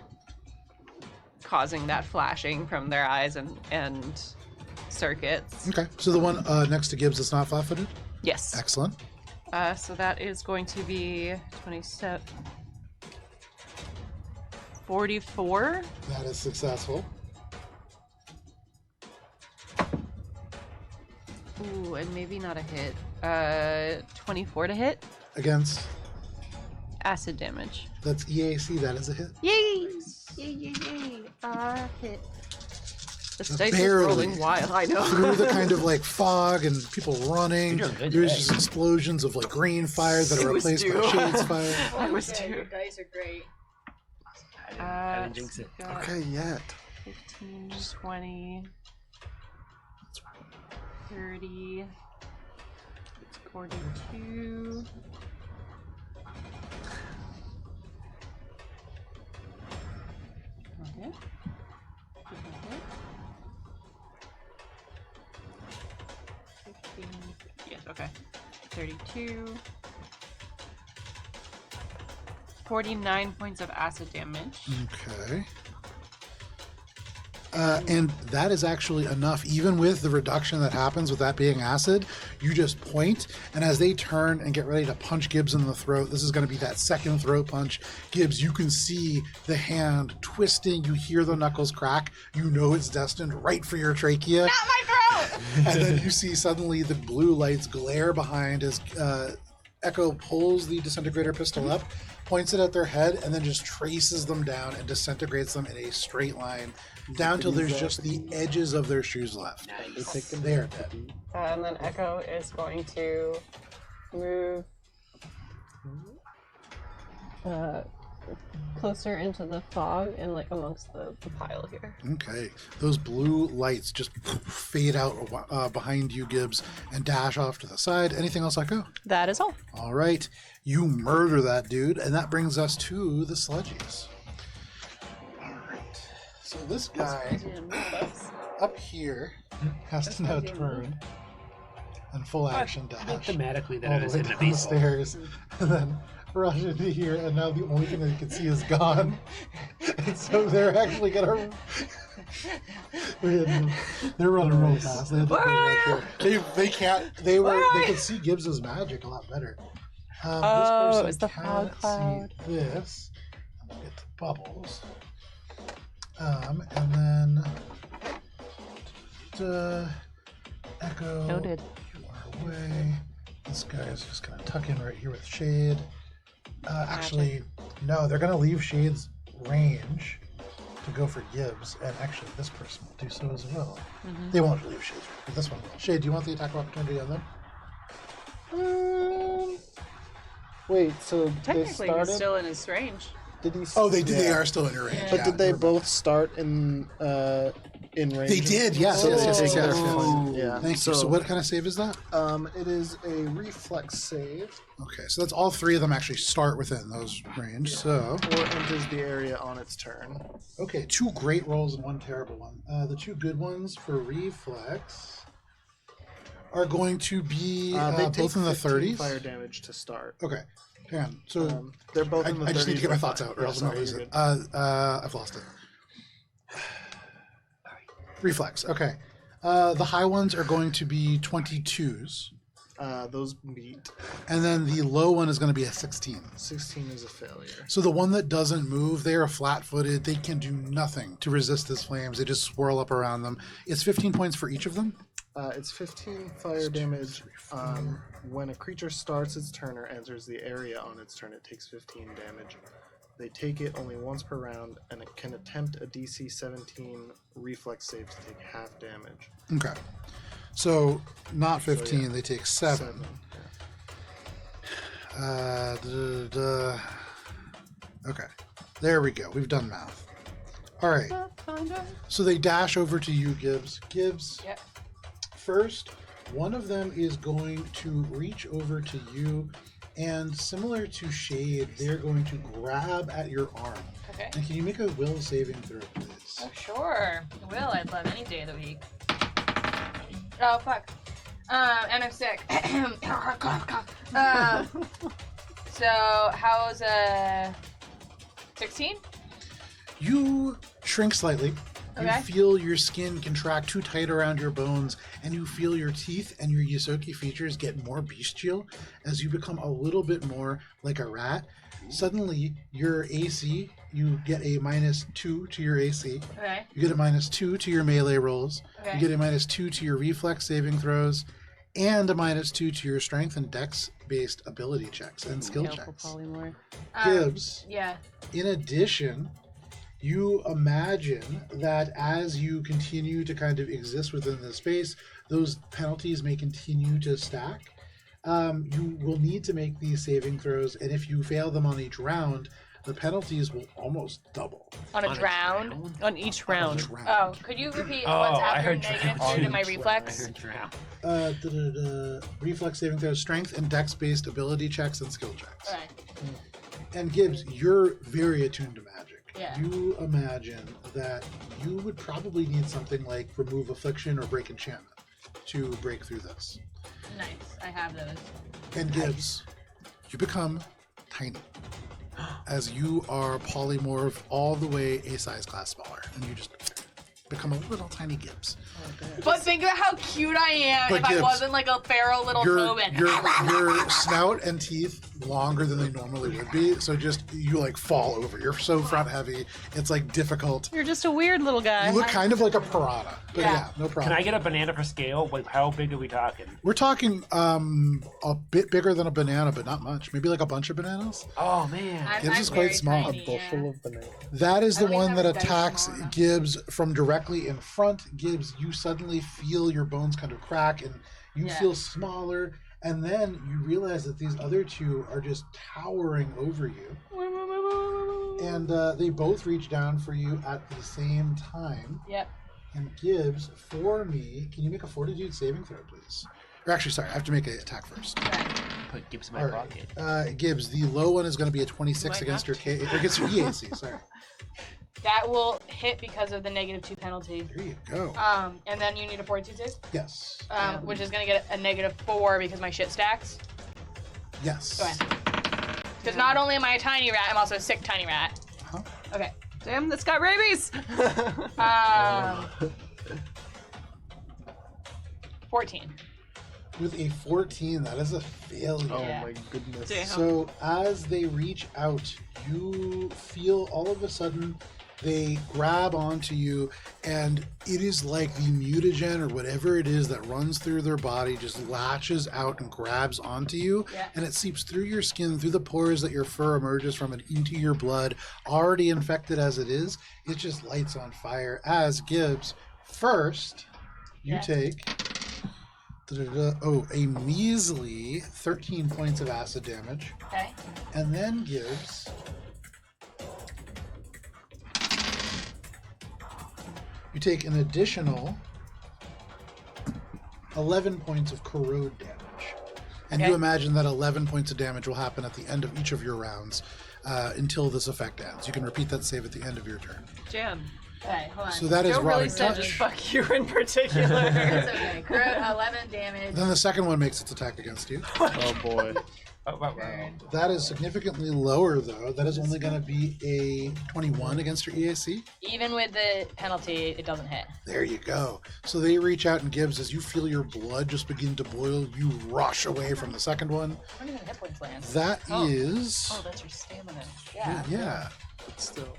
causing that flashing from their eyes and circuits. Okay. So the one next to Gibbs is not flat-footed? Yes. Excellent. So that is going to be 27. 44. That is successful. Ooh, and maybe not a hit. 24 to hit. Against, Acid damage. that's EAC, that is a hit. Yay! Yay! Hit. The dice is Barely. rolling wild. I know. Through the kind of like fog and people running, You're doing good there's today. just explosions of like green fire that are It was replaced by due. Shade's fire. I was Okay, too. your dice are great. I didn't jinx it. Got Okay, yet. 15, 20, 30, 42. Okay. Yes, okay. 32. 49 points of acid damage. Okay. And that is actually enough. Even with the reduction that happens with that being acid, you just point, and as they turn and get ready to punch Gibbs in the throat, this is going to be that second throat punch. Gibbs, you can see the hand twisting. You hear the knuckles crack. You know it's destined right for your trachea. Not my throat! And then you see suddenly the blue lights glare behind as Echo pulls the disintegrator pistol up, points it at their head, and then just traces them down and disintegrates them in a straight line down till there's just the edges of their shoes left. They are dead. And then Echo is going to move closer into the fog and like amongst the pile here. Okay. Those blue lights just fade out behind you, Gibbs, and dash off to the side. Anything else, Echo? That is all. All right. You murder that dude, and that brings us to the sludgies. All right. So this guy up here has to now turn and full action dash Thematically, all that the is way in the down the baseball. stairs, and then rush into here, and now the only thing that you can see is gone. And so they're actually gonna. They're running real fast. They, had to go right there. They can't. They could see Gibbs's magic a lot better. This person it's the fog can't cloud. see this. And we'll get the bubbles. And then Echo. Noted. You are away. This guy is just gonna tuck in right here with Shade. Actually, no, they're gonna leave Shade's range to go for Gibbs, and actually this person will do so as well. Mm-hmm. They won't leave Shade's range, but this one will. Shade, do you want the attack of opportunity on them? Wait, so they Technically, started? he's still in his range. Did he? Oh, they did. They Yeah. are still in your range. But yeah, did they they're- both start in range? They did, yes, yes, yes, yes, yes. Oh, yeah. Thank you. So what kind of save is that? It is a reflex save, Okay, so that's all three of them actually start within those range. So or enters the area on its turn. okay, two great rolls and one terrible one. The two good ones for reflex are going to be They take both in the 15 30s. fire damage to start. Okay, hang on. So They're both in the 30s. I just need to get my but thoughts fine. out, or Yeah, else I'm not sorry, lose you're it. good. I've lost it. Reflex. Okay. The high ones are going to be 22s, Those beat. and then the low one is going to be a 16. 16 is a failure. So the one that doesn't move, they are flat-footed. They can do nothing to resist his flames. They just swirl up around them. It's 15 points for each of them. It's 15 fire damage. When a creature starts its turn or enters the area on its turn, it takes 15 damage. They take it only once per round, and it can attempt a DC 17 reflex save to take half damage. Okay. So not 15, yeah. they take 7. 7. Okay. There we go. We've done math. All right. So they dash over to you, Gibbs. Gibbs, Yep. first, one of them is going to reach over to you, and similar to Shade, they're going to grab at your arm. Okay. And can you make a will saving throw, please? Oh, sure. Will, I'd love any day of the week. Oh, fuck. And I'm sick. So, how's 16? You shrink slightly, You Okay. feel your skin contract too tight around your bones, and you feel your teeth and your Yosoki features get more bestial as you become a little bit more like a rat. Suddenly, your AC, you get a -2 to your AC. Okay. You get a -2 to your melee rolls. Okay. You get a -2 to your reflex saving throws, and a -2 to your strength and dex-based ability checks and skill Careful, checks. Polymorph. Gibbs, Yeah. in addition, you imagine that as you continue to kind of exist within the space, those penalties may continue to stack. You will need to make these saving throws, and if you fail them on each round, the penalties will almost double. On a drown. On each round. Each round. Oh, could you repeat Oh, what's I after heard negative drown. 2 to my I reflex? heard drown. Reflex saving throws, strength and dex-based ability checks and skill checks. Okay. And Gibbs, you're very attuned to magic. Yeah. You imagine that you would probably need something like remove affliction or break enchantment to break through this. Nice. I have those. And Gibbs, you become tiny as you are polymorph all the way a size class smaller, and you just become a little tiny Gibbs. But think about how cute I am But if I Gibbs, wasn't like a feral little Tobin. Your snout and teeth longer than they normally would be, so just you like fall over. You're so front heavy, it's like difficult. You're just a weird little guy. You look kind of like a piranha, but Yeah. yeah, no problem. Can I get a banana for scale? Like, how big are we talking? We're talking a bit bigger than a banana, but not much. Maybe like a bunch of bananas. Oh man. Gibbs is quite very small. tiny, A bushel of bananas. That is I the don't even one have that a dice attacks small enough. Gibbs from directly in front. Gibbs, you suddenly feel your bones kind of crack and you Yeah. feel smaller. And then you realize that these other two are just towering over you. And they both reach down for you at the same time. Yep. And Gibbs, for me, can you make a fortitude saving throw, please? Or actually, sorry, I have to make an attack first. Put Gibbs in my All right. pocket. Gibbs, the low one is going to be a 26 Might against have your K, or against your EAC, sorry. That will hit because of the -2 penalty. There you go. And then you need a fortitude save, Yes. which is gonna get a -4 because my shit stacks. Yes. Okay. Because not only am I a tiny rat, I'm also a sick tiny rat. Huh? Okay. Damn, that's got rabies. 14. With a 14, that is a failure. Oh Yeah. my goodness. Damn. So as they reach out, you feel all of a sudden they grab onto you, and it is like the mutagen or whatever it is that runs through their body just latches out and grabs onto you, Yeah. and it seeps through your skin, through the pores that your fur emerges from, and into your blood. Already infected as it is, it just lights on fire. As Gibbs, first, you Yeah. take a measly 13 points of acid damage, Okay. and then Gibbs, you take an additional 11 points of corrode damage. And you Okay. imagine that 11 points of damage will happen at the end of each of your rounds until this effect ends. You can repeat that save at the end of your turn. Jam. Okay, hold on. So that is Joe really rotting said touch. just fuck you in particular. It's okay. Corrode, 11 damage. Then the second one makes its attack against you. Oh boy. That is significantly lower, though. That is only going to be a 21 against your EAC. Even with the penalty, it doesn't hit. There you go. So they reach out, and Gibbs, as you feel your blood just begin to boil, you rush away from the second one. How many hit points land? That is, Oh, that's your stamina. yeah. But still.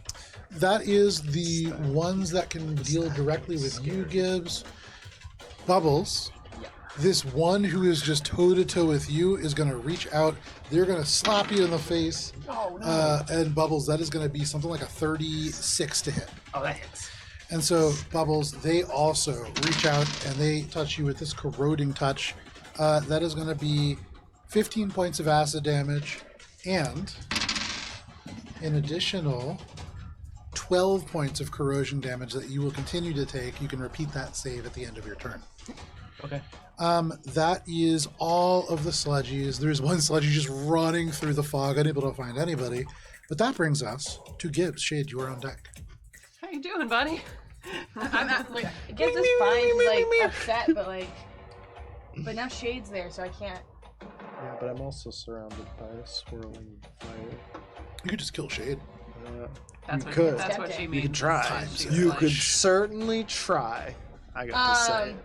That is the ones that can deal directly with you, Gibbs. Bubbles. This one who is just toe to toe with you is going to reach out. They're going to slap you in the face. And Bubbles, that is going to be something like a 36 to hit. Oh, that hits. And so, Bubbles, they also reach out and they touch you with this corroding touch. That is going to be 15 points of acid damage and an additional 12 points of corrosion damage that you will continue to take. You can repeat that save at the end of your turn. Okay. That is all of the sludgies. There's one sludgy just running through the fog, unable to find anybody. But that brings us to Gibbs. Shade, you are on deck. How you doing, buddy? I'm not, like, it gets us fine. He's like upset, but now Shade's there, so I can't. Yeah, but I'm also surrounded by a swirling fire. You could just kill Shade. That's You what could. that's what she means. You could try. Times She's You like- could certainly try. I got to say.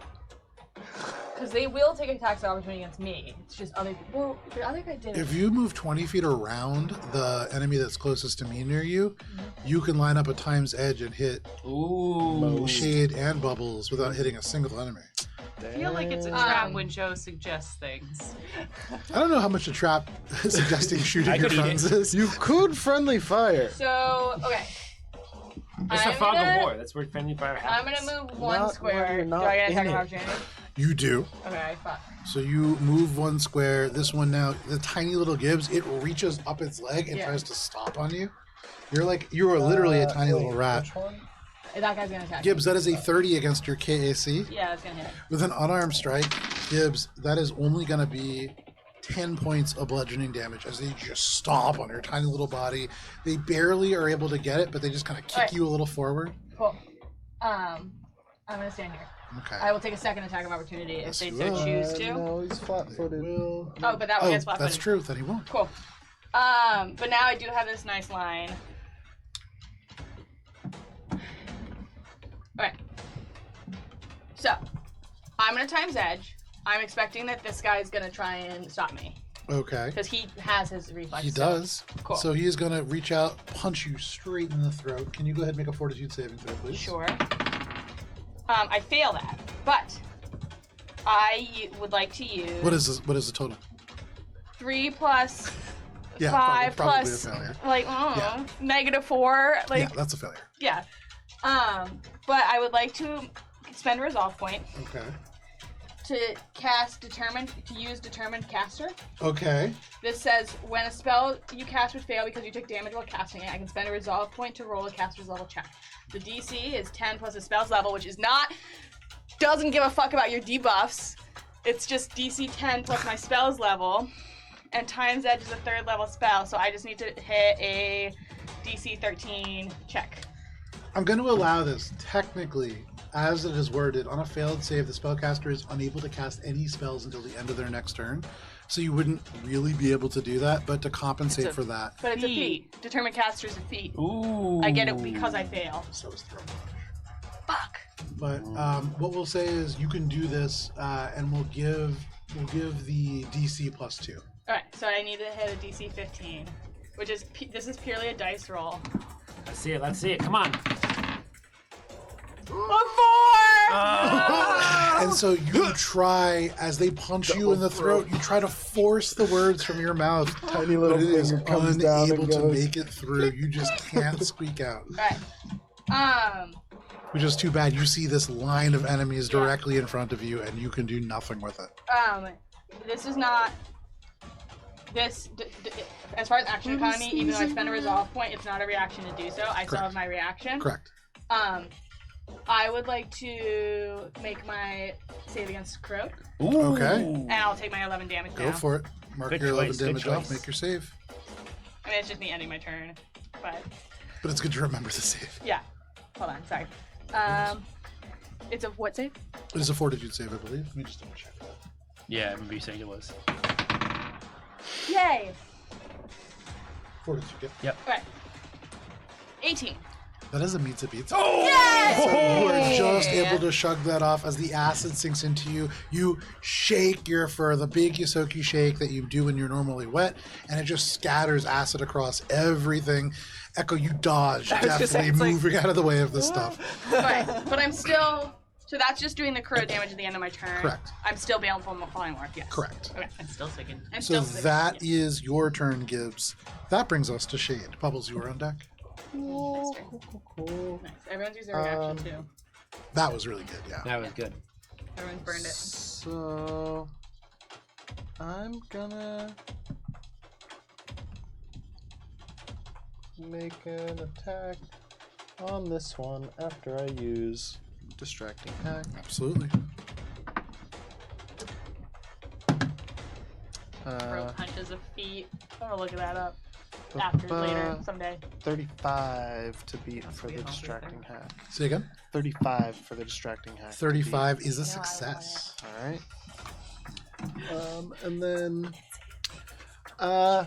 Because they will take attacks of opportunity against me. It's just other people. Well, the other guy did it. If you move 20 feet around the enemy that's closest to me near you, you can line up a times edge and hit Ooh. Shade and Bubbles without hitting a single enemy. I feel like it's a trap when Joe suggests things. I don't know how much a trap suggesting shooting I your could eat friends it. is. You could friendly fire. So, okay. It's the I'm fog gonna- of war. That's where friendly fire I'm happens. gonna move one Not when square. you're Do not I get an attack in of it. opportunity? You do. Okay, fuck. So you move one square. This one now, the tiny little Gibbs, it reaches up its leg and Yeah. tries to stomp on you. You are literally a tiny little rat. Which one? That guy's gonna attack. Gibbs, that is a 30 against your KAC. Yeah, that's gonna hit. With an unarmed strike, Gibbs, that is only going to be 10 points of bludgeoning damage as they just stomp on your tiny little body. They barely are able to get it, but they just kind of kick Alright. you a little forward. Cool. I'm gonna stand here. Okay. I will take a second attack of opportunity if Yes, they you so will. choose to. No, he's flat-footed. Will. Oh, but that one Oh, gets flat that's true. Then he won't. Cool. But now I do have this nice line. Alright. So, I'm gonna times edge. I'm expecting that this guy's gonna try and stop me. Okay. Because he has his reflex. He still. does. Cool. So he is going to reach out, punch you straight in the throat. Can you go ahead and make a fortitude saving throw, please? Sure. I fail that, but I would like to use What is the total? 3 plus Yeah, 5 probably plus a failure. like Yeah. -4. Like Yeah, that's a failure. yeah. But I would like to spend a resolve point Okay. to use determined caster. Okay. This says when a spell you cast would fail because you took damage while casting it, I can spend a resolve point to roll a caster's level check. The DC is 10 plus the spell's level, which doesn't give a fuck about your debuffs. It's just DC 10 plus my spell's level. And Time's Edge is a 3rd level spell, so I just need to hit a DC 13 check. I'm going to allow this. Technically, as it is worded, on a failed save, the spellcaster is unable to cast any spells until the end of their next turn. So you wouldn't really be able to do that, but to compensate for that, But it's a feat. Determined caster's a feat. Ooh. I get it because I fail. so is throw. Fuck. But what we'll say is you can do this, and we'll give the DC +2. Alright, so I need to hit a DC 15, which is this is purely a dice roll. Let's see it. Let's see it. Come on. A 4! And so you try, as they punch you in the throat, you try to force the words from your mouth, Tiny little but it is finger comes down unable and to goes. make it through. You just can't squeak out. Alright. Which is too bad. You see this line of enemies directly in front of you, and you can do nothing with it. This is not. This, as far as action economy, even though I spend a resolve point, it's not a reaction to do so. I still have my reaction. Correct. I would like to make my save against Croak, Ooh. Okay. and I'll take my 11 damage Go now. for it. Mark Good your 11 choice, good damage off. choice. Make your save. I mean, it's just me ending my turn, but But it's good to remember the save. yeah. Hold on, sorry. It's a what save? It is a fortitude save, I believe. Let me just double check that. Yeah, I remember you saying it was. Yay! Fortitude, yeah. Okay. 18. That is a meets a beats. Yay! So you are just able to shrug that off as the acid sinks into you. You shake your fur, the big Yosoki shake that you do when you're normally wet, and it just scatters acid across everything. Echo, you dodge, definitely moving out of the way of this stuff. Right, but I'm still. So that's just doing the corrode damage at the end of my turn. Correct. I'm still baleful falling work, yes. Correct. Okay. I'm still sticking. I'm So still that is your turn, Gibbs. That brings us to Shade. Bubbles, you are on deck. Cool. Nice. Everyone's used their reaction too. That was really good, yeah. That was good. Everyone's burned it. So I'm gonna make an attack on this one after I use distracting hack. Absolutely. Throw punches of feet. I'm gonna look that up after later someday. 35 to beat That's for the the awesome distracting thing. hack. Say again? 35 for the distracting hack. to 35 is a No, I don't success. beat. All right. And then I'm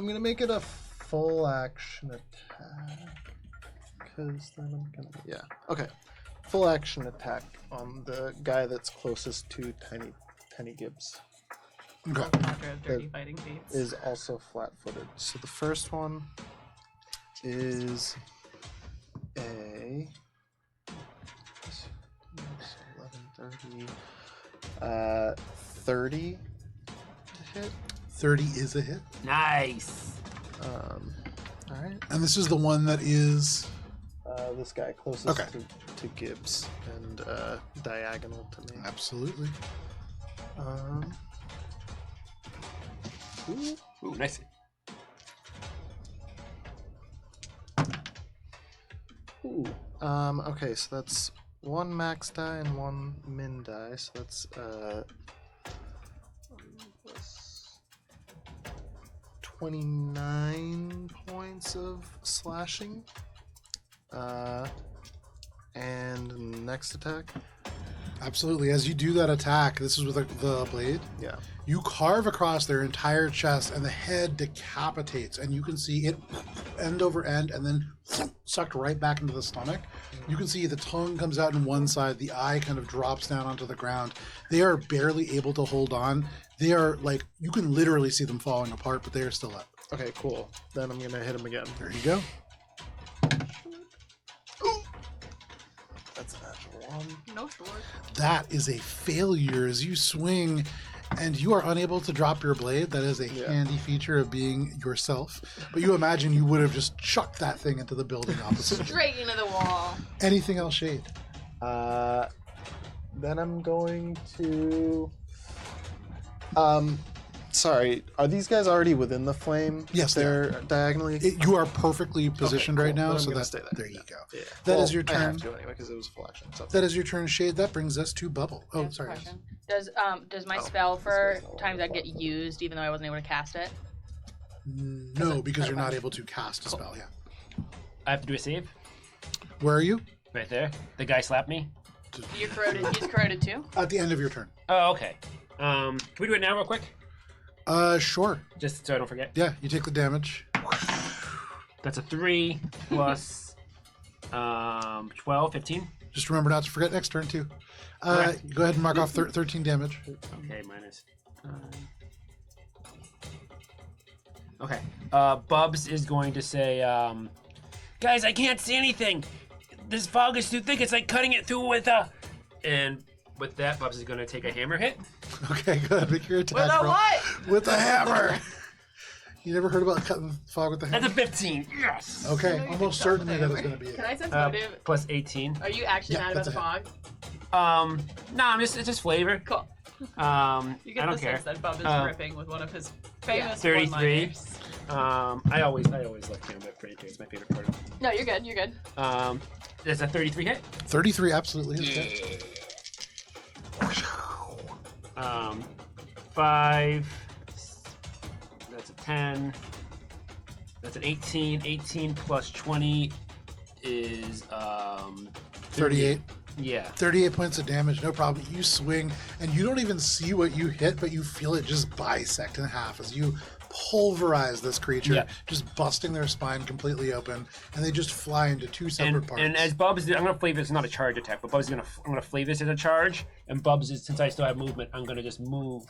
gonna make it a full action attack. Because then I'm gonna. Yeah. Okay. Full action attack on the guy that's closest to Tiny Gibbs. Okay. After dirty fighting feats. Is also flat-footed. So the first one is a 11, 30 to hit. 30 is a hit. Nice. All right. And this is the one that is. This guy closest Okay. to Gibbs and diagonal to me. Absolutely. Ooh, nice. Ooh. Okay, so that's one max die and one min die. So that's 29 points of slashing. And next attack. Absolutely. As you do that attack, this is with the blade. Yeah. You carve across their entire chest, and the head decapitates, and you can see it end over end, and then sucked right back into the stomach. You can see the tongue comes out in one side, the eye kind of drops down onto the ground. They are barely able to hold on. They are like, you can literally see them falling apart, but they are still up. Okay, cool. Then I'm gonna hit him again. There you go. That's a natural one. No short. That is a failure as you swing and you are unable to drop your blade. That is a handy feature of being yourself. But you imagine you would have just chucked that thing into the building opposite. Straight into the wall. Anything else, Shade? Then I'm going to. Sorry, are these guys already within the flame? Yes, they they're diagonally. You are perfectly positioned Okay, right cool. now, Then I'm so gonna that stay there. there you go. Yeah. That is your I have turn. to anyway because it was a full action. So. That is your turn, Shade. That brings us to Bubble. I Oh, have a sorry. question. Does my Oh, spell this for guy's not times that allowed get to used even though I wasn't able to cast it? No, because you're not able to cast a spell. Yeah. I have to do a save. Where are you? Right there. The guy slapped me. You're corroded. He's corroded too. At the end of your turn. Oh, okay. Can we do it now real quick? Sure. Just so I don't forget. Yeah, you take the damage. That's a 3 plus 12, 15. Just remember not to forget next turn, too. Okay. Go ahead and mark off 13 damage. Okay, minus. Okay. Bubs is going to say, guys, I can't see anything. This fog is too thick. It's like cutting it through with a. And with that, Bubs is going to take a hammer hit. Okay, go ahead. Make your attack With a roll. what? With a hammer. You never heard about cutting fog with the That's hammer? a 15. Yes. Okay, almost certainly that is going to be Can it. I sense motive? Plus 18. Are you actually Yeah, mad about that's the a fog? No, it's just flavor. Cool. You I get don't the care. sense that Bub is ripping with one of his famous 33. one-liners. I always like combat pretty too. It's my favorite part. No, you're good. You're good. That's a 33 hit. 33 absolutely is good. 5. That's a 10. That's an 18. 18 plus 20 is 38. Yeah. 38 points of damage, no problem. You swing, and you don't even see what you hit, but you feel it just bisect in half as you pulverize this creature, Yeah. just busting their spine completely open, and they just fly into two separate parts. And as Bubs, I'm gonna flavor this not a charge attack, but Bubs I'm gonna flavor this as a charge. And Bubs is, since I still have movement, I'm gonna just move,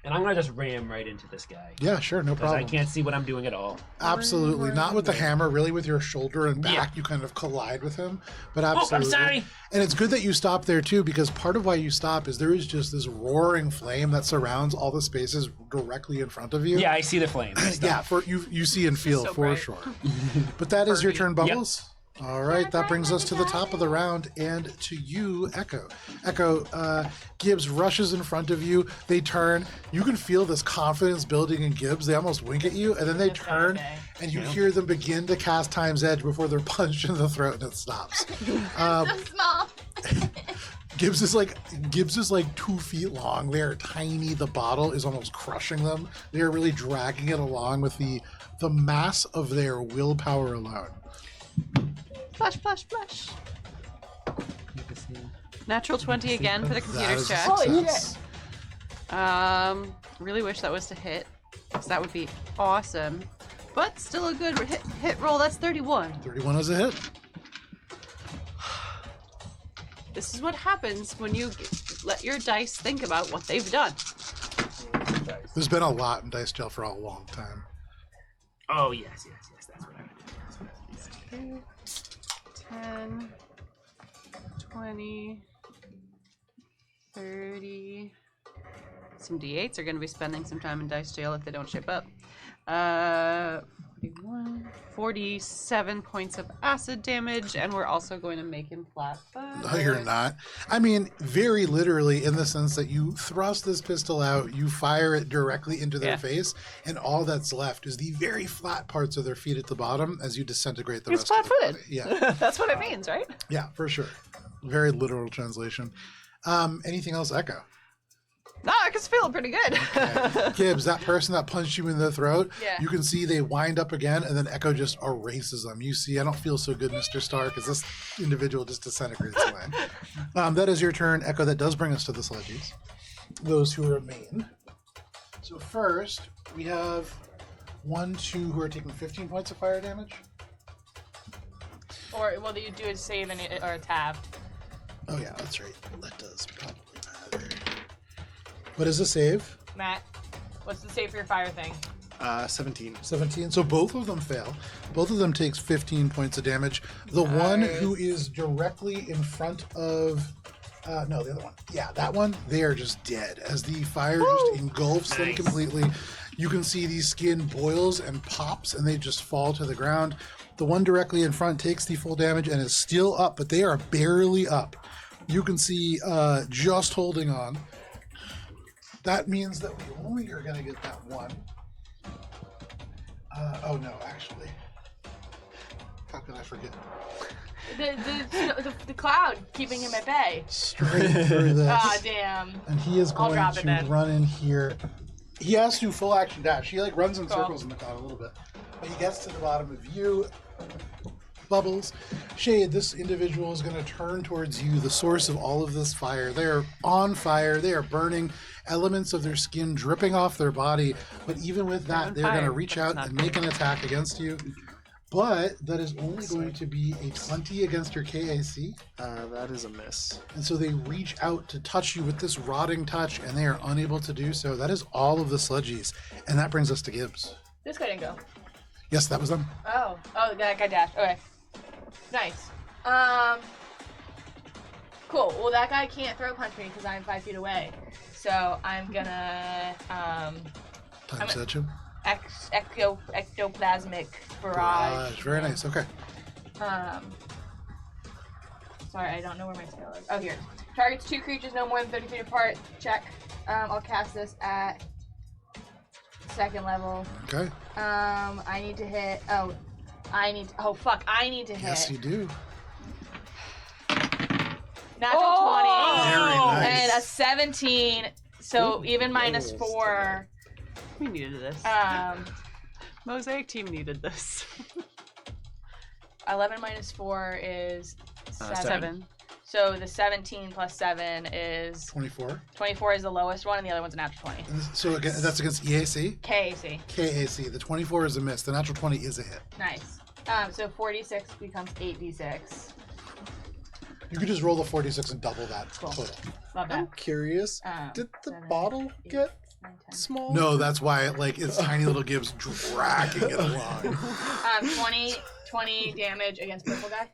and I'm gonna just ram right into this guy. Yeah, sure, no Because I problem. can't see what I'm doing at all. Absolutely. Not with the hammer, really with your shoulder and back, Yeah. you kind of collide with him. But Oh, absolutely. I'm sorry. And it's good that you stop there too, because part of why you stop is there is just this roaring flame that surrounds all the spaces directly in front of you. Yeah, I see the flame. Yeah, for you see and feel So for bright. sure. But that is your turn, Yep. Bubbles. All right, that brings us to the top of the round and to you, Echo. Echo, Gibbs rushes in front of you. They turn. You can feel this confidence building in Gibbs. They almost wink at you, and then they turn, and you hear them begin to cast Time's Edge before they're punched in the throat, and it stops. So small. Gibbs is like 2 feet long. They are tiny. The bottle is almost crushing them. They are really dragging it along with the mass of their willpower alone. Flash, flash, flash. Natural 20 again for the That computer's is a check. Holy success. Really wish that was to hit, because that would be awesome. But still a good hit roll. That's 31. 31 is a hit. This is what happens when you let your dice think about what they've done. There's been a lot in Dice Jail for a long time. Oh, yes. That's what I would do. 10, 20, 30. Some D8s are going to be spending some time in Dice Jail if they don't shape up. 41, 47 points of acid damage, and we're also going to make him flat-footed. No, you're not. I mean, very literally in the sense that you thrust this pistol out, you fire it directly into their face, and all that's left is the very flat parts of their feet at the bottom as you disintegrate the He's rest of the flat-footed. body. Yeah. That's what it means, right? Yeah, for sure. Very literal translation. Anything else, Echo? No, I can feel pretty good. Okay. Gibbs, that person that punched you in the throat, Yeah. you can see they wind up again, and then Echo just erases them. You see, I don't feel so good, Mr. Stark, as this individual just disintegrates away. That is your turn, Echo. That does bring us to the sledgies. Those who remain. So first, we have 1, 2 who are taking 15 points of fire damage. Or will you do a save or a tab? Oh yeah, that's right. That does probably matter. What is the save? Matt, what's the save for your fire thing? 17. 17. So both of them fail. Both of them takes 15 points of damage. The one who is directly in front of... no, the other one. Yeah, that one, they are just dead. As the fire just engulfs them completely, you can see the skin boils and pops, and they just fall to the ground. The one directly in front takes the full damage and is still up, but they are barely up. You can see just holding on. That means that we only are going to get that one. Oh no, actually. How could I forget? The cloud keeping him at bay. Straight through this. Ah, damn. And he is I'll going drop it to then. run in here. He has to full action dash. He like runs in Cool. circles in the cloud a little bit. But he gets to the bottom of you. Bubbles. Shade, this individual is going to turn towards you, the source of all of this fire. They are on fire. They are burning, elements of their skin dripping off their body. But even with that, on they're going to fire, reach but it's out not and make an attack against you. But that is only going to be a 20 against your KAC. That is a miss. And so they reach out to touch you with this rotting touch, and they are unable to do so. That is all of the sludgies. And that brings us to Gibbs. This guy didn't go. Yes, that was them. Oh, that guy dashed. Okay. Nice. Cool. Well, that guy can't throw punch me because I'm 5 feet away. So I'm gonna Time set him. ectoplasmic barrage. Very nice. Okay. Sorry, I don't know where my spell is. Oh, here. Targets 2 creatures no more than 30 feet apart. Check. I'll cast this at 2nd level. Okay. I need to hit. I need to hit. Yes, you do. Natural 20. Very nice. And a 17. So even minus 4. We needed this. Mosaic team needed this. 11 minus 4 is 7. 7. So the 17 plus 7 is 24. 24 is the lowest one, and the other one's a natural 20. So again, that's against EAC. KAC. KAC. The 24 is a miss. The natural 20 is a hit. Nice. So 46 becomes 8d6. You could just roll the 46 and double that Cool. total. Love I'm that. curious. Did the 7, bottle 8, get 9, 10. small? No, that's why it's tiny little Gibbs dragging it along. 20 damage against purple guy.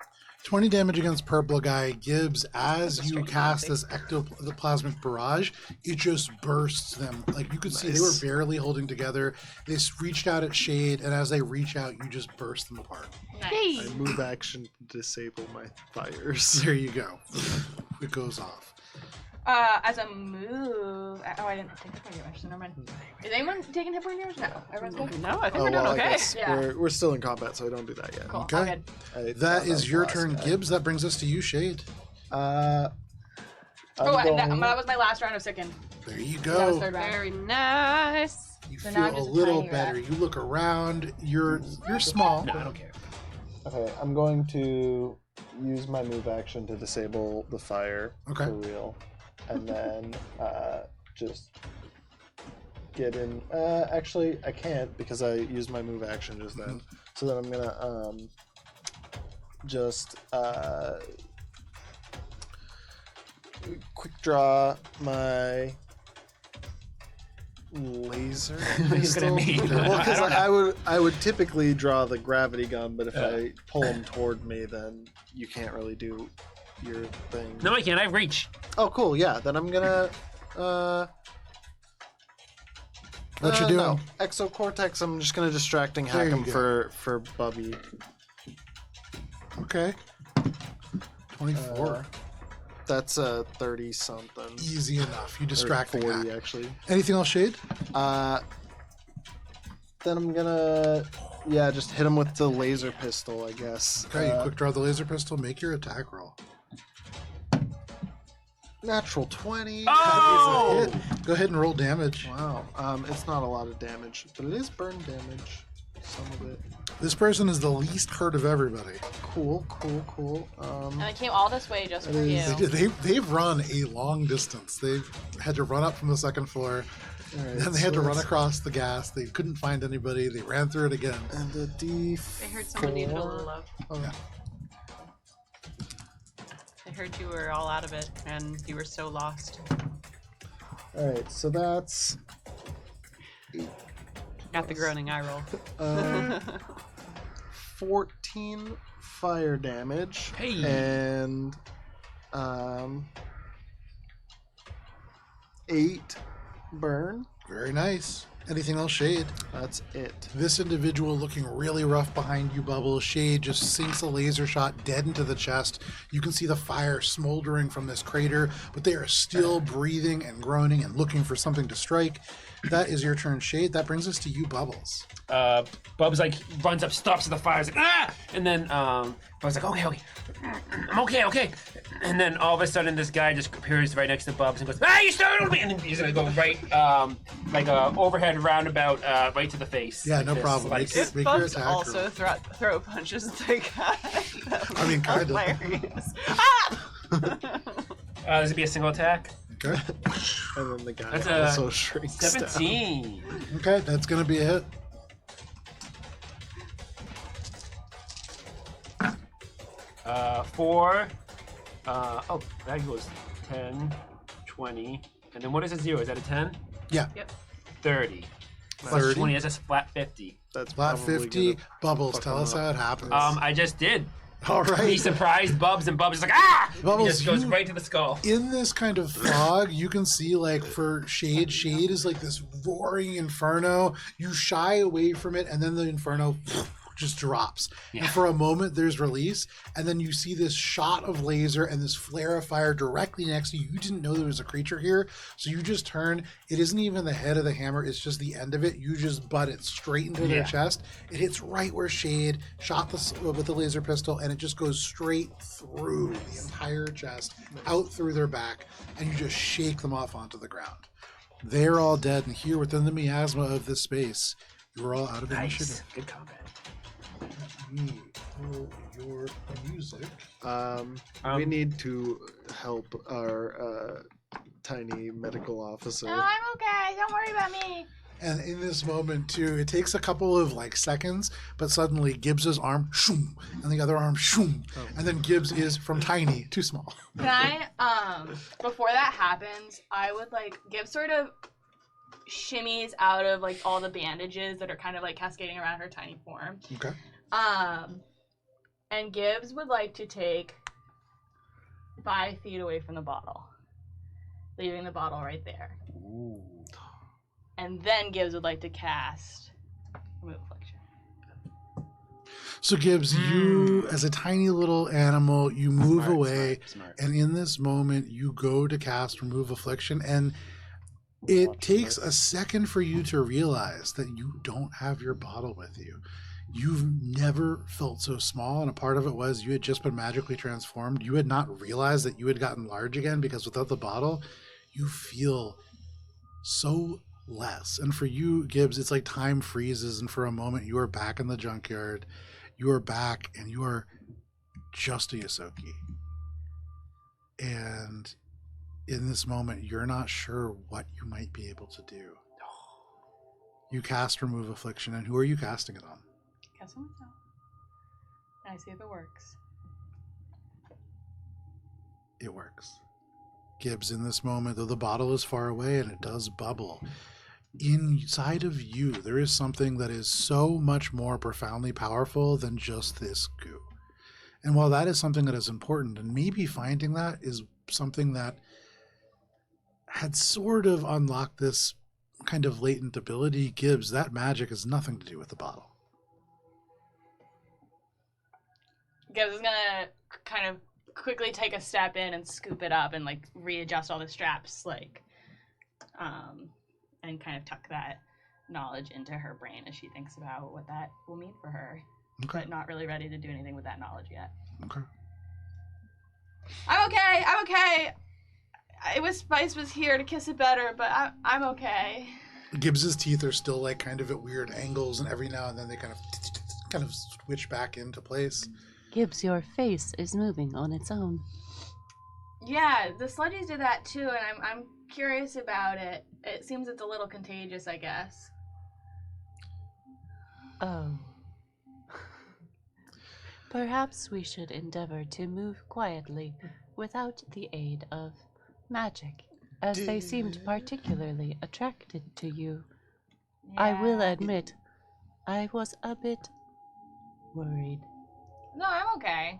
20 damage against purple guy. Gibbs, as you cast this ectoplasmic barrage, it just bursts them. Like you could see they were barely holding together. They reached out at Shade, and as they reach out, you just burst them apart. Nice. I move action to disable my fires. There you go. It goes off. As a move. Oh, I didn't take hit point damage, so never mind. Is anyone taking hit point damage? No. Everyone's good? No, I think Oh, we're doing well, okay. I guess Yeah. we're still in combat, so I don't do that yet. Cool. Okay. All good. I That thought is was your last turn, guy. Gibbs. That brings us to you, Shade. I'm And that going- was my last round of Sickened. There you That was go. third round. Very nice. You So now feel a just a little tiny better. rat. You look around. You're small. No, I don't care. Okay, I'm going to use my move action to disable the fire Okay. for real, and then just get in. Actually, I can't because I used my move action just then. So then I'm gonna just quick draw my laser He's gonna pistol. meet. Well, because I don't I would typically draw the gravity gun, but if I pull them toward me, then you can't really do your thing. No, I can't. I have reach. Oh, cool. Yeah. Then I'm gonna. What you doing? No. Exocortex. I'm just gonna distracting There hack you him go. for Bubby. Okay. 24. That's 30 something. Easy enough. You Or distract 40 the actually. Anything else, Shade? Then I'm gonna just hit him with the laser pistol, I guess. Okay, you quick draw the laser pistol. Make your attack roll. Natural 20. Oh! That is a hit. Go ahead and roll damage. Wow. It's not a lot of damage, but it is burn damage. Some of it. This person is the least hurt of everybody. Cool. And I came all this way just for That you. is- They've run a long distance. They've had to run up from the second floor. Alright, Then they had so to run that's- across the gas. They couldn't find anybody. They ran through it again. And a D4. I heard someone needed a little love. Oh, Yeah. I heard you were all out of it and you were so lost. Alright, so that's Got the groaning eye roll. 14 fire damage. Hey. And 8 burn. Very nice. Anything else, Shade? That's it. This individual looking really rough behind you, Bubble. Shade just sinks a laser shot dead into the chest. You can see the fire smoldering from this crater, but they are still breathing and groaning and looking for something to strike. That is your turn, Shade. That brings us to you, Bubbles. Bubs like runs up, stops at the fire, is like ah, and then Bubs like okay, I'm okay, and then all of a sudden this guy just appears right next to Bubs and goes ah, you startled me, and then he's gonna go right like a overhead roundabout right to the face. Yeah, like no this, problem. like- Make your Bubs attack also roll. throw punches at the guy. I mean, kind of. Hilarious. This would be a single attack. Okay. And then the guy That's a also shrinks down. 17. Okay, that's going to be a hit. Four. Oh, that goes 10, 20, and then what is a 0? Is that a 10? Yeah. Yep. 30. Plus 30. 20. That's a flat 50. That's Flat probably 50. gonna Bubbles, fuck tell him us up. how it happens. I just did. All He right. surprised Bubs, and Bubs is like, ah! Bubbles, He just goes you- right to the skull. In this kind of fog, you can see, like, for Shade is like this roaring inferno. You shy away from it, and then the inferno just drops. Yeah. And for a moment, there's release, and then you see this shot of laser and this flare of fire directly next to you. You didn't know there was a creature here, so you just turn. It isn't even the head of the hammer, it's just the end of it. You just butt it straight into their Yeah. chest. It hits right where Shade shot with the laser pistol, and it just goes straight through the entire chest, out through their back, and you just shake them off onto the ground. They're all dead, and here within the miasma of this space, you're all out of initiative. Nice. Good combat. Let me roll your music. We need to help our tiny medical officer. No, I'm okay. Don't worry about me. And in this moment, too, it takes a couple of seconds, but suddenly Gibbs's arm, shoom, and the other arm, shoom, and then Gibbs is from tiny to small. Can I, before that happens, I would give sort of shimmies out of all the bandages that are kind of cascading around her tiny form. Okay. And Gibbs would like to take 5 feet away from the bottle, leaving the bottle right there. Ooh. And then Gibbs would like to cast Remove Affliction. So Gibbs, you, as a tiny little animal, you move away, Smart. and in this moment, you go to cast Remove Affliction, and it takes a second for you to realize that you don't have your bottle with you. You've never felt so small, and a part of it was you had just been magically transformed. You had not realized that you had gotten large again, because without the bottle, you feel so less. And for you, Gibbs, it's like time freezes, and for a moment, you are back in the junkyard. You are back, and you are just a Yosoki. And in this moment, you're not sure what you might be able to do. You cast Remove Affliction, and who are you casting it on? Cast it on myself. And I see if it works. It works. Gibbs, in this moment, though the bottle is far away and it does bubble, inside of you, there is something that is so much more profoundly powerful than just this goo. And while that is something that is important, and maybe finding that is something that had sort of unlocked this kind of latent ability, Gibbs, that magic has nothing to do with the bottle. Gibbs is gonna kind of quickly take a step in and scoop it up and like readjust all the straps, like, and kind of tuck that knowledge into her brain as she thinks about what that will mean for her. Okay. But not really ready to do anything with that knowledge yet. Okay. I'm okay. I'm okay. I wish Spice was here to kiss it better, but I'm okay. Gibbs's teeth are still like kind of at weird angles, and every now and then they kind of switch back into place. Gibbs, your face is moving on its own. Yeah, the sludgies did that too, and I'm curious about it. It seems it's a little contagious, I guess. Oh. Perhaps we should endeavor to move quietly without the aid of magic, as they seemed particularly attracted to you. I will admit, I was a bit worried. No, I'm okay.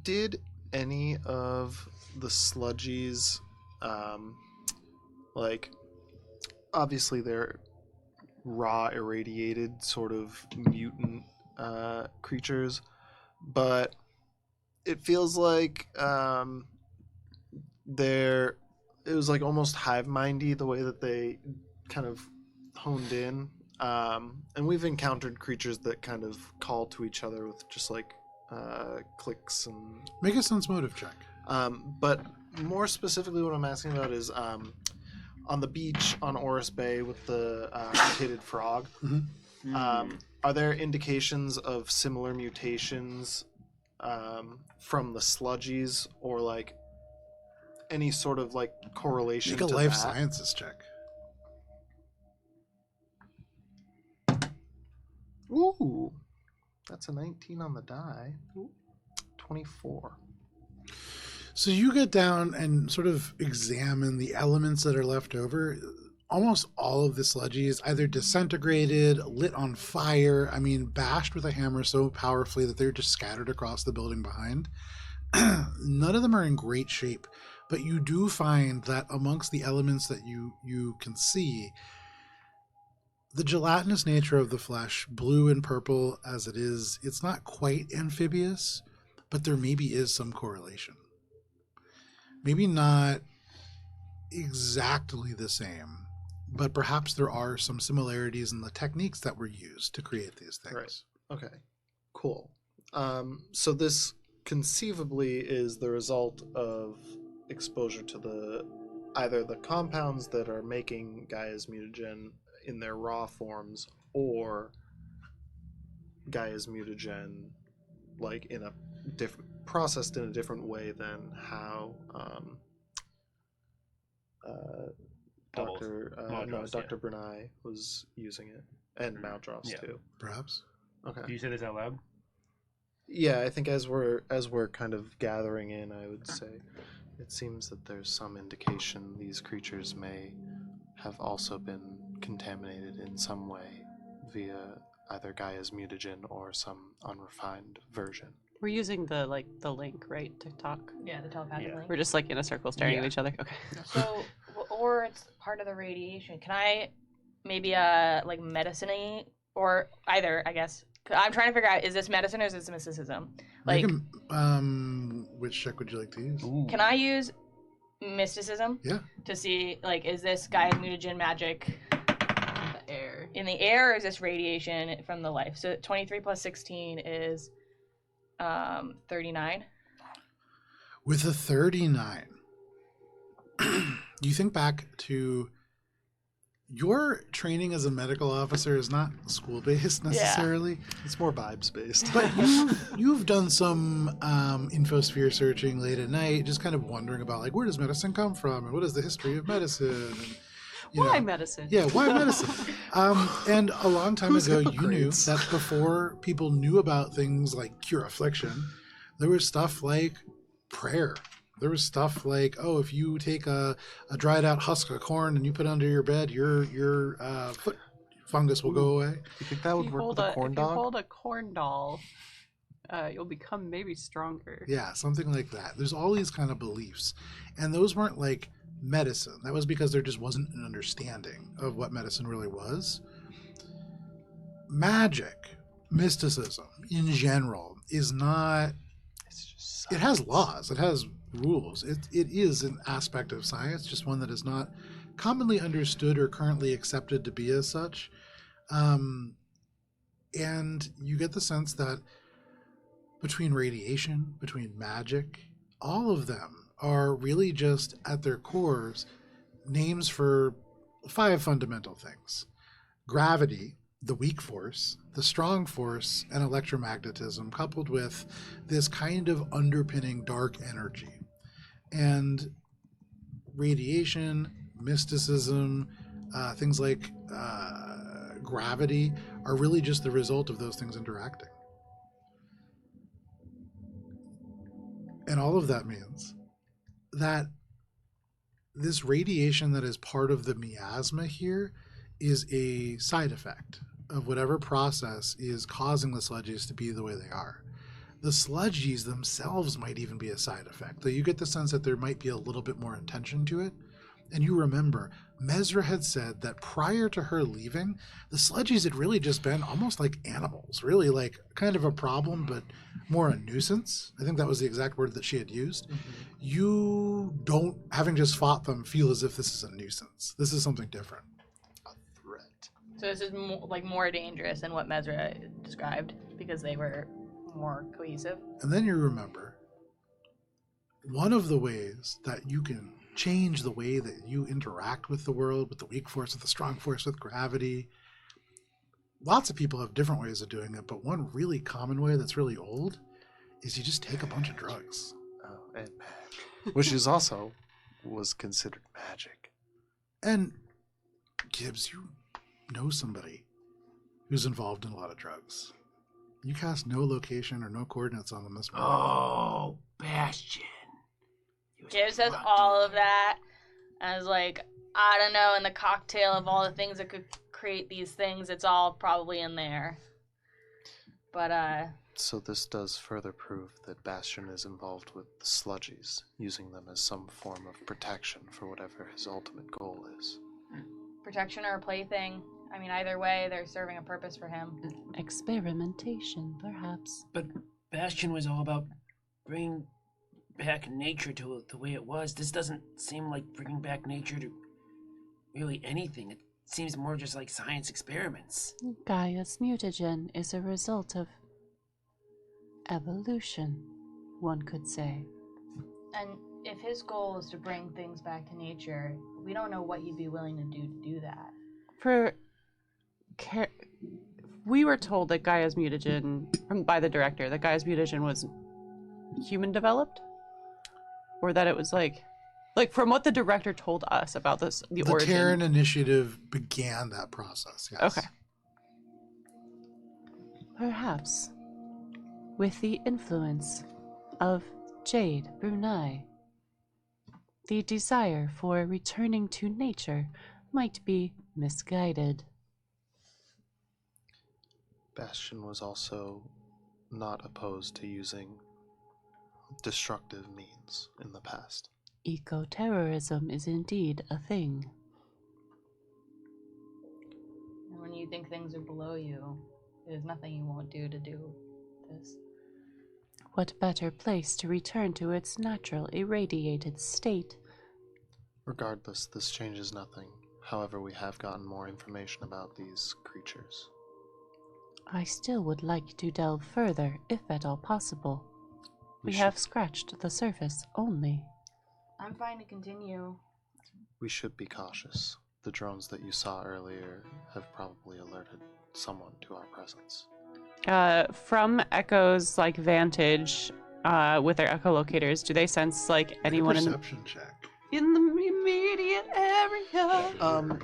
Did any of the sludgies, like, obviously they're raw, irradiated, sort of mutant creatures, but it feels like it was like almost hive-mindy the way that they kind of honed in. And we've encountered creatures that kind of call to each other with just like clicks and... Make a sense motive check. But more specifically what I'm asking about is on the beach on Oris Bay with the mutated frog. Mm-hmm. Are there indications of similar mutations from the sludgies, or like any sort of like correlation Make a to life that? sciences check. Ooh, that's a 19 on the die. 24. So you get down and sort of examine the elements that are left over. Almost all of the sludgies either disintegrated, lit on fire, bashed with a hammer so powerfully that they're just scattered across the building behind. None of them are in great shape, but you do find that amongst the elements that you can see, the gelatinous nature of the flesh, blue and purple as it is, it's not quite amphibious, but there maybe is some correlation. Maybe not exactly the same, but perhaps there are some similarities in the techniques that were used to create these things. Right. Okay, cool. So this conceivably is the result of exposure to either the compounds that are making Gaia's mutagen in their raw forms, or Gaia's mutagen like in a processed in a different way than how Dr. Brunei was using it, and Maldros too. Perhaps. Okay. Do you say this out loud? Yeah, I think as we're kind of gathering in, I would say it seems that there's some indication these creatures may have also been contaminated in some way via either Gaia's mutagen or some unrefined version. We're using the link, right, to talk? Yeah, the telepathic link. We're just like in a circle staring at each other. Okay. So, or it's part of the radiation. Can I maybe like medicine-y, or either, I guess. I'm trying to figure out, is this medicine or is this mysticism? Like, which check would you like to use? can I use mysticism? Yeah. To see, like, is this Gaia's mutagen magic in the air, or is this radiation from the life? So 23 plus 16 is 39. With a 39, you think back to your training as a medical officer is not school-based necessarily. Yeah. It's more vibes-based. But you've done some infosphere searching late at night, just kind of wondering about, like, where does medicine come from, and what is the history of medicine, and Why medicine? Yeah, why medicine? And a long time Who's ago, you hypocrites? knew that before people knew about things like cure affliction, there was stuff like prayer. There was stuff like, oh, if you take a dried out husk of corn and you put it under your bed, your foot fungus will go away. You think that would work with a corn If you dog? hold a corn doll, you'll become maybe stronger. Yeah, something like that. There's all these kind of beliefs. And those weren't like medicine. That was because there just wasn't an understanding of what medicine really was. Magic, mysticism in general is not, It's just it has laws, it has rules. It is an aspect of science, just one that is not commonly understood or currently accepted to be as such. And you get the sense that between radiation, between magic, all of them are really just at their cores names for 5 fundamental things: gravity, the weak force, the strong force, and electromagnetism, coupled with this kind of underpinning dark energy. And radiation, mysticism, things like gravity are really just the result of those things interacting. And all of that means that this radiation that is part of the miasma here is a side effect of whatever process is causing the sludgies to be the way they are. The sludgies themselves might even be a side effect, though you get the sense that there might be a little bit more intention to it. And you remember, Mesra had said that prior to her leaving, the sludgies had really just been almost like animals, really like kind of a problem, but more a nuisance. I think that was the exact word that she had used. You don't, having just fought them, feel as if this is a nuisance. This is something different. a threat. So this is more dangerous than what Mesra described because they were more cohesive. And then you remember, one of the ways that you can change the way that you interact with the world, with the weak force, with the strong force, with gravity. Lots of people have different ways of doing it, but one really common way that's really old is you just take a bunch of drugs. Oh, and which is also was considered magic. And Gibbs, you know somebody who's involved in a lot of drugs. You cast no location or no coordinates on them this morning. Oh, Bastion. He was Jim says drugged. all of that. And I was like, I don't know, in the cocktail of all the things that could create these things, it's all probably in there. But, So this does further prove that Bastion is involved with the sludgies, using them as some form of protection for whatever his ultimate goal is. protection or a plaything. I mean, either way, they're serving a purpose for him. Experimentation, perhaps. But Bastion was all about bringing back nature to the way it was. This doesn't seem like bringing back nature to really anything. It seems more just like science experiments. Gaia's mutagen is a result of evolution, one could say. And if his goal is to bring things back to nature, we don't know what he'd be willing to do that. We were told that Gaia's mutagen, by the director, that Gaia's mutagen was human developed, or that it was like from what the director told us about this, the origin. Terran Initiative began that process. Yes. Okay. Perhaps with the influence of Jade Brunei, the desire for returning to nature might be misguided. Bastion was also not opposed to using destructive means in the past. Eco-terrorism is indeed a thing. And when you think things are below you, there's nothing you won't do to do this. What better place to return to its natural irradiated state? Regardless, this changes nothing. However, we have gotten more information about these creatures. I still would like to delve further, if at all possible. We should- have scratched the surface only. I'm fine to continue. We should be cautious. The drones that you saw earlier have probably alerted someone to our presence. From Echo's vantage, with their echolocators, do they sense anyone in? Perception check. in the immediate area.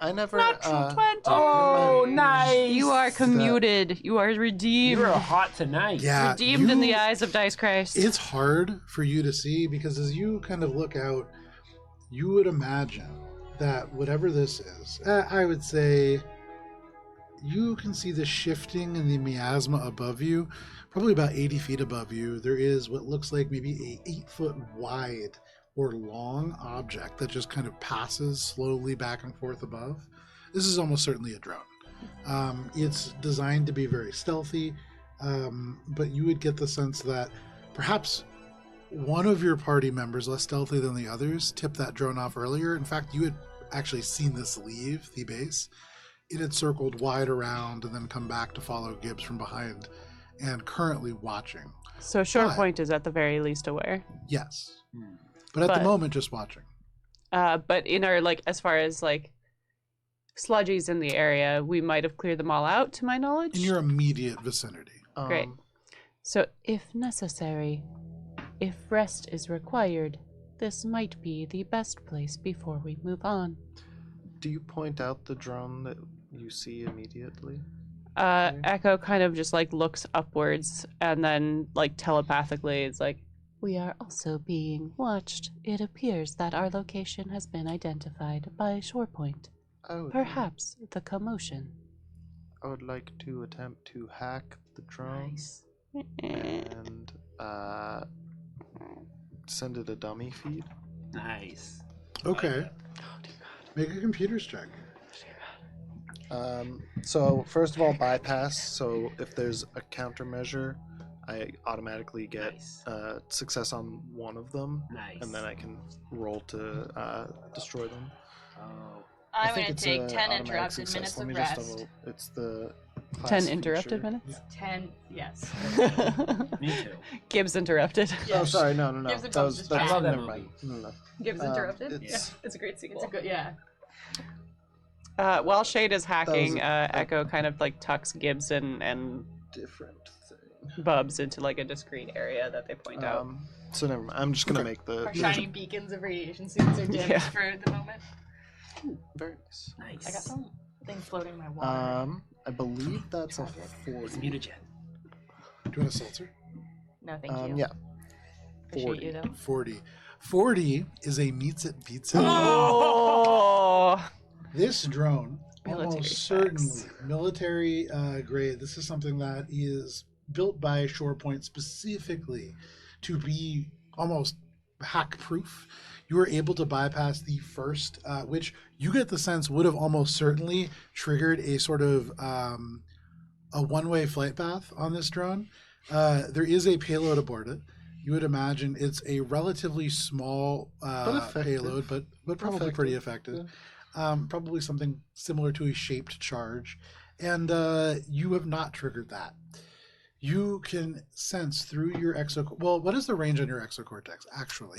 I never. Natural 20. Oh, nice. You are commuted. You are redeemed. You're hot tonight. Yeah, Redeemed in the eyes of Dice Christ. It's hard for you to see because as you kind of look out, you would imagine that whatever this is, I would say you can see the shifting in the miasma above you, probably about 80 feet above you. There is what looks like maybe a 8-foot wide or long object that just kind of passes slowly back and forth above. This is almost certainly a drone. It's designed to be very stealthy, but you would get the sense that perhaps one of your party members, less stealthy than the others, tipped that drone off earlier. In fact, you had actually seen this leave the base. It had circled wide around and then come back to follow Gibbs from behind and currently watching. So Shorepoint is at the very least aware. Yes. But at the moment, just watching. But in our, like, as far as, like, sludgies in the area, we might have cleared them all out, to my knowledge. In your immediate vicinity. Great. So, if necessary, if rest is required, this might be the best place before we move on. Do you point out the drone that you see immediately? Echo kind of just, like, looks upwards and then, like, telepathically is like, we are also being watched. It appears that our location has been identified by Shorepoint. Perhaps the commotion. I would like to attempt to hack the drone and send it a dummy feed. Nice. Okay. Make a computer's check. So first of all, bypass. So if there's a countermeasure, I automatically get success on one of them, and then I can roll to destroy them. Oh. I'm going to take 10 interrupted minutes of rest. It's the 10 interrupted minutes? Yeah. 10, yes. Me too. Gibbs interrupted. Oh, sorry, no. Gives it That was, just that's, I love that never movie. mind. No. Gibbs interrupted? It's, It's a great sequel. It's a good, yeah. While Shade is hacking, That was Echo kind of like tucks Gibbs and different thing. Bubs into like a discreet area that they point out. So never mind. I'm just gonna make the Our shining beacons of radiation suits are dimmed Yeah. for the moment. very nice. Nice. I got some things floating in my water. I believe that's a It's 40. mutagen. Do you want a seltzer? No, thank you. Yeah. Appreciate 40. you, though. 40. 40 is a meets it, beats it. Oh! This drone, Military almost specs. certainly military grade. This is something that is built by Shorepoint specifically to be almost hack-proof. You were able to bypass the first, which you get the sense would have almost certainly triggered a sort of a one-way flight path on this drone. There is a payload aboard it. You would imagine it's a relatively small effective. payload, but probably Effective. pretty effective. Probably something similar to a shaped charge. And you have not triggered that. You can sense through your well, what is the range on your exocortex, actually?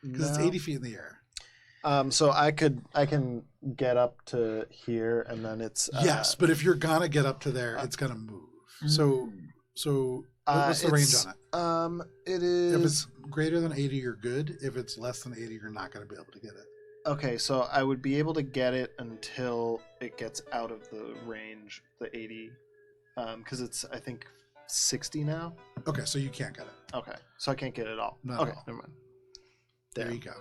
Because it's 80 feet in the air. So I can get up to here, and then it's Yes, but if you're gonna get up to there, it's gonna move. So what's the range on it? It If is it's greater than 80, you're good. If it's less than 80, you're not gonna be able to get it. okay. So I would be able to get it until it gets out of the range, the 80, because it's I think 60 now. Okay, so you can't get it. Okay, so I can't get it all. Not at Okay, all. never mind. There you go.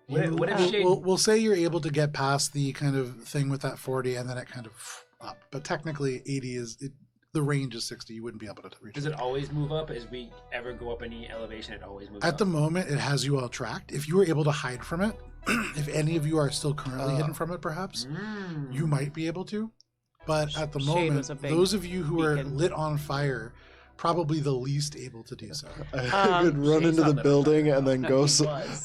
What if Shade... We'll say you're able to get past the kind of thing with that 40, and then it kind of up. But technically, 80 is the range is 60. You wouldn't be able to reach. Does it always move up? As we ever go up any elevation, it always moves up? At the moment, it has you all tracked. If you were able to hide from it, if any of you are still currently hidden from it, perhaps you might be able to. But at the Shade moment, was a big those of you who are beacon. lit on fire, probably the least able to do so. I could run into the building and then go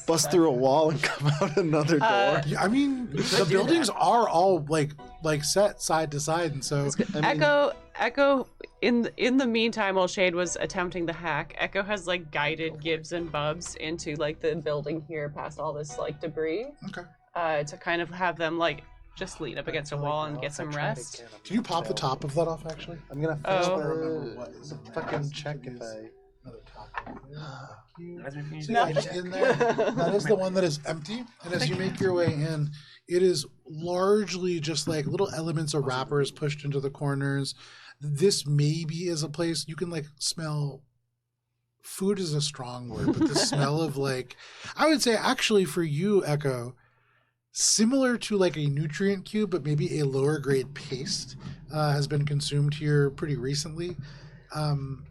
bust through a wall and come out another door. Yeah, I mean, the do buildings are all like set side to side, and so I mean, Echo. In the meantime, while Shade was attempting the hack, Echo has like guided Gibbs and Bubs into like the building here, past all this like debris, okay. to kind of have them like just lean up against a wall and get some rest. Can you pop the top of that off? Actually, I'm gonna Oh. I remember what is in there. fucking check if I. Another top over there. Thank you. That's my So yeah, just in there. That is the one that is empty. And as you make your way in, it is largely just like little elements of wrappers pushed into the corners. This maybe is a place you can like smell. Food is a strong word, but the smell of like, I would say actually for you, Echo, similar to like a nutrient cube, but maybe a lower grade paste has been consumed here pretty recently.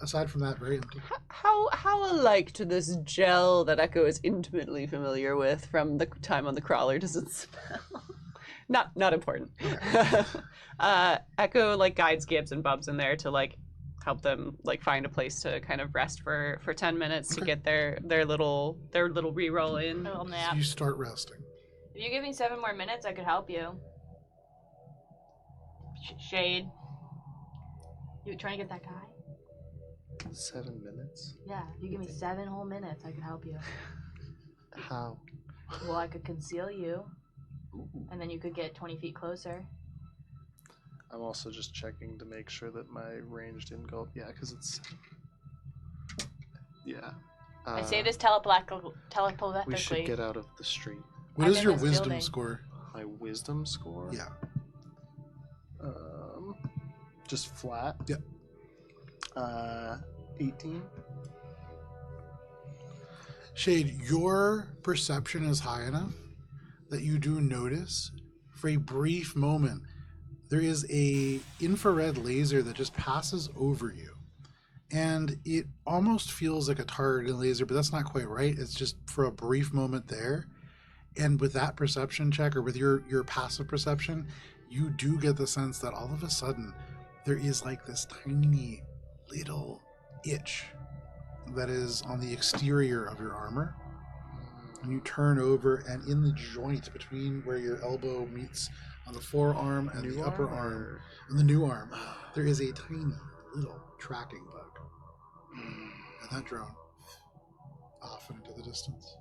Aside from that, very empty. How alike to this gel that Echo is intimately familiar with from the time on the crawler does it smell? Not important. Echo like guides Gibbs and Bubs in there to like help them like find a place to kind of rest for 10 minutes to get their little re-roll in. A little So nap. you start resting. If you give me 7 more minutes, I could help you. Shade. You trying to get that guy? 7 minutes? Yeah, if you give me 7 whole minutes, I could help you. How? Well, I could conceal you, and then you could get 20 feet closer. I'm also just checking to make sure that my range didn't go up. Yeah, because it's... Yeah. I say this telepathically. We should get out of the street. What I'm is in your this wisdom building. score? My wisdom score? Yeah. Just flat? Yep. 18? Shade, your perception is high enough that you do notice for a brief moment there is a infrared laser that just passes over you. And it almost feels like a targeted laser, but that's not quite right. It's just for a brief moment there. And with that perception check, or with your passive perception, you do get the sense that all of a sudden there is like this tiny little itch that is on the exterior of your armor. And you turn over, and in the joint between where your elbow meets on the forearm and the upper arm, and the new arm, there is a tiny little tracking bug. And that drone off and into the distance.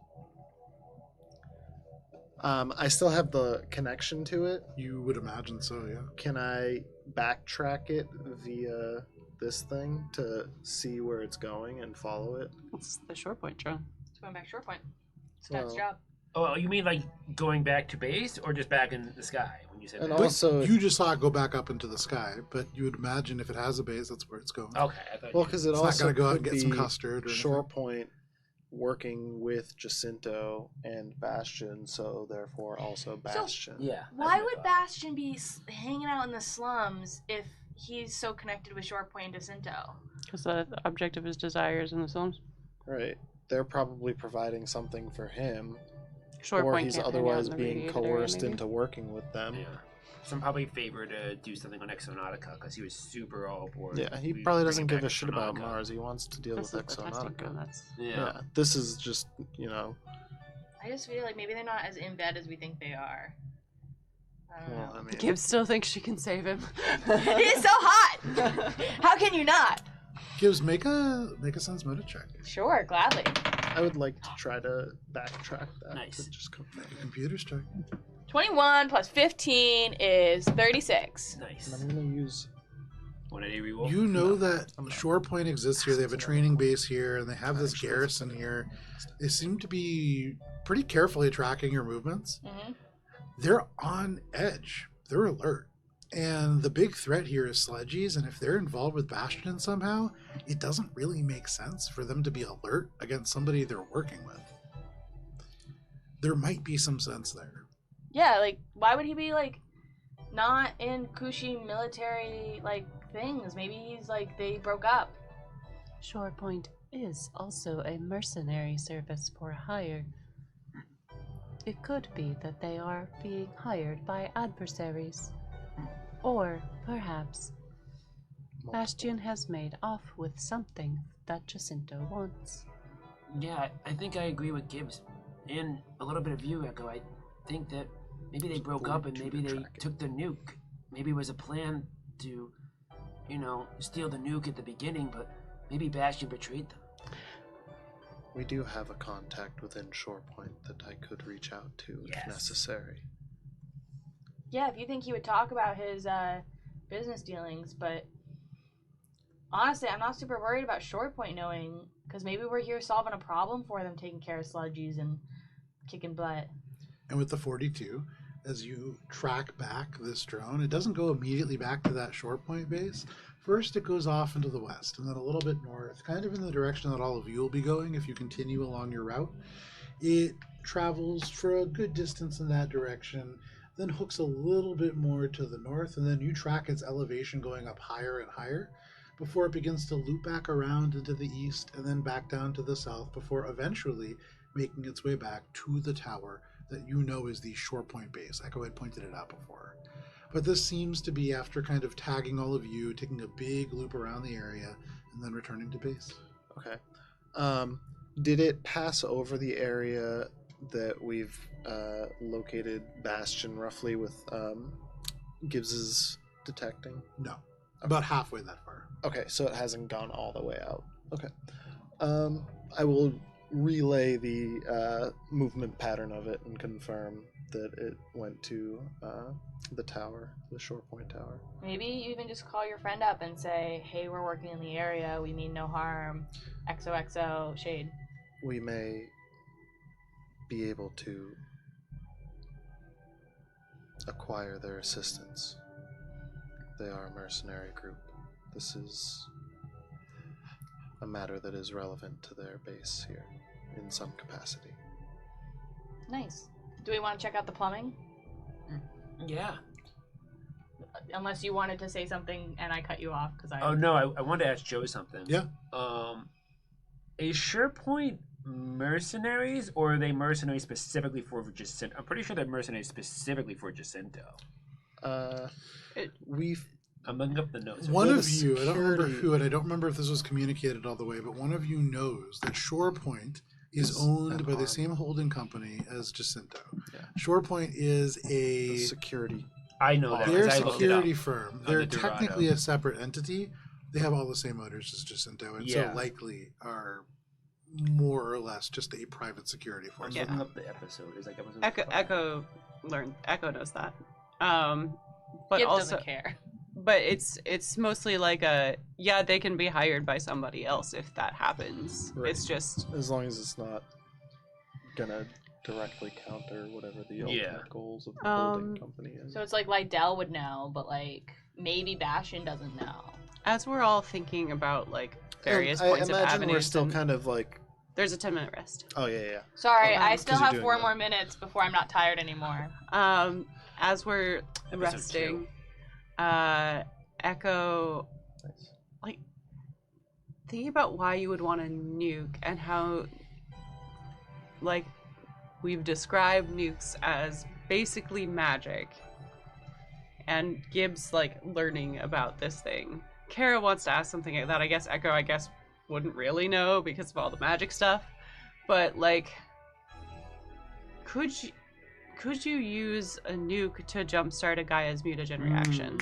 I still have the connection to it. You would imagine so, yeah. Can I backtrack it via this thing to see where it's going and follow it? It's the short point drone. It's going back short point. It's Dad's Well, job. Oh, you mean like going back to base, or just back in the sky when you said And that? But also, you just saw it go back up into the sky, but you would imagine if it has a base, that's where it's going. Okay, I thought well, you... because it It's not also going to go out could and get some be custard or Shore Point working with Jacinto and Bastion, so therefore also Bastion. Yeah. Why would Bastion be hanging out in the slums if he's so connected with Short Point and Jacinto? Because the object of his desires in the films. Right. They're probably providing something for him, Short or point he's can't hang out otherwise in the being radiated area, coerced maybe? into working with them. Yeah. Some probably favor to do something on Exonautica because he was super all aboard. Yeah, he We probably bring doesn't it give back a shit about Exonautica. Mars. He wants to deal This with is the testing ground. Exonautica. That's Yeah, this is just, I just feel like maybe they're not as in bed as we think they are. I don't well, know. I mean, Gibbs still thinks she can save him. He's so hot! How can you not? Gibbs, make a sense motive check. Sure, gladly. I would like to try to backtrack that. Nice. To just come back. Computers check. 21 plus 15 is 36. Nice. And I'm gonna use. 180 reroll. You know that I'm not. Shore Point exists here. They have a training base here, and they have this garrison here. They seem to be pretty carefully tracking your movements. Mm-hmm. They're on edge. They're alert. And the big threat here is Sledgies, and if they're involved with Bastion somehow, it doesn't really make sense for them to be alert against somebody they're working with. There might be some sense there. Yeah, like, why would he be, like, not in cushy military, like, things? Maybe he's, like, they broke up. Short point is also a mercenary service for hire. It could be that they are being hired by adversaries. Or perhaps Bastion has made off with something that Jacinto wants. Yeah, I think I agree with Gibbs. And a little bit of you, Echo. I think that maybe they broke up and maybe they took the nuke. Maybe it was a plan to, steal the nuke at the beginning, but maybe Bastion betrayed them. We do have a contact within Shore Point that I could reach out to Yes. if necessary. Yeah, if you think he would talk about his business dealings, but honestly, I'm not super worried about Short Point knowing, Because maybe we're here solving a problem for them, taking care of sludgies and kicking butt. And with the 42, as you track back this drone, it doesn't go immediately back to that shore point base. First, it goes off into the west, and then a little bit north, kind of in the direction that all of you will be going if you continue along your route. It travels for a good distance in that direction, then hooks a little bit more to the north, and then you track its elevation going up higher and higher before it begins to loop back around into the east and then back down to the south before eventually making its way back to the tower that you know is the shore point base. Echo had pointed it out before. But this seems to be after kind of tagging all of you, taking a big loop around the area, and then returning to base. Okay. Did it pass over the area that we've located Bastion roughly with Gibbs's detecting? No. About halfway that far. Okay, so it hasn't gone all the way out. Okay. I will relay the movement pattern of it and confirm that it went to the tower, the shore point tower. Maybe you even just call your friend up and say, hey, we're working in the area, we mean no harm, XOXO, Shade. We may be able to acquire their assistance. They are a mercenary group. This is a matter that is relevant to their base here in some capacity. Nice. Do we want to check out the plumbing? Yeah. Unless you wanted to say something and I cut you off because I... Oh, no, I wanted to ask Joe something. Yeah. Is SurePoint mercenaries, or are they mercenaries specifically for Jacinto? I'm pretty sure they're mercenaries specifically for Jacinto. I'm looking up the notes. One Well, of the you, I don't remember security- who, and I don't remember if this was communicated all the way, but one of you knows that ShorePoint is owned an by the arm. same holding company as Jacinto. Yeah. ShorePoint is The a security. I know that. they're a 'cause I looked it up. security firm. on They're the Dorado. technically a separate entity. They have all the same owners as Jacinto, and Yeah. so likely are more or less just a private security I force. was Yeah. looking up the episode. It was like episode Echo 5. Echo knows that. But Gibb also, doesn't care. but it's mostly like they can be hired by somebody else if that happens. Right. It's just As long as it's not gonna directly counter whatever the ultimate goals of the holding company is. So it's like Lydell would know, but like maybe Bastion doesn't know. as we're all thinking about like various And points of I imagine avenues. we're still and kind of like, there's a 10-minute rest. oh yeah. Sorry, Oh, I still 'cause you're have doing 4 that. more minutes before I'm not tired anymore. As we're resting, Echo, Nice. like, thinking about why you would want to nuke and how, like, we've described nukes as basically magic, and Gibbs, like, learning about this thing. Kara wants to ask something that I guess Echo, wouldn't really know because of all the magic stuff, but, like, could you use a nuke to jumpstart a Gaia's mutagen reaction?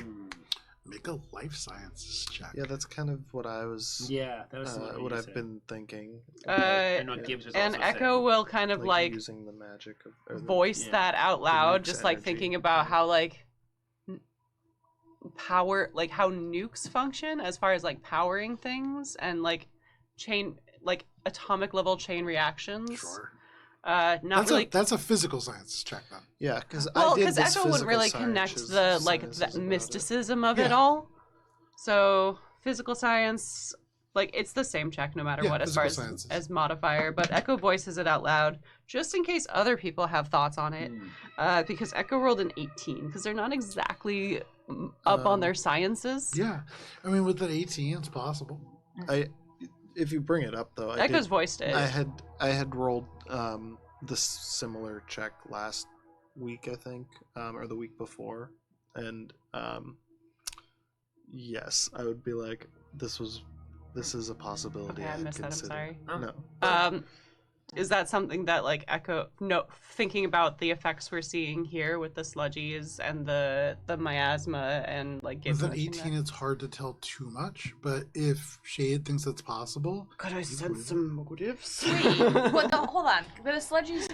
Make a life sciences check. Yeah, that's kind of what I was. Yeah, that was what I've been thinking. And what Gibbs was And also Echo saying. will kind of like using the magic of or the- voice yeah, that out loud, nuke's just like energy. thinking about how like power, like how nukes function as far as like powering things and like chain, like atomic level chain reactions. Sure. Not That's a physical science check then. Yeah, because well, I did because this Echo wouldn't physical really science connect is- the like science the is about it. mysticism of it Yeah. all. So physical science, like it's the same check no matter Yeah, what as far physical as, sciences. as modifier. But Echo voices it out loud just in case other people have thoughts on it. Because Echo rolled an 18 because they're not exactly up on their sciences. Yeah. I mean, with an 18, it's possible. If you bring it up though, Echo's voiced it. I had rolled this similar check last week, I think, or the week before, and yes, I would be like, this is a possibility. Okay, I had missed that. I'm considered. sorry. No. Is that something that like Echo? No, thinking about the effects we're seeing here with the sludgies and the miasma and like With an mentioned 18, it's hard to tell too much, but if Shade thinks it's possible, Could I sense sense some motives? What the? Hold on. The sludgies,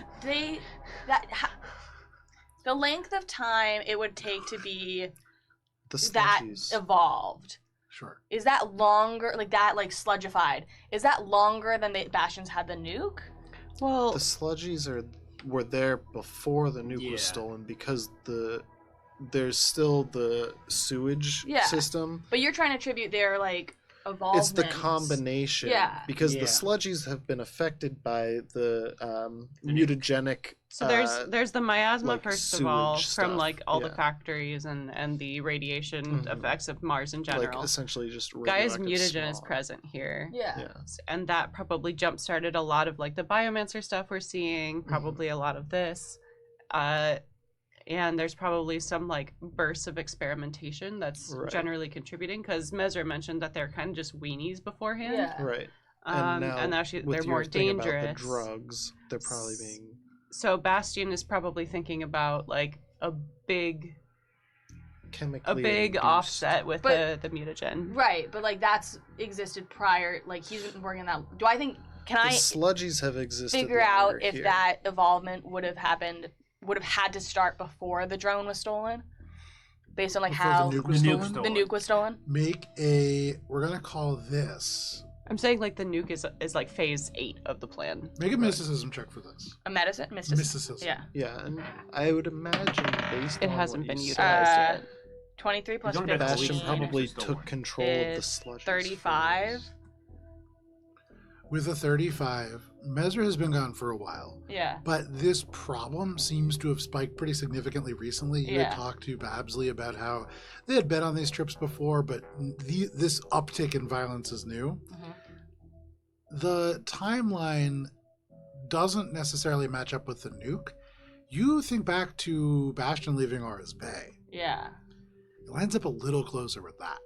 the length of time it would take to be The that sludgies. evolved. Sure. Is that longer, like that, like sludgified? Is that longer than the Bastions had the nuke? Well, The sludgies were there before the nuke Yeah. was stolen because there's still the sewage Yeah. system. But you're trying to attribute their like evolvement. It's the combination. Yeah. Because Yeah. the sludgies have been affected by the mutagenic. so there's the miasma like first of all sewage from stuff, like all the yeah. factories and the radiation Mhm. effects of Mars in like general. essentially just Gaia's radioactive mutagen is smog. present here. Yeah. Yeah. And that probably jump started a lot of like the biomancer stuff we're seeing, probably a lot of this. And there's probably some like bursts of experimentation that's Right. generally contributing because Mesra mentioned that they're kind of just weenies beforehand. Yeah. Right. And now with they're more your thing about dangerous. the drugs, they're probably being So Bastion is probably thinking about like a big chemically induced. offset with But- the mutagen. Right, but like that's existed prior. Like he's been working on that. Do I think? Can The I sludgies have existed. figure out longer if here. that evolvement would have happened? Would have had to start before the drone was stolen, based on like Before how the nuke was the nuke stolen? the nuke was stolen. Make a. We're gonna call this. I'm saying like the nuke is like phase 8 of the plan. Make a mysticism check for this. A medicine, mysticism. Mysticism. Yeah. Yeah, and I would imagine based It on hasn't what been you utilized said, yet. 23 plus don't have to 15. Bastion Bastion probably stolen. took control of the Is sludges. 35. first. With a 35, Mesra has been gone for a while, Yeah. but this problem seems to have spiked pretty significantly recently. You Yeah. had talked to Babsley about how they had been on these trips before, but this uptick in violence is new. Mhm. The timeline doesn't necessarily match up with the nuke. You think back to Bastion leaving Aura's Bay. Yeah. It lines up a little closer with that.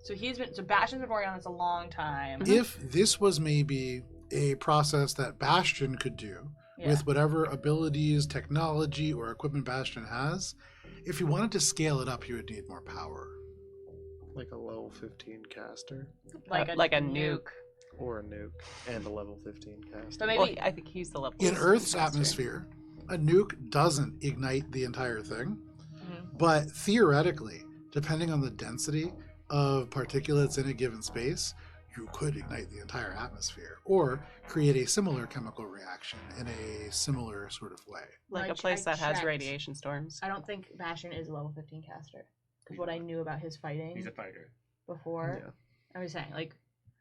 So Bastion's been working on this a long time. If this was maybe a process that Bastion could do Yeah. with whatever abilities, technology, or equipment Bastion has, if he wanted to scale it up, he would need more power. Like a level 15 caster like a nuke. or a nuke and a level 15 caster. But maybe Well, I think he's the level. In Earth's master. atmosphere, a nuke doesn't ignite the entire thing, Mhm. but theoretically, depending on the density of particulates in a given space, you could ignite the entire atmosphere or create a similar chemical reaction in a similar sort of way. Like I a place that has checked. radiation storms. I don't think Bastion is a level 15 caster. Because what I knew about his fighting He's a fighter. before, Yeah. I was saying, like,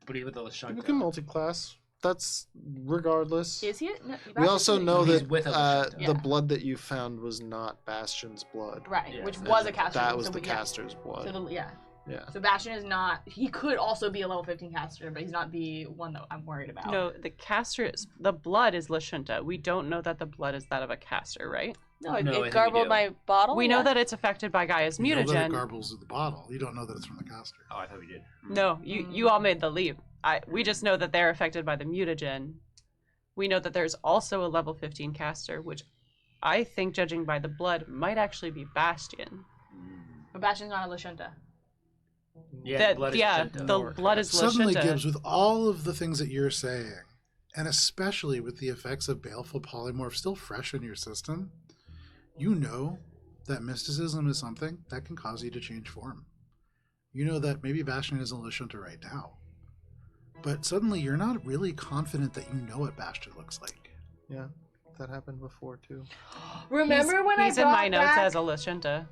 But he with a Lashunta. You can multi-class. That's regardless. is he? No, We Bastion's also a- know He's that with a Lashunta. Yeah. the blood that you found was not Bastion's blood. Right, Yeah, which that's- was a caster. That was so the we- yeah. caster's blood. So yeah. Yeah. So Bastion is not. He could also be a level 15 caster, but he's not the one that I'm worried about. No, the blood is Lashunta. We don't know that the blood is that of a caster, right? no, it, No, I it think we garbled do. my bottle. We know that it's affected by Gaia's You know that it mutagen. garbles in the bottle. You don't know that it's from the caster. Oh, I thought we did. No, you all made the leap. We just know that they're affected by the mutagen. We know that there's also a level 15 caster, which I think, judging by the blood, might actually be Bastion. But Bastion's not a Lashunta. Yeah, the blood is Lashunta. the blood is Suddenly, Lashunta. Gibbs, with all of the things that you're saying, and especially with the effects of baleful polymorph still fresh in your system, you know that mysticism is something that can cause you to change form. You know that maybe Bastion isn't Lashunta right now, but suddenly you're not really confident that you know what Bastion looks like. Yeah. That happened before too. Remember when he's I in brought my notes back? as a Lashunta.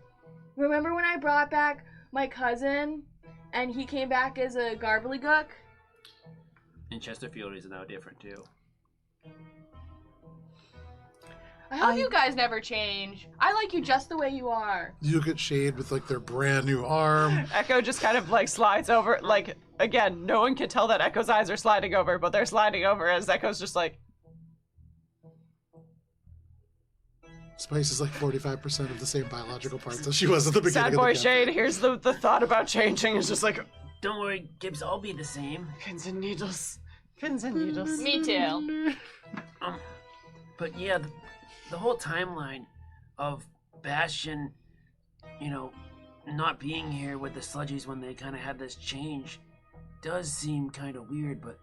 Remember when I brought back my cousin, and he came back as a Garblygook? And Chesterfield is now different too. I hope you guys never change. I like you just the way you are. You look at Shade with like their brand new arm. Echo just kind of like slides over. Like, again, no one can tell that Echo's eyes are sliding over, but they're sliding over as Echo's just like, Spice is like 45% of the same biological parts as she was at the beginning sad of the boy campaign. Shade, here's the thought about changing. Is just like, Don't worry, Gibbs, I'll be the same. pins and needles. Pins and needles. Me too. But yeah, the whole timeline of Bastion, not being here with the sludgies when they kind of had this change does seem kind of weird, but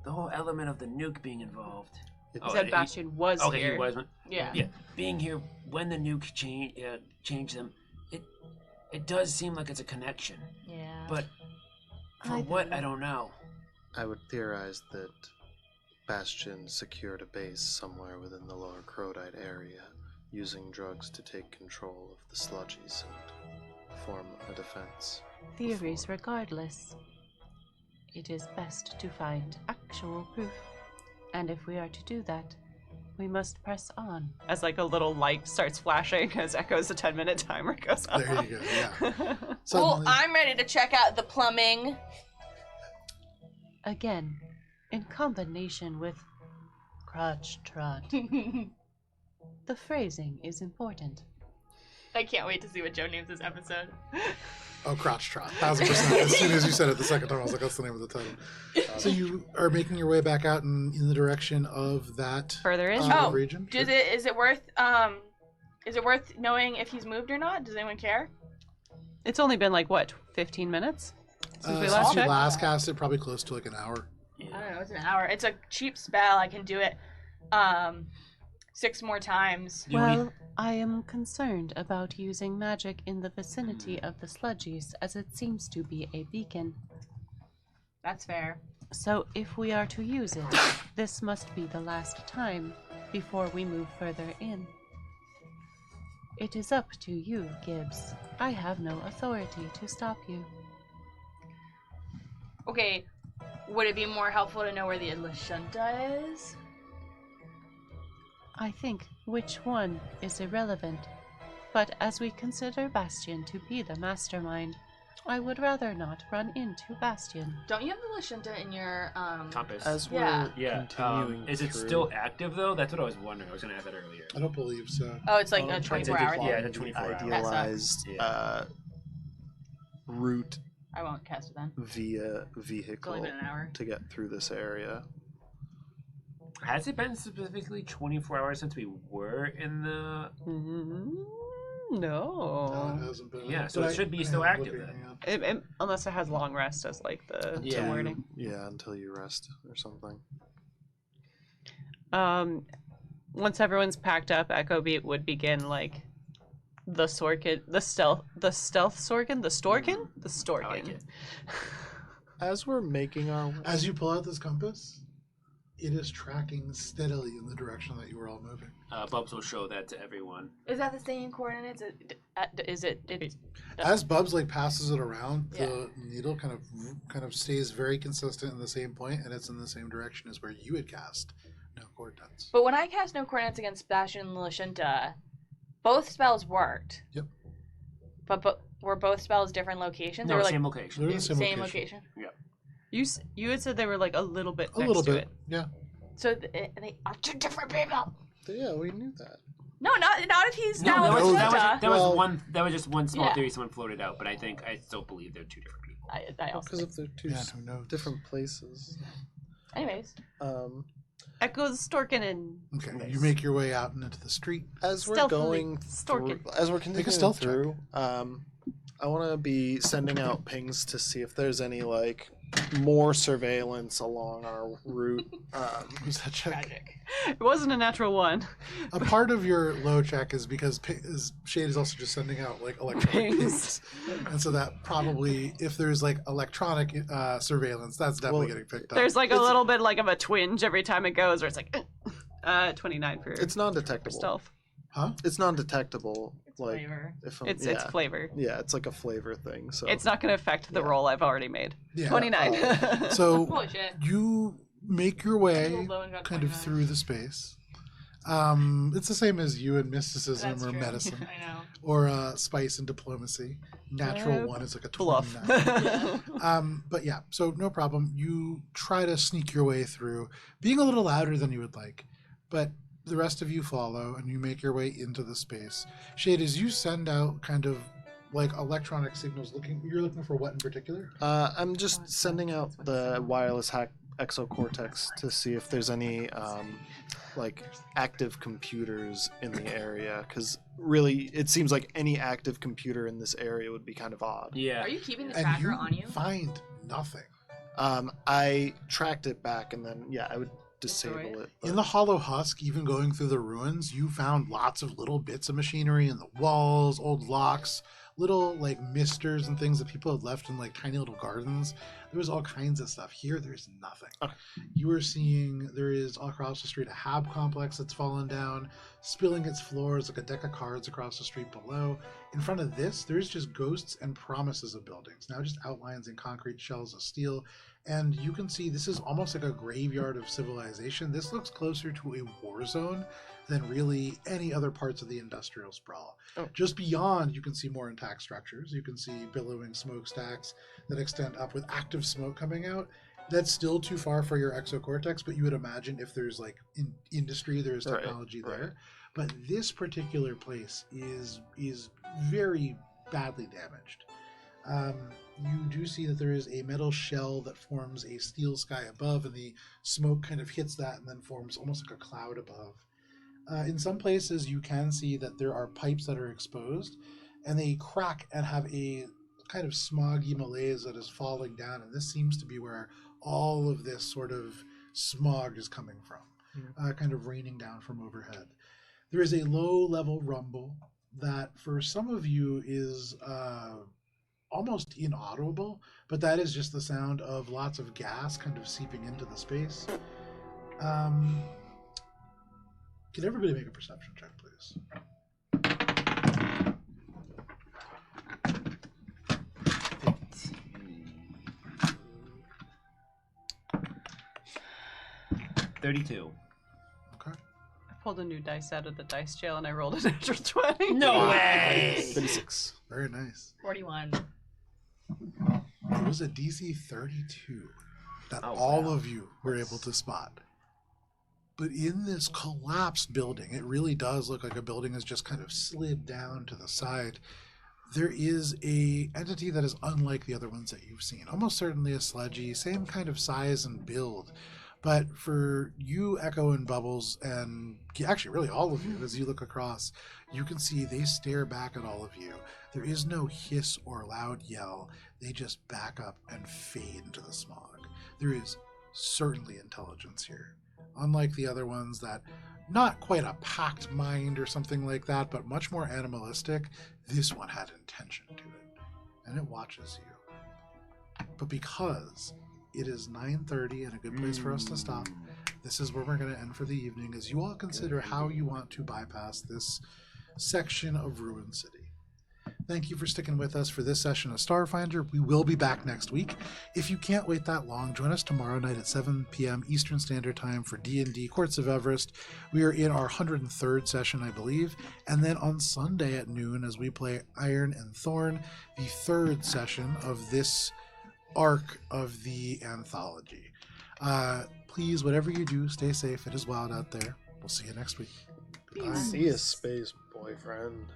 the whole element of the nuke being involved. He said Bastion was Okay, here. he was. Yeah. Yeah, being here when the nuke changed them, it does seem like it's a connection. Yeah. but for I what, don't I don't know. I would theorize that Bastion secured a base somewhere within the lower Crotite area, using drugs to take control of the sludgies and form a defense. Theories regardless. It is best to find actual proof. And if we are to do that, we must press on. As like a little light starts flashing as Echo's a 10-minute timer goes off. There you go. Yeah. Well, Suddenly, I'm ready to check out the plumbing. Again, in combination with Crotchtrot. The phrasing is important. I can't wait to see what Joe names this episode. oh, Crotchtrot, 1000%. As soon as you said it the second time, I was like, that's the name of the title. So you are making your way back out in the direction of that Further in? region. Sure. Is it worth knowing if he's moved or not? Does anyone care? It's only been like, what, 15 minutes? Since we Since last you checked? last cast it, probably close to like an hour. I don't know. It's an hour. It's a cheap spell. I can do it 6 more times. Well, I am concerned about using magic in the vicinity of the sludgies, as it seems to be a beacon. That's fair. So if we are to use it, this must be the last time before we move further in. It is up to you, Gibbs. I have no authority to stop you. Okay, would it be more helpful to know where the Lashunta is? I think which one is irrelevant, but as we consider Bastion to be the mastermind, I would rather not run into Bastion. Don't you have the Lashunta in your Compass. As we're Yeah. Yeah. continuing Is it through- still active though? That's what I was wondering. I was gonna have that earlier. I don't believe so. Oh, it's like Oh, a I'm trying to 24-hour thing. Yeah, the 24 hour. idealized Yeah. route I won't cast it then. via It's vehicle only been an hour. to get through this area. Has it been specifically 24 hours since we were in the? No, No. it hasn't been. Yeah, so But it should be still yeah, active looking, then. yeah. Unless it has long rest as like the Yeah. wording. Yeah, until you rest or something. Once everyone's packed up, Echo Beat would begin like the Sorkin, the stealth Sorkin, the Storkin, the Storkin. I like it. As we're making our As you pull out this compass, it is tracking steadily in the direction that you were all moving. Bubs will show that to everyone. Is that the same coordinates? Is it? As Bubs like passes it around, Yeah. the needle kind of stays very consistent in the same point, and it's in the same direction as where you had cast no coordinates. But when I cast no coordinates against Bastion and Lashunta, both spells worked. Yep. But were both spells different locations? No, They were same like location. They're in the same location. You had said they were like a little bit A next little to bit, it. yeah. So they are 2 different people. Yeah, we knew that. No, not if he's No, now that with was, Lashunta. that was just one small Yeah. theory someone floated out, but I still believe they're 2 different people. I also. Because if they're two Yeah, who knows? different places. Anyways, Echo's Storkin and Okay, you make your way out and into the street. As we're Stealthily going through, Storkin. as we're Make a continuing stealth check. through, I want to be sending out pings to see if there's any like more surveillance along our route. Who's that check? tragic. it wasn't a natural one. A part of your low check is because Shade is also just sending out like electronic Pings. pings, and so that probably, if there's like electronic surveillance, that's definitely Well, getting picked up. There's like a little bit like of a twinge every time it goes, where it's like, 29 for It's non-detectable. stealth. Huh? It's non-detectable. It's like flavor. if I'm, It's yeah. it's flavor. Yeah, it's like a flavor thing. So It's not going to affect the Yeah. roll I've already made. Yeah. 29. So Holy shit. you make your way Low and got kind of 29. through the space. It's the same as you in mysticism That's or true. medicine I know. or spice and diplomacy. Natural one is like a Bluff. 29. But yeah, so no problem. You try to sneak your way through, being a little louder than you would like, but the rest of you follow and you make your way into the space. Shade, as you send out kind of like electronic signals, you're looking for what in particular? I'm just sending out the wireless hack exocortex to see if there's any like active computers in the area, because really it seems like any active computer in this area would be kind of odd. Yeah. Are you keeping the And tracker you on you? find nothing. I tracked it back and then I would disable Destroy it. In the hollow husk, even going through the ruins, you found lots of little bits of machinery in the walls, old locks, little like misters and things that people had left in like tiny little gardens. There was all kinds of stuff. Here, there's nothing. You are seeing there is all across the street a hab complex that's fallen down, spilling its floors like a deck of cards across the street below. In front of this, there's just ghosts and promises of buildings, now just outlines in concrete shells of steel. And you can see this is almost like a graveyard of civilization. This looks closer to a war zone than really any other parts of the industrial sprawl. Just beyond, you can see more intact structures. You can see billowing smokestacks that extend up with active smoke coming out. That's still too far for your exocortex, but you would imagine if there's like in industry, there's technology there. But this particular place is very badly damaged. You do see that there is a metal shell that forms a steel sky above, and the smoke kind of hits that and then forms almost like a cloud above. In some places, you can see that there are pipes that are exposed, and they crack and have a kind of smoggy malaise that is falling down, and this seems to be where all of this sort of smog is coming from, kind of raining down from overhead. There is a low-level rumble that, for some of you, is almost inaudible, but that is just the sound of lots of gas kind of seeping into the space. Can everybody make a perception check, please? $32. Okay. I pulled a new dice out of the dice jail and I rolled a natural 20. No way! 36. Very nice. 41. It was a DC 32 that all of you were able to spot. But in this collapsed building, it really does look like a building has just kind of slid down to the side. There is a entity that is unlike the other ones that you've seen. Almost certainly a sludgy, same kind of size and build. But for you, Echo and Bubbles, and actually really all of you, as you look across, you can see they stare back at all of you. There is no hiss or loud yell. They just back up and fade into the smog. There is certainly intelligence here. Unlike the other ones that, not quite a packed mind or something like that, but much more animalistic, this one had intention to it. And it watches you. But because it is 9:30 and a good place for us to stop, this is where we're going to end for the evening, as you all consider how you want to bypass this section of Ruin City. Thank you for sticking with us for this session of Starfinder. We will be back next week. If you can't wait that long, join us tomorrow night at 7 p.m. Eastern Standard Time for D&D Courts of Everest. We are in our 103rd session, I believe. And then on Sunday at noon, as we play Iron and Thorn, the third session of this arc of the anthology. Please, whatever you do, stay safe. It is wild out there. We'll see you next week. Goodbye. See you, space boyfriend.